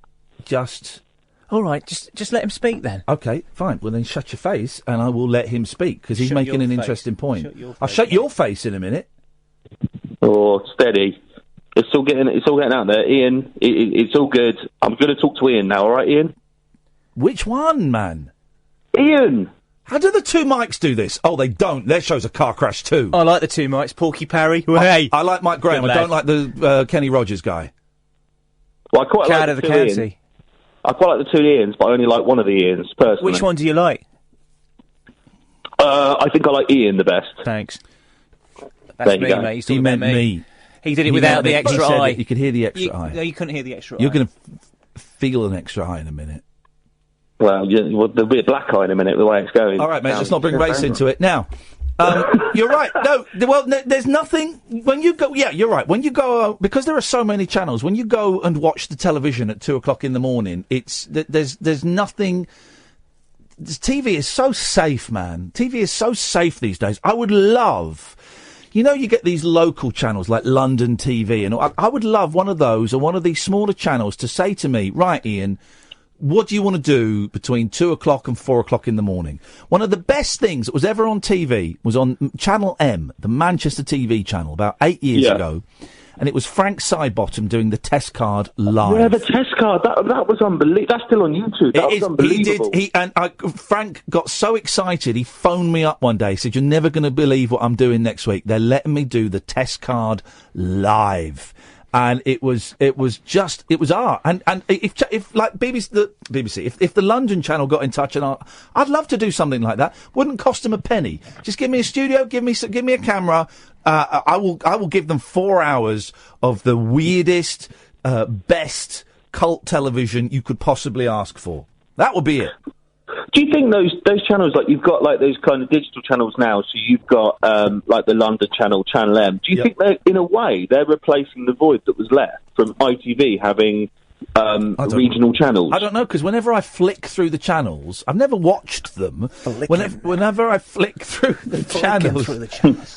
All right. Just let him speak then. Okay. Fine. Well, then shut your face, and I will let him speak because he's making an interesting point. I'll shut your face in a minute. Oh, steady. It's all getting out there, Ian. It's all good. I'm going to talk to Ian now. All right, Ian. Which one, man? Ian. How do the 2 mics do this? Oh, they don't. Their show's a car crash too. I like the 2 mics. Porky Parry. Well, hey. I like Mike Graham. I don't like the Kenny Rogers guy. Well, I quite like the county. I quite like the 2 Ians, but I only like one of the Ians personally. Which one do you like? I think I like Ian the best. Thanks. That's me, mate. He's talking about me. He did it without the extra eye. You could hear the extra eye. No, you couldn't hear the extra eye. You're going to feel an extra eye in a minute. Well, there'll be a black eye in a minute, the way it's going. All right, mate, let's not bring race into it. Now, you're right. No, there's nothing... When you go... Yeah, you're right. When you go... because there are so many channels, when you go and watch the television at 2 o'clock in the morning, there's nothing... TV is so safe, man. TV is so safe these days. I would love... you get these local channels like London TV, and I would love one of those or one of these smaller channels to say to me, right, Ian... what do you want to do between 2 o'clock and 4 o'clock in the morning? One of the best things that was ever on TV was on Channel M, the Manchester TV channel, about 8 years ago. And it was Frank Sidebottom doing the test card live. Yeah, the test card, that was unbelievable. That's still on YouTube. That was unbelievable. Frank got so excited, he phoned me up one day. He said, "You're never going to believe what I'm doing next week. They're letting me do the test card live." And it was art. And if like BBC, if the London channel got in touch, and I'd love to do something like that. Wouldn't cost them a penny. Just give me a studio, give me a camera. I will give them 4 hours of the weirdest, best cult television you could possibly ask for. That would be it. Do you think those channels, like you've got like those kind of digital channels now, so you've got like the London channel, Channel M, do you think they're, in a way, they're replacing the void that was left from ITV having regional channels? I don't know, because whenever I flick through the channels, I've never watched them. Whenever I flick through the channels,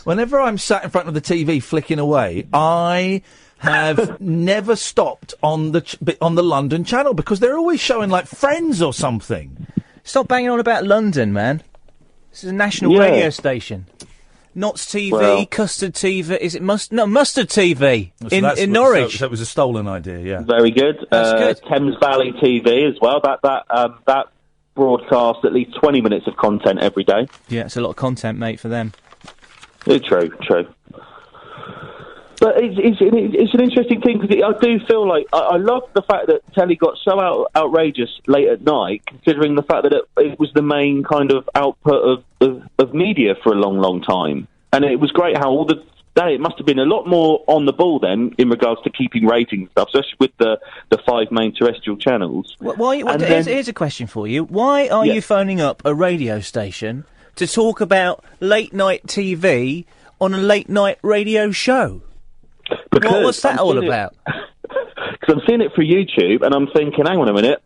whenever I'm sat in front of the TV flicking away, I have never stopped on the London channel, because they're always showing like Friends or something. Stop banging on about London, man. This is a national radio station. Notts TV, Custard TV. Is it Mustard TV in Norwich? So it was a stolen idea. Yeah, very good. That's good. Thames Valley TV as well. That broadcasts at least 20 minutes of content every day. Yeah, it's a lot of content, mate, for them. True. But it's an interesting thing, because I do feel like I love the fact that telly got so outrageous late at night, considering the fact that it was the main kind of output of media for a long, long time. And it was great how all the day it must have been a lot more on the ball then in regards to keeping ratings and stuff, especially with the 5 main terrestrial channels. Here's a question for you. Why are you phoning up a radio station to talk about late night TV on a late night radio show? What's that all about? Because I'm seeing it through YouTube, and I'm thinking, hang on a minute.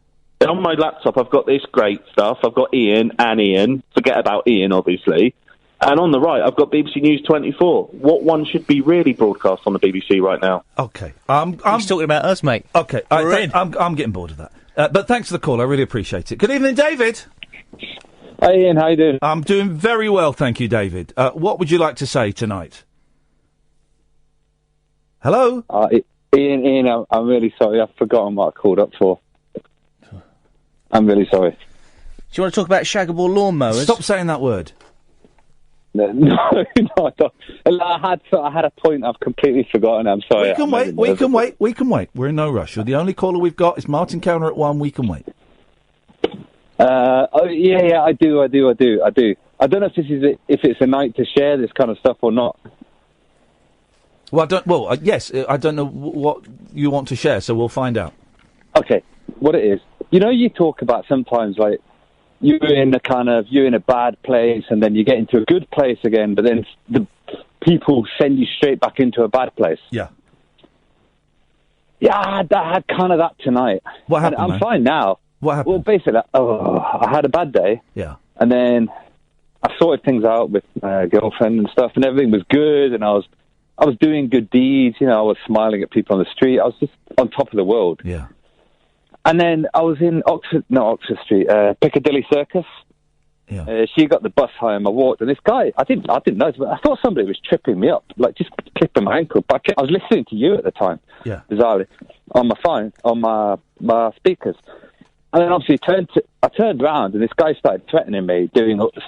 On my laptop, I've got this great stuff. I've got Ian and Ian. Forget about Ian, obviously. And on the right, I've got BBC News 24. What one should be really broadcast on the BBC right now? Okay. He's talking about us, mate. Okay. I'm getting bored of that. But thanks for the call. I really appreciate it. Good evening, David. Hi, Ian. How you doing? I'm doing very well, thank you, David. What would you like to say tonight? Hello? Ian, I'm really sorry. I've forgotten what I called up for. I'm really sorry. Do you want to talk about shaggable lawnmowers? Stop saying that word. No, I don't. I had a point I've completely forgotten. I'm sorry. We can wait. We're in no rush. You're the only caller we've got. It's Martin Counter at 1. We can wait. I do. I don't know if it's a night to share this kind of stuff or not. Well, yes, I don't know what you want to share, so we'll find out. Okay, what it is. You know, you talk about sometimes, like, you're in a bad place, and then you get into a good place again, but then the people send you straight back into a bad place. Yeah. Yeah, I had kind of that tonight. What happened, I'm fine now. What happened? Well, basically, I had a bad day. Yeah. And then I sorted things out with my girlfriend and stuff, and everything was good, and I was doing good deeds, you know, I was smiling at people on the street. I was just on top of the world. Yeah. And then I was in Oxford Street, Piccadilly Circus. Yeah. She got the bus home. I walked, and this guy, I didn't know, but I thought somebody was tripping me up, like just clipping my ankle. But I was listening to you at the time, bizarrely, on my phone, on my speakers. And then obviously I turned around, and this guy started threatening me,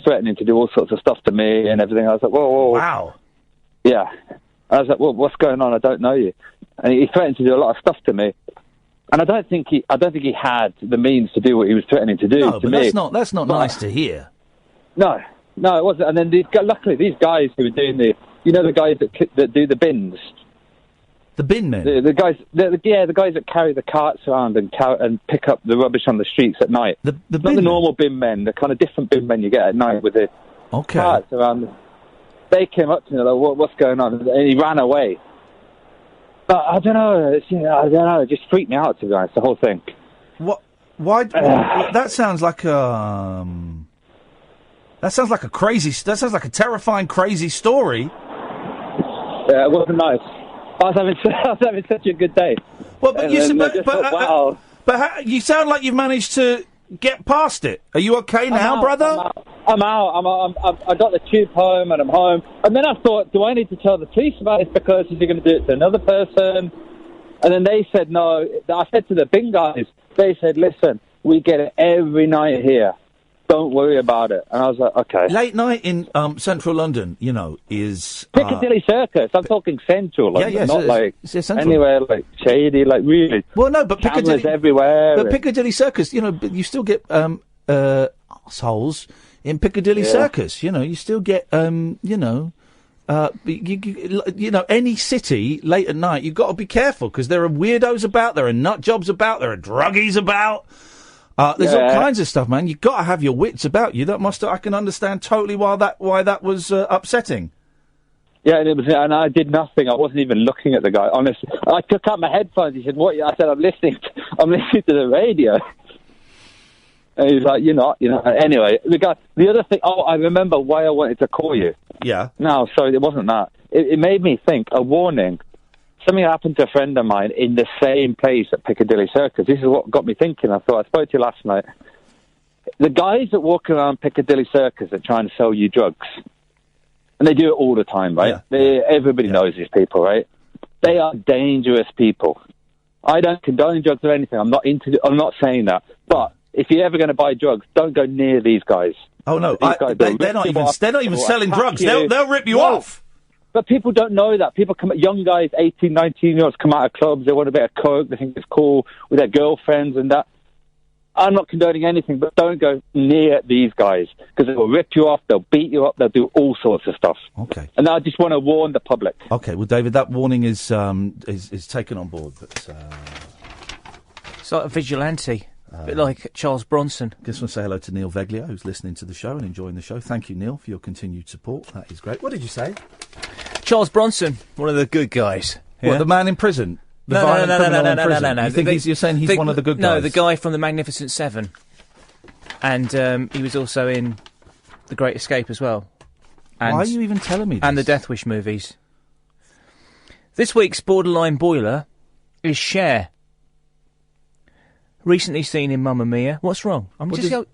threatening to do all sorts of stuff to me and everything. I was like, whoa. Wow. Yeah. I was like, well, what's going on? I don't know you. And he threatened to do a lot of stuff to me. And I don't think he had the means to do what he was threatening to do to me. That's not nice to hear. No, it wasn't. And then luckily these guys who were doing the guys that do the bins. The bin men? The guys that carry the carts around and pick up the rubbish on the streets at night. The not the normal bin men, the kind of different bin men you get at night with the carts around. They came up to me like, what's going on? And he ran away. But I don't know. It just freaked me out, to be honest, the whole thing. What? Why? That sounds like a terrifying, crazy story. Yeah, it wasn't nice. I was having such a good day. Well, but But you sound like you've managed to get past it. Are you okay now, brother? I'm out. I got the tube home and I'm home. And then I thought, do I need to tell the police about it because is he going to do it to another person? And then they said no. I said to the Bing guys, they said, listen, we get it every night here. Don't worry about it. And I was like, okay. Late night in central London, is... Piccadilly Circus. I'm talking central London, not central. Anywhere like shady, like really. Well, no, but Piccadilly everywhere. But Piccadilly Circus, you still get assholes in Piccadilly Circus. You still get, any city late at night, you've got to be careful because there are weirdos about, there are nut jobs about, there are druggies about. There's all kinds of stuff, man. You've got to have your wits about you. I can understand totally why that was upsetting. Yeah, and I did nothing. I wasn't even looking at the guy. Honestly, I took out my headphones. He said, "What?" I said, "I'm listening to the radio." And he's like, "You're not." Anyway, the other thing. Oh, I remember why I wanted to call you. Yeah. No, sorry, it wasn't that. It made me think. A warning. Something happened to a friend of mine in the same place at Piccadilly Circus. This is what got me thinking. I spoke to you last night. The guys that walk around Piccadilly Circus are trying to sell you drugs. And they do it all the time, right? Yeah. Everybody knows these people, right? They are dangerous people. I don't condone drugs or anything. I'm not saying that. But if you're ever going to buy drugs, don't go near these guys. Oh, no. They're not even selling drugs. They'll rip you off. But people don't know that. Young guys, 18, 19-year-olds, come out of clubs. They want a bit of coke. They think it's cool with their girlfriends and that. I'm not condoning anything, but don't go near these guys because they will rip you off. They'll beat you up. They'll do all sorts of stuff. Okay. And I just want to warn the public. Okay. Well, David, that warning is taken on board. But it's like a vigilante. A bit like Charles Bronson. Just want to say hello to Neil Veglio, who's listening to the show and enjoying the show. Thank you, Neil, for your continued support. That is great. What did you say? Charles Bronson, one of the good guys. What, the man in prison? No. You think you're saying he's one of the good guys? No, the guy from the Magnificent Seven. And he was also in The Great Escape as well. And, why are you even telling me this? And the Death Wish movies. This week's Borderline Boiler is Cher. Recently seen in Mamma Mia. What's wrong?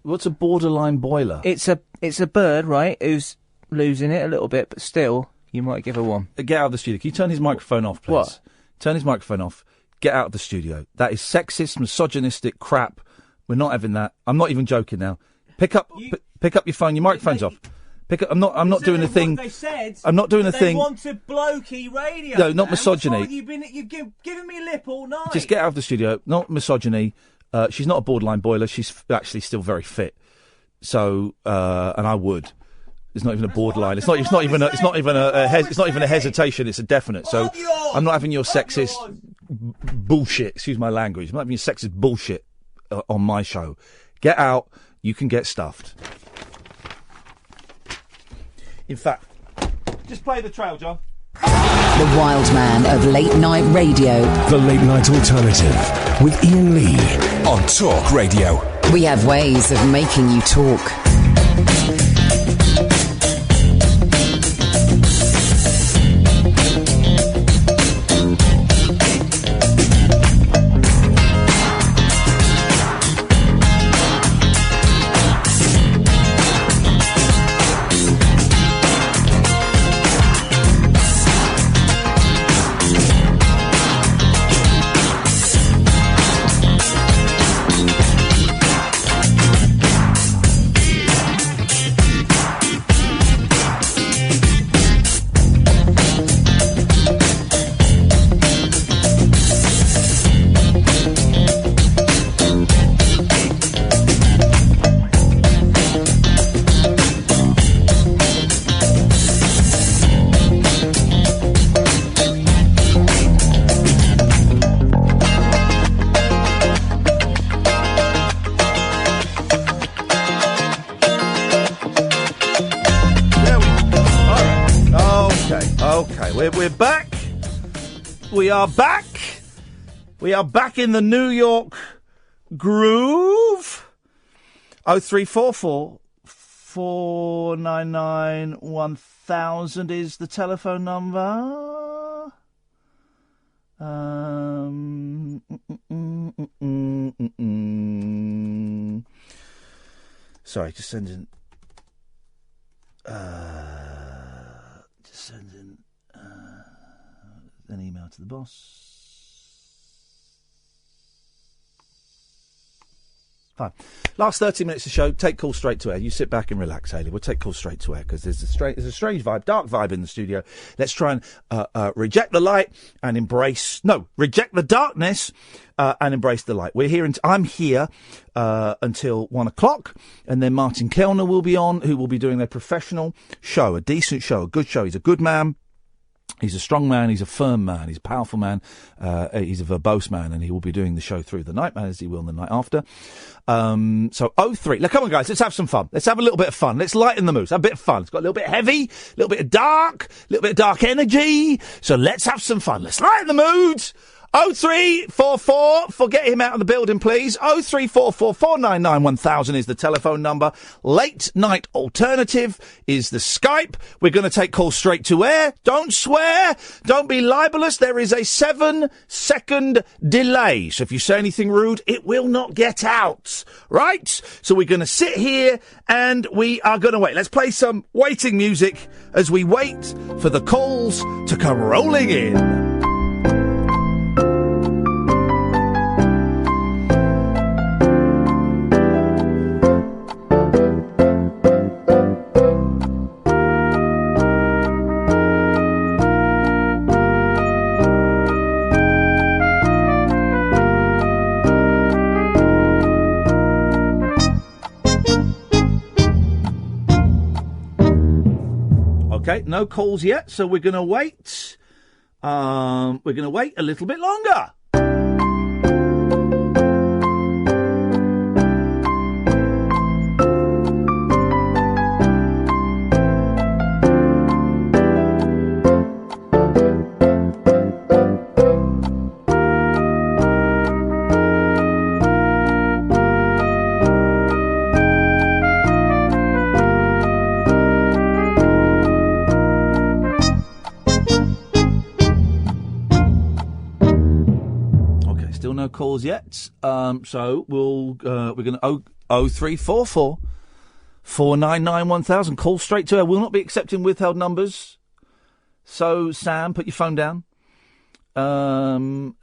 What's a borderline boiler? It's a bird, right, who's losing it a little bit, but still, you might give her one. Get out of the studio. Can you turn his microphone off, please? What? Turn his microphone off. Get out of the studio. That is sexist, misogynistic crap. We're not having that. I'm not even joking now. Pick up your phone. Your microphone's off. Pick up. I'm not doing a thing. They said I'm not doing a thing. They wanted blokey radio. No, not misogyny. You've given me lip all night. Just get out of the studio. Not misogyny. She's not a borderline boiler. She's actually still very fit. So, and I would. It's not even a borderline. It's not even a hesitation. It's a definite. So, I'm not having your sexist bullshit. Excuse my language. I'm not having your sexist bullshit on my show. Get out. You can get stuffed. In fact, just play the trail, John. The wild man of late night radio. The Late Night Alternative with Ian Lee on Talk Radio. We have ways of making you talk. We're back. We are back. We are back in the New York groove. 0344 499 1000 is the telephone number. Sorry, just sending an email to the boss. Fine. Last 30 minutes of the show, take calls straight to air. You sit back and relax, Hayley. We'll take calls straight to air because there's a strange vibe, dark vibe in the studio. Let's try and reject the light and reject the darkness and embrace the light. I'm here until 1 o'clock, and then Martin Kellner will be on, who will be doing their professional show, a decent show, a good show. He's a good man. He's a strong man, he's a firm man, he's a powerful man, he's a verbose man, and he will be doing the show through the night, as he will the night after. So 03. Look, come on, guys, let's have some fun. Let's have a little bit of fun. Let's lighten the mood. Let's have a bit of fun. It's got a little bit heavy, a little bit of dark, a little bit of dark energy. So let's have some fun. Let's lighten the mood. 0344, get him out of the building, please. 0344 499 1000 is the telephone number. Late Night Alternative is the Skype. We're going to take calls straight to air. Don't swear. Don't be libelous. There is a 7-second delay. So if you say anything rude, it will not get out. Right? So we're going to sit here and we are going to wait. Let's play some waiting music as we wait for the calls to come rolling in. Okay, no calls yet, so we're going to wait. We're going to wait a little bit longer. No calls yet, so we're going to 0344 499 1000. Call straight to air. We'll not be accepting withheld numbers. So Sam, put your phone down. So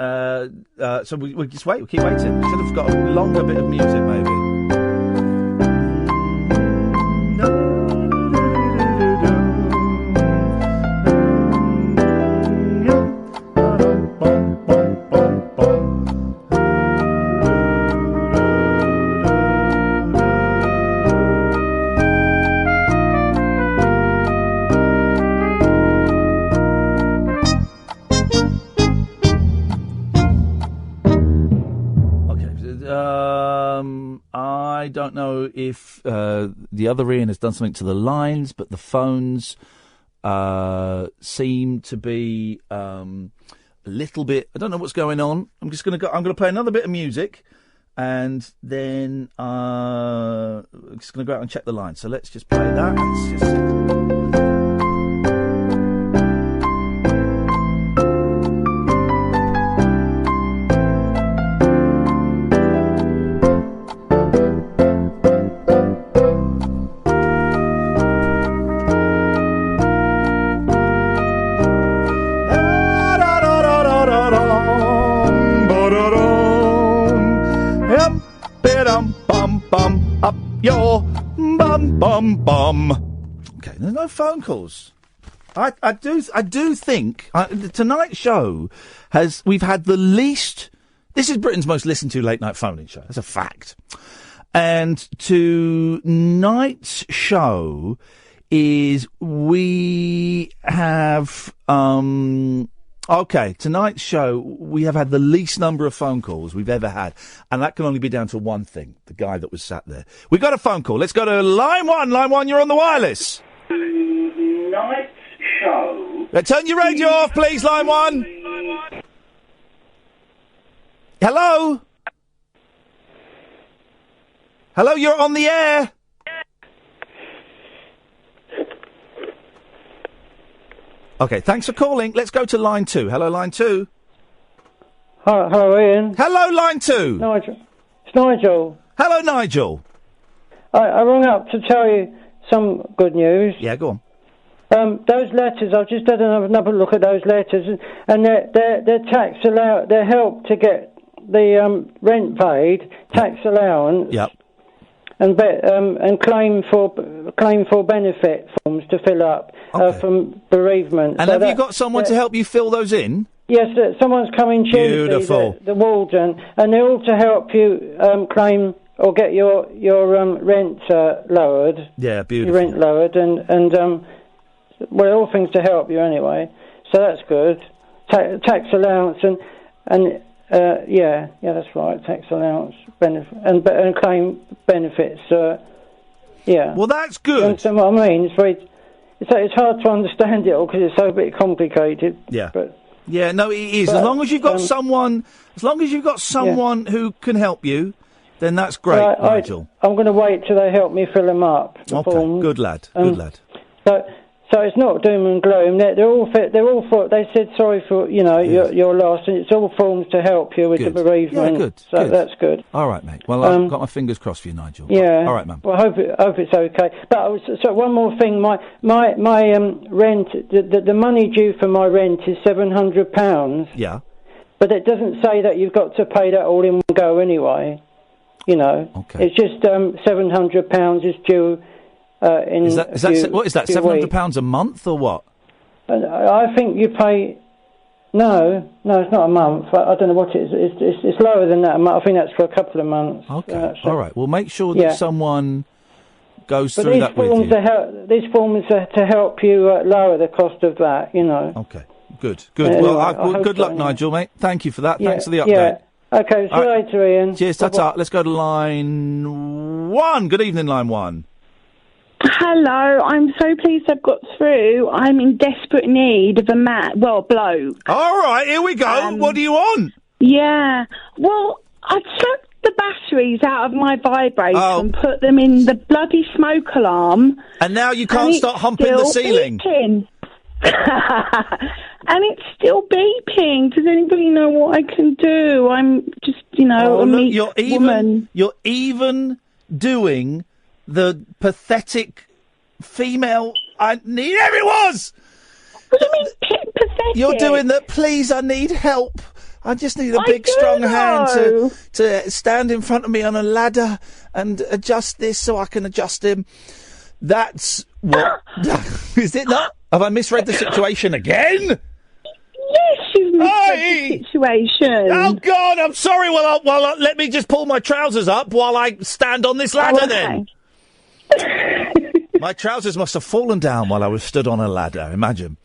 we just wait. We'll keep waiting. Should have got a longer bit of music, maybe. I don't know if the other Ian has done something to the lines, but the phones seem to be a little bit. I don't know what's going on. I'm just going to go. I'm going to play another bit of music, and then I'm just going to go out and check the lines. So let's just play that. Let's just. Okay, there's no phone calls. I do think tonight's show we've had the least. This is Britain's most listened to late night phone-in show. That's a fact. And tonight's show is we have tonight's show, we have had the least number of phone calls we've ever had. And that can only be down to one thing, the guy that was sat there. We got a phone call. Let's go to line one. Line one, you're on the wireless. Tonight's show. Turn your radio off, please, line one. Hello? Hello, you're on the air. Okay, thanks for calling. Let's go to line two. Hello, line two. Hello, Ian. Hello, line 2. Nigel. It's Nigel. Hello, Nigel. I rang up to tell you some good news. Yeah, go on. Those letters, I've just had another look at those letters, and they're tax allowed. They're help to get the rent paid, tax allowance. Yep. And claim for benefit forms to fill up from bereavement. And have you got someone to help you fill those in? Yes, someone's coming Tuesday. Beautiful. The warden, and they're all to help you claim or get your rent lowered. Yeah, beautiful. Your rent lowered, and well, all things to help you anyway. So that's good. Tax allowance and yeah, that's right. Tax allowance benefit and claim benefits. Yeah. Well, that's good. You understand what I mean? It's hard to understand it all because it's so a bit complicated. Yeah. But yeah, no, it is. As long as you've got someone, who can help you, then that's great, Nigel. I'm going to wait till they help me fill them up. The forms. Good lad. Good lad. So it's not doom and gloom. They're all for. They said sorry for your loss, and it's all forms to help you with the bereavement. Yeah, good. So good. that's good. All right, mate. Well, I've got my fingers crossed for you, Nigel. Yeah. All right, man. Well, I hope it's okay. But so one more thing. My rent. The money due for my rent is £700. Yeah. But it doesn't say that you've got to pay that all in one go anyway. Okay. It's just £700 is due. Is that £700 a month or what? I think you pay. No, it's not a month. I don't know what it is. It's lower than that. I think that's for a couple of months. Okay, all right. Well, make sure that someone goes through that with you. These forms are to help you lower the cost of that. Okay, good. Well, good luck, Nigel, mate. Thank you for that. Thanks for the update. Yeah. Okay, see you later, Ian. Cheers, ta-ta. Let's go to line 1. Good evening, line 1. Hello, I'm so pleased I've got through. I'm in desperate need of a bloke. All right, here we go. What do you want? Yeah, well, I took the batteries out of my vibrator and put them in the bloody smoke alarm. And now you can't start humping the ceiling. Beeping. And it's still beeping. Does anybody know what I can do? I'm just, a meek woman. You're even doing the pathetic female. I need everyone's. What do you mean pathetic? You're doing that. Please, I need help. I just need a big, strong hand to stand in front of me on a ladder and adjust this so I can adjust him. That's what. Is it not? Have I misread the situation again? Yes, you've misread the situation. Oh, God, I'm sorry. Well, let me just pull my trousers up while I stand on this ladder then. My trousers must have fallen down while I was stood on a ladder. Imagine.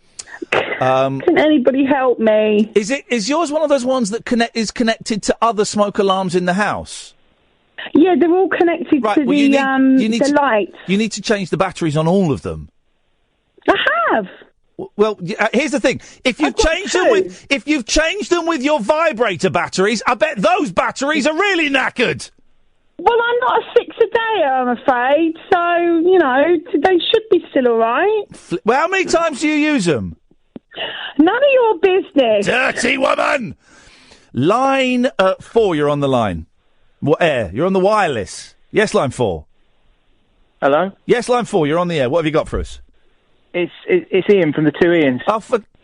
Can anybody help me? Is yours one of those ones that is connected to other smoke alarms in the house? Yeah, they're all connected to the lights. You need to change the batteries on all of them. I have. Well, here's the thing: if you've changed them with your vibrator batteries, I bet those batteries are really knackered. Well, I'm not a six-a-day, I'm afraid. So they should be still all right. Well, how many times do you use them? None of your business. Dirty woman. Line 4, you're on the line. What air? You're on the wireless. Yes, line 4. Hello? Yes, line 4, you're on the air. What have you got for us? It's Ian from the Two Ians.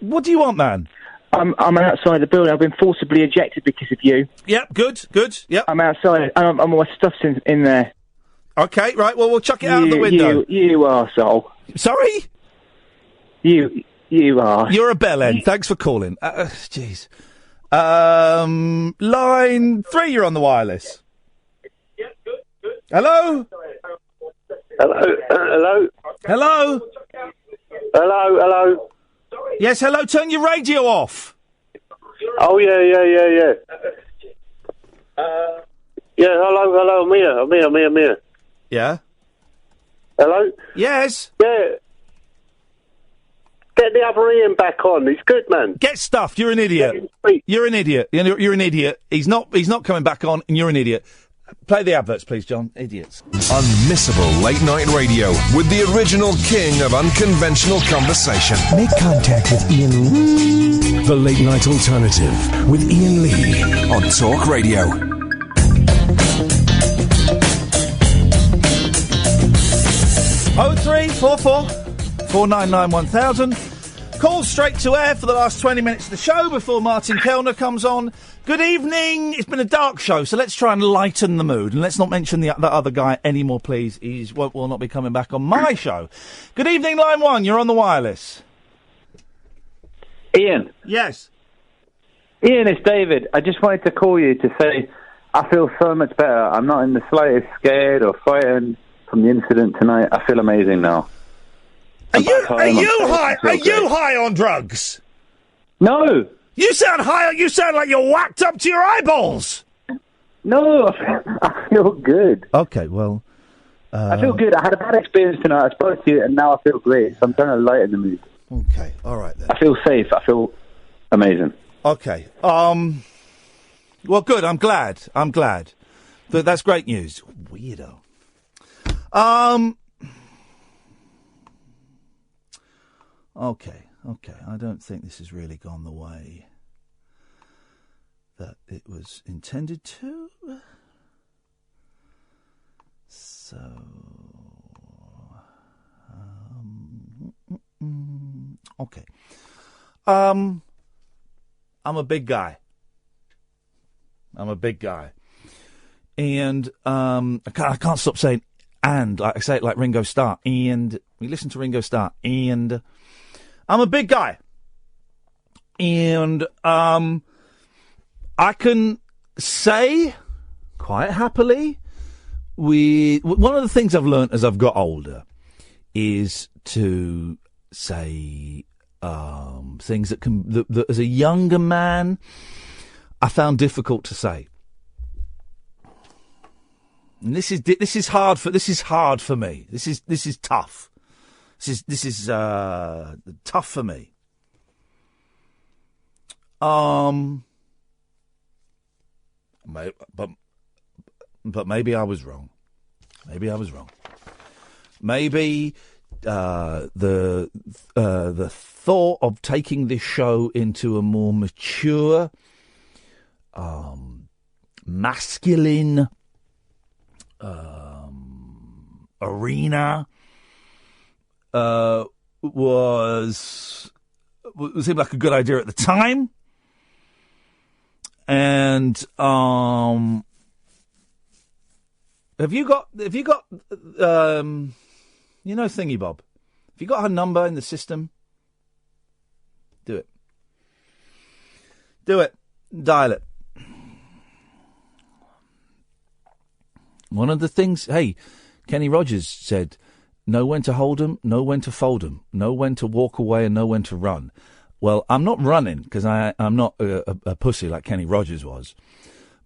What do you want, man? I'm outside the building. I've been forcibly ejected because of you. Yep, good. Yep. I'm outside. My stuff's in there. Okay, right. Well, we'll chuck it out of the window. You arsehole. Sorry? You are. You're a bellend. Thanks for calling. Jeez. Line 3, you're on the wireless. Yeah, good. Hello? Hello? Hello? Yes, hello, turn your radio off. Oh, yeah. Yeah, hello, I'm here. Yeah? Hello? Yes? Yeah. Get the other Ian back on, he's good, man. Get stuffed, you're an idiot. You're an idiot. You're an idiot. He's not coming back on, and you're an idiot. Play the adverts, please, John. Idiots. Unmissable late night radio with the original king of unconventional conversation. Make contact with Ian Lee. The Late Night Alternative with Ian Lee on Talk Radio. Oh 0344 499 1000. Call straight to air for the last 20 minutes of the show before Martin Kellner comes on. Good evening. It's been a dark show, so let's try and lighten the mood. And let's not mention that other guy anymore, please. He will not be coming back on my show. Good evening, line 1. You're on the wireless. Ian. Yes. Ian, it's David. I just wanted to call you to say I feel so much better. I'm not in the slightest scared or frightened from the incident tonight. I feel amazing now. Are you high on drugs? No. You sound high. You sound like you're whacked up to your eyeballs. No, I feel good. Okay, well, I feel good. I had a bad experience tonight. I spoke to you, and now I feel great. So I'm trying to lighten the mood. Okay, all right then. I feel safe. I feel amazing. Okay. Well, good. I'm glad. That's great news. Weirdo. Okay. I don't think this has really gone the way that it was intended to. So, okay. I'm a big guy. And I can't stop saying and. Like I say it like Ringo Starr. And we listen to Ringo Starr. And I'm a big guy. And I can say quite happily one of the things I've learnt as I've got older is to say things that as a younger man I found difficult to say. And this is hard for me. This is tough. This is tough for me. But maybe I was wrong. Maybe the thought of taking this show into a more mature, masculine arena seemed like a good idea at the time. And have you got Thingy Bob? Have you got her number in the system? Do it. Dial it. One of the things, Kenny Rogers said, know when to hold 'em, know when to fold 'em, know when to walk away and know when to run. Well, I'm not running because I'm not a pussy like Kenny Rogers was,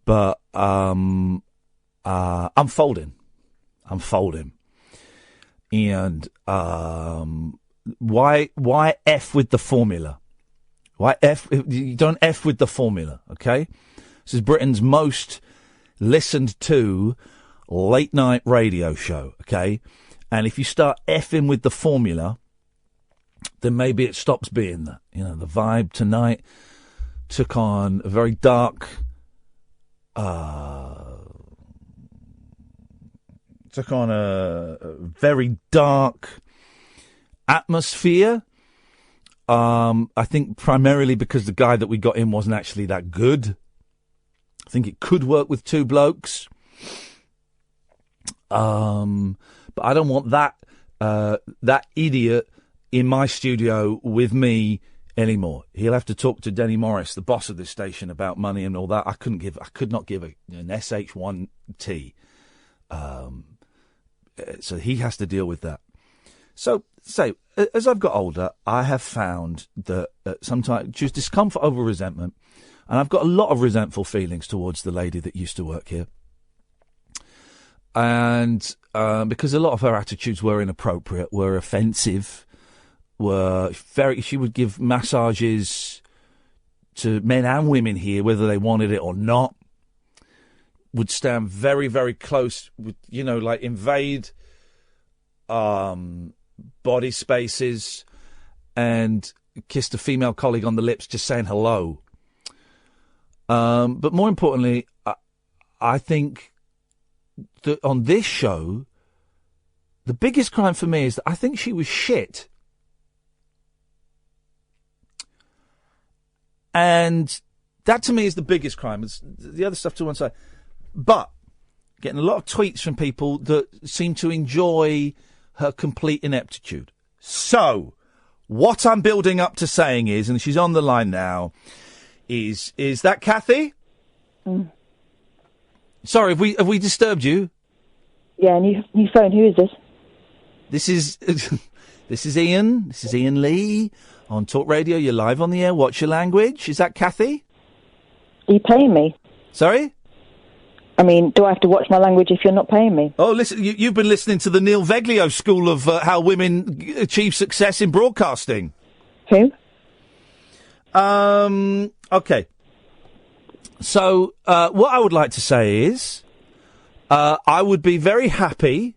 but I'm folding. And why F with the formula? Why F? You don't F with the formula, okay? This is Britain's most listened to late night radio show, okay? And if you start effing with the formula, then maybe it stops being that. You know, the vibe tonight took on a very dark, atmosphere. I think primarily because the guy that we got in wasn't actually that good. I think it could work with two blokes. But I don't want that idiot in my studio with me anymore. He'll have to talk to Denny Morris, the boss of this station, about money and all that. I could not give an SH1T. So he has to deal with that. So, as I've got older, I have found that sometimes just discomfort over resentment, and I've got a lot of resentful feelings towards the lady that used to work here. And because a lot of her attitudes were inappropriate, were offensive, she would give massages to men and women here, whether they wanted it or not. would stand very, very close, would, like invade body spaces and kissed a female colleague on the lips just saying hello. But more importantly, I think that on this show, the biggest crime for me is that I think she was shit. And that to me is the biggest crime. It's the other stuff to one side. But getting a lot of tweets from people that seem to enjoy her complete ineptitude. So, what I'm building up to saying is, and she's on the line now, is that Kathy? Mm. Sorry, have we disturbed you? Yeah, new phone. Who is this? This is Ian. This is Ian Lee on Talk Radio. You're live on the air. What's your language? Is that Kathy? Are you paying me? Sorry? I mean, do I have to watch my language if you're not paying me? Oh, listen, you've been listening to the Neil Veglio school of how women achieve success in broadcasting. Who? Okay. So, what I would like to say is, I would be very happy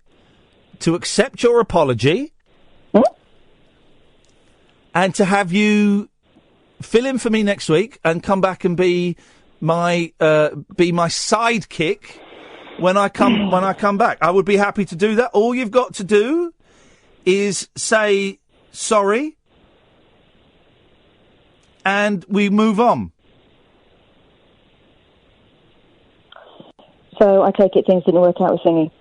to accept your apology and to have you fill in for me next week and come back and be my sidekick when I come back. I would be happy to do that. All you've got to do is say sorry and we move on. So I take it things didn't work out with Thingy.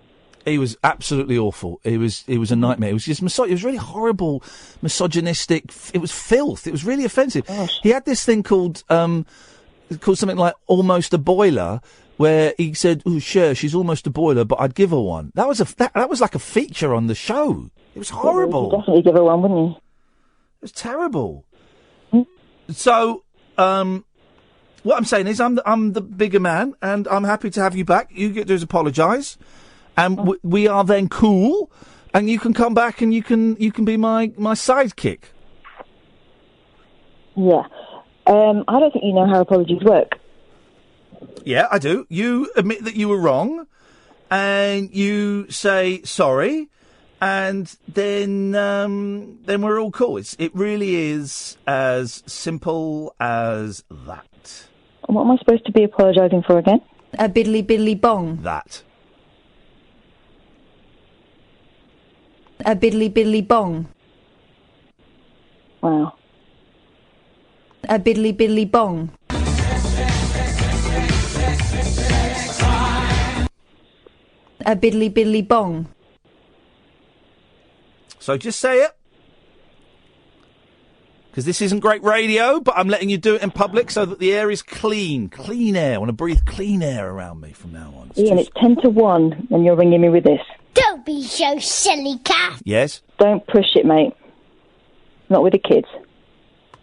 He was absolutely awful. It was a nightmare. It was just it was really horrible, misogynistic. It was filth. It was really offensive. Gosh. He had this thing called something like Almost a Boiler, where he said, "Oh, sure, she's almost a boiler, but I'd give her one." That was like a feature on the show. It was horrible. You'd definitely give her one, wouldn't you? It was terrible. So, what I'm saying is, I'm the bigger man, and I'm happy to have you back. You get to apologise, and we are then cool, and you can come back and you can be my sidekick. Yeah. I don't think you know how apologies work. Yeah, I do. You admit that you were wrong, and you say sorry, and then we're all cool. It really is as simple as that. What am I supposed to be apologising for again? A biddly biddly bong. That. A biddly biddly bong. Wow. A biddly biddly bong. A biddly biddly bong. So just say it. Because this isn't great radio, but I'm letting you do it in public so that the air is clean. Clean air. I want to breathe clean air around me from now on. Ian, it's 10-1 and you're ringing me with this. Don't be so silly, Kath. Yes? Don't push it, mate. Not with the kids.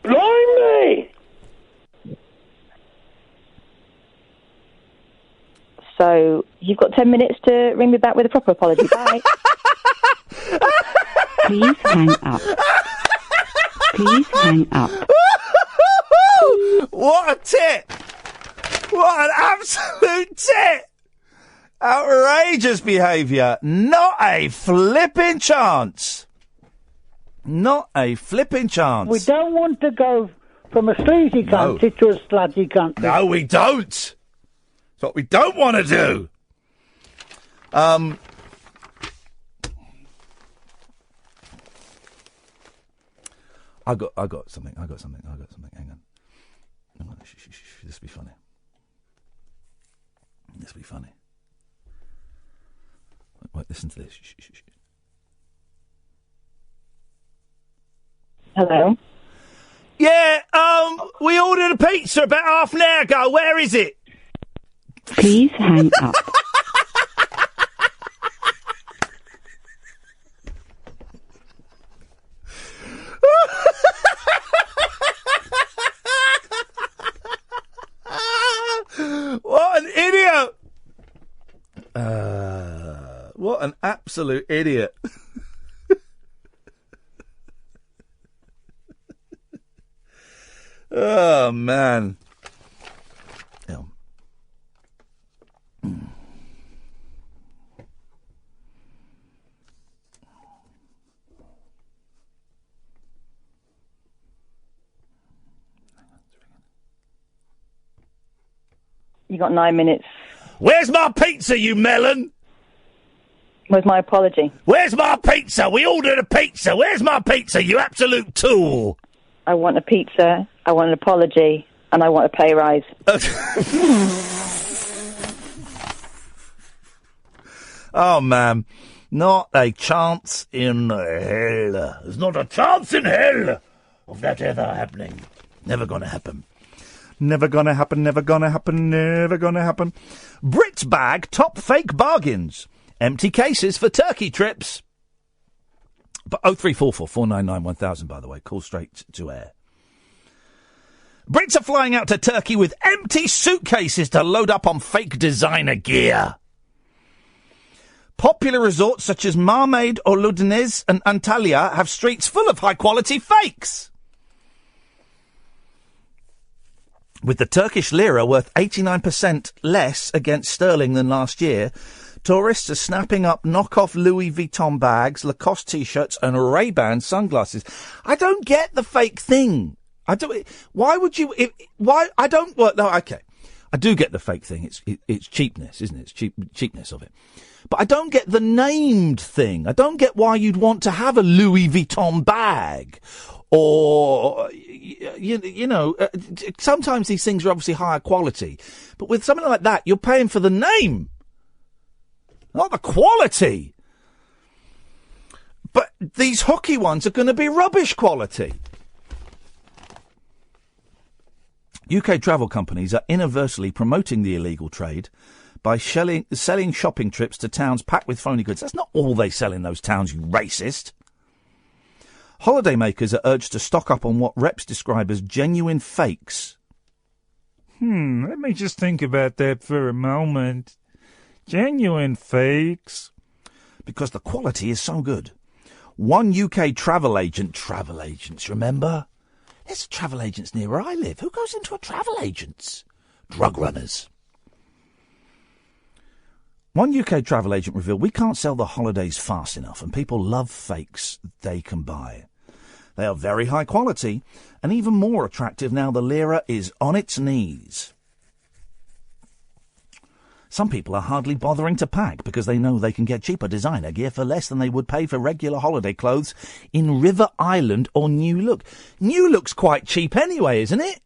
Blimey! So, you've got 10 minutes to ring me back with a proper apology. Bye. Please hang up. Please hang up. What a tit! What an absolute tit! Outrageous behaviour. Not a flipping chance. Not a flipping chance. We don't want to go from a sleazy country to a slutty country. No, we don't. That's what we don't want to do. I got something. Hang on. This will be funny. Wait, listen to this. Shh. Hello? Yeah, we ordered a pizza about half an hour ago. Where is it? Please hang up. What an idiot! What an absolute idiot. Oh, man. Yeah. You got 9 minutes. Where's my pizza, you melon? Where's my apology? Where's my pizza? We ordered a pizza. Where's my pizza, you absolute tool? I want a pizza, I want an apology, and I want a pay rise. Oh, man. Not a chance in hell. There's not a chance in hell of that ever happening. Never gonna happen. Never gonna happen, never gonna happen, never gonna happen. Brits bag top fake bargains. Empty cases for turkey trips. But 0344 499 1000, by the way. Call straight to air. Brits are flying out to Turkey with empty suitcases to load up on fake designer gear. Popular resorts such as Marmaid or Ludeniz and Antalya have streets full of high-quality fakes. With the Turkish lira worth 89% less against sterling than last year, tourists are snapping up knockoff Louis Vuitton bags, Lacoste T-shirts and Ray-Ban sunglasses. I don't get the fake thing. Why would you... why? I don't... Well, no, okay. I do get the fake thing. It's cheapness, isn't it? It's cheapness of it. But I don't get the named thing. I don't get why you'd want to have a Louis Vuitton bag. Or, you know, sometimes these things are obviously higher quality. But with something like that, you're paying for the name, not the quality. But these hooky ones are going to be rubbish quality. UK travel companies are inadvertently promoting the illegal trade by selling shopping trips to towns packed with phony goods. That's not all they sell in those towns, you racist. Holidaymakers are urged to stock up on what reps describe as genuine fakes. Let me just think about that for a moment. Genuine fakes. Because the quality is so good. One UK travel agents, remember? There's travel agents near where I live. Who goes into a travel agent's? Drug runners. One UK travel agent revealed we can't sell the holidays fast enough and people love fakes they can buy. They are very high quality and even more attractive now the lira is on its knees. Some people are hardly bothering to pack because they know they can get cheaper designer gear for less than they would pay for regular holiday clothes in River Island or New Look. New Look's quite cheap anyway, isn't it?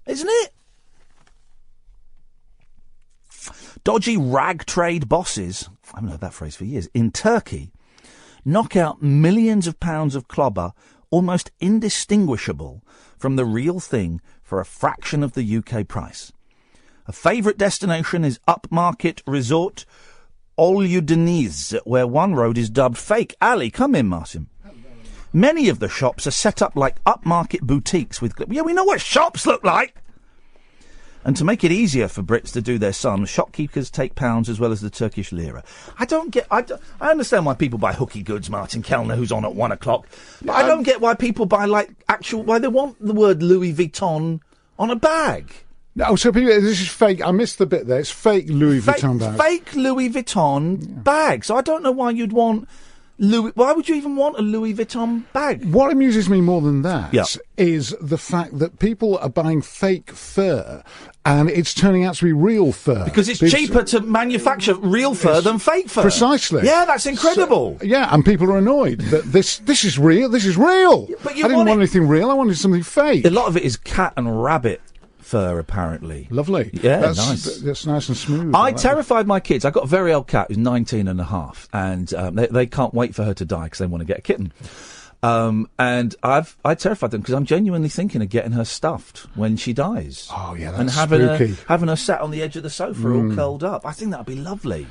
Isn't it? Dodgy rag trade bosses, I haven't heard that phrase for years, in Turkey, knock out millions of pounds of clobber, almost indistinguishable from the real thing for a fraction of the UK price. A favourite destination is upmarket resort Oludeniz, where one road is dubbed Fake Alley. Come in, Martin. Many of the shops are set up like upmarket boutiques with... Yeah, we know what shops look like! And to make it easier for Brits to do their sums, shopkeepers take pounds as well as the Turkish lira. I understand why people buy hooky goods, Martin Kellner, who's on at 1 o'clock. But I don't get why people buy, why they want the word Louis Vuitton on a bag. No, so people, this is fake. I missed the bit there. It's fake Louis Vuitton bag. Fake Louis Vuitton bag. So I don't know why you'd want... Why would you even want a Louis Vuitton bag? What amuses me more than that is the fact that people are buying fake fur and it's turning out to be real fur. Because it's cheaper to manufacture real fur than fake fur. Precisely. Yeah, that's incredible. So, and people are annoyed that this is real. This is real. But I didn't want anything real. I wanted something fake. A lot of it is cat and rabbit fur, apparently. Lovely. Yeah, nice. That's nice and smooth. I terrified my kids. I got a very old cat who's 19 and a half, and they can't wait for her to die because they want to get a kitten. And I terrified them because I'm genuinely thinking of getting her stuffed when she dies. Oh, yeah, that's and spooky. having her sat on the edge of the sofa all curled up. I think that would be lovely.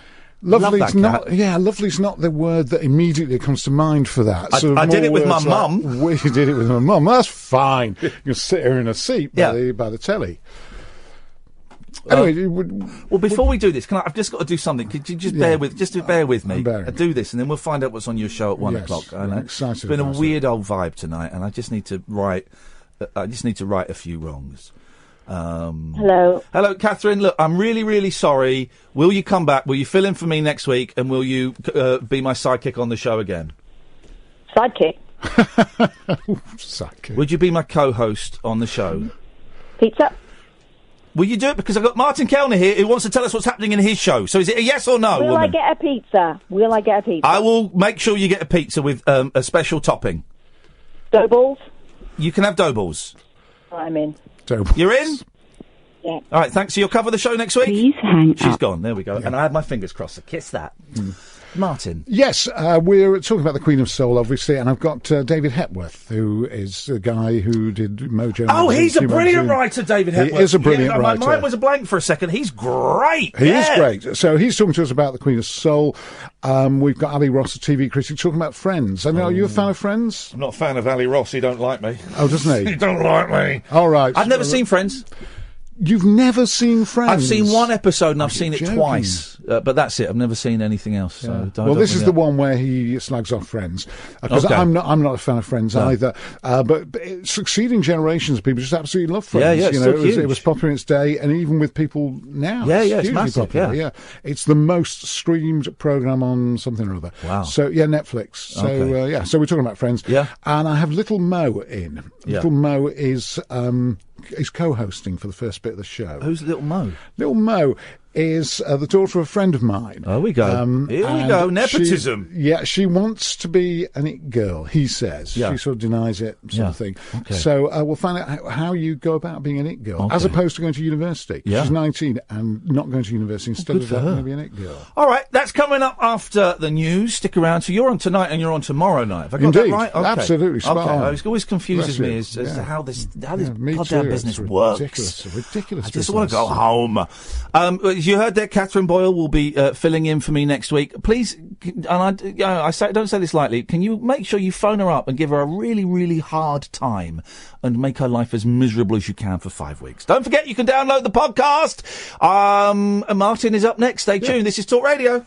Lovely's not the word that immediately comes to mind for that. I did it with my mum. We did it with my mum. That's fine. You'll sit her in a seat by the telly. Anyway, before we do this, I've just got to do something. Could you just bear with me? I do this, and then we'll find out what's on your show at 1 o'clock. I'm excited. It's been a weird old vibe tonight, and I just need to write. A few wrongs. Hello, Catherine. Look, I'm really, really sorry. Will you come back? Will you fill in for me next week? And will you be my sidekick on the show again? Sidekick? Sidekick. Would you be my co-host on the show? Pizza? Will you do it? Because I've got Martin Kellner here who wants to tell us what's happening in his show. So is it a yes or no, Will woman? I get a pizza? Will I get a pizza? I will make sure you get a pizza with a special topping. Dough balls? You can have dough balls. I'm in. You're in? Yeah. All right, thanks. So you'll cover the show next week? Please hang She's up. gone. There we go. And I had my fingers crossed. So kiss that. Martin. Yes, we're talking about the Queen of Soul, obviously, and I've got David Hepworth, who is a guy who did Mojo. Oh, he's a Magazine. brilliant writer, David Hepworth. He is a brilliant My writer. mind was a blank for a second. He's great. He is great. So he's talking to us about the Queen of Soul. We've got Ali Ross, a TV critic, talking about Friends. And are you a fan of Friends? I'm not a fan of Ali Ross. He don't like me. Oh, doesn't he? He don't like me. All right. I've never seen Friends. You've never seen Friends? I've seen one episode and I've seen it joking? twice. But that's it. I've never seen anything else. So Well, this is the one where he slags off Friends. Because Okay. I'm not a fan of Friends either. But succeeding generations of people just absolutely love Friends. Yeah, it's you know, still huge. it was popular in its day, and even with people now, Yeah, it's it's hugely massive, popular. yeah. It's the most streamed program on something or other. Wow. So Netflix. So Okay. so we're talking about Friends. Yeah. And I have Little Mo in. Yeah. Little Mo is co-hosting for the first bit of the show. Who's Little Mo? Little Mo is the daughter of a friend of mine. Here we go. Here we and go. Nepotism. She wants to be an it girl, he says. Yeah. She sort of denies it, sort of thing. Okay. So we'll find out how you go about being an it girl, as opposed to going to university. Yeah. She's 19 and not going to university. Instead good of for that, her. going to be an it girl. All right, that's coming up after the news. Stick around. So you're on tonight and you're on tomorrow night. Have I got Indeed. that right? Okay. Absolutely, spot on. It always confuses Bless me you. as Yeah. to how this Me goddamn too. business It's works. Ridiculous. I just want to go home. As you heard there, Catherine Boyle will be filling in for me next week. Please, and I don't say this lightly, can you make sure you phone her up and give her a really, really hard time and make her life as miserable as you can for 5 weeks? Don't forget, you can download the podcast. Martin is up next. Stay tuned. This is Talk Radio.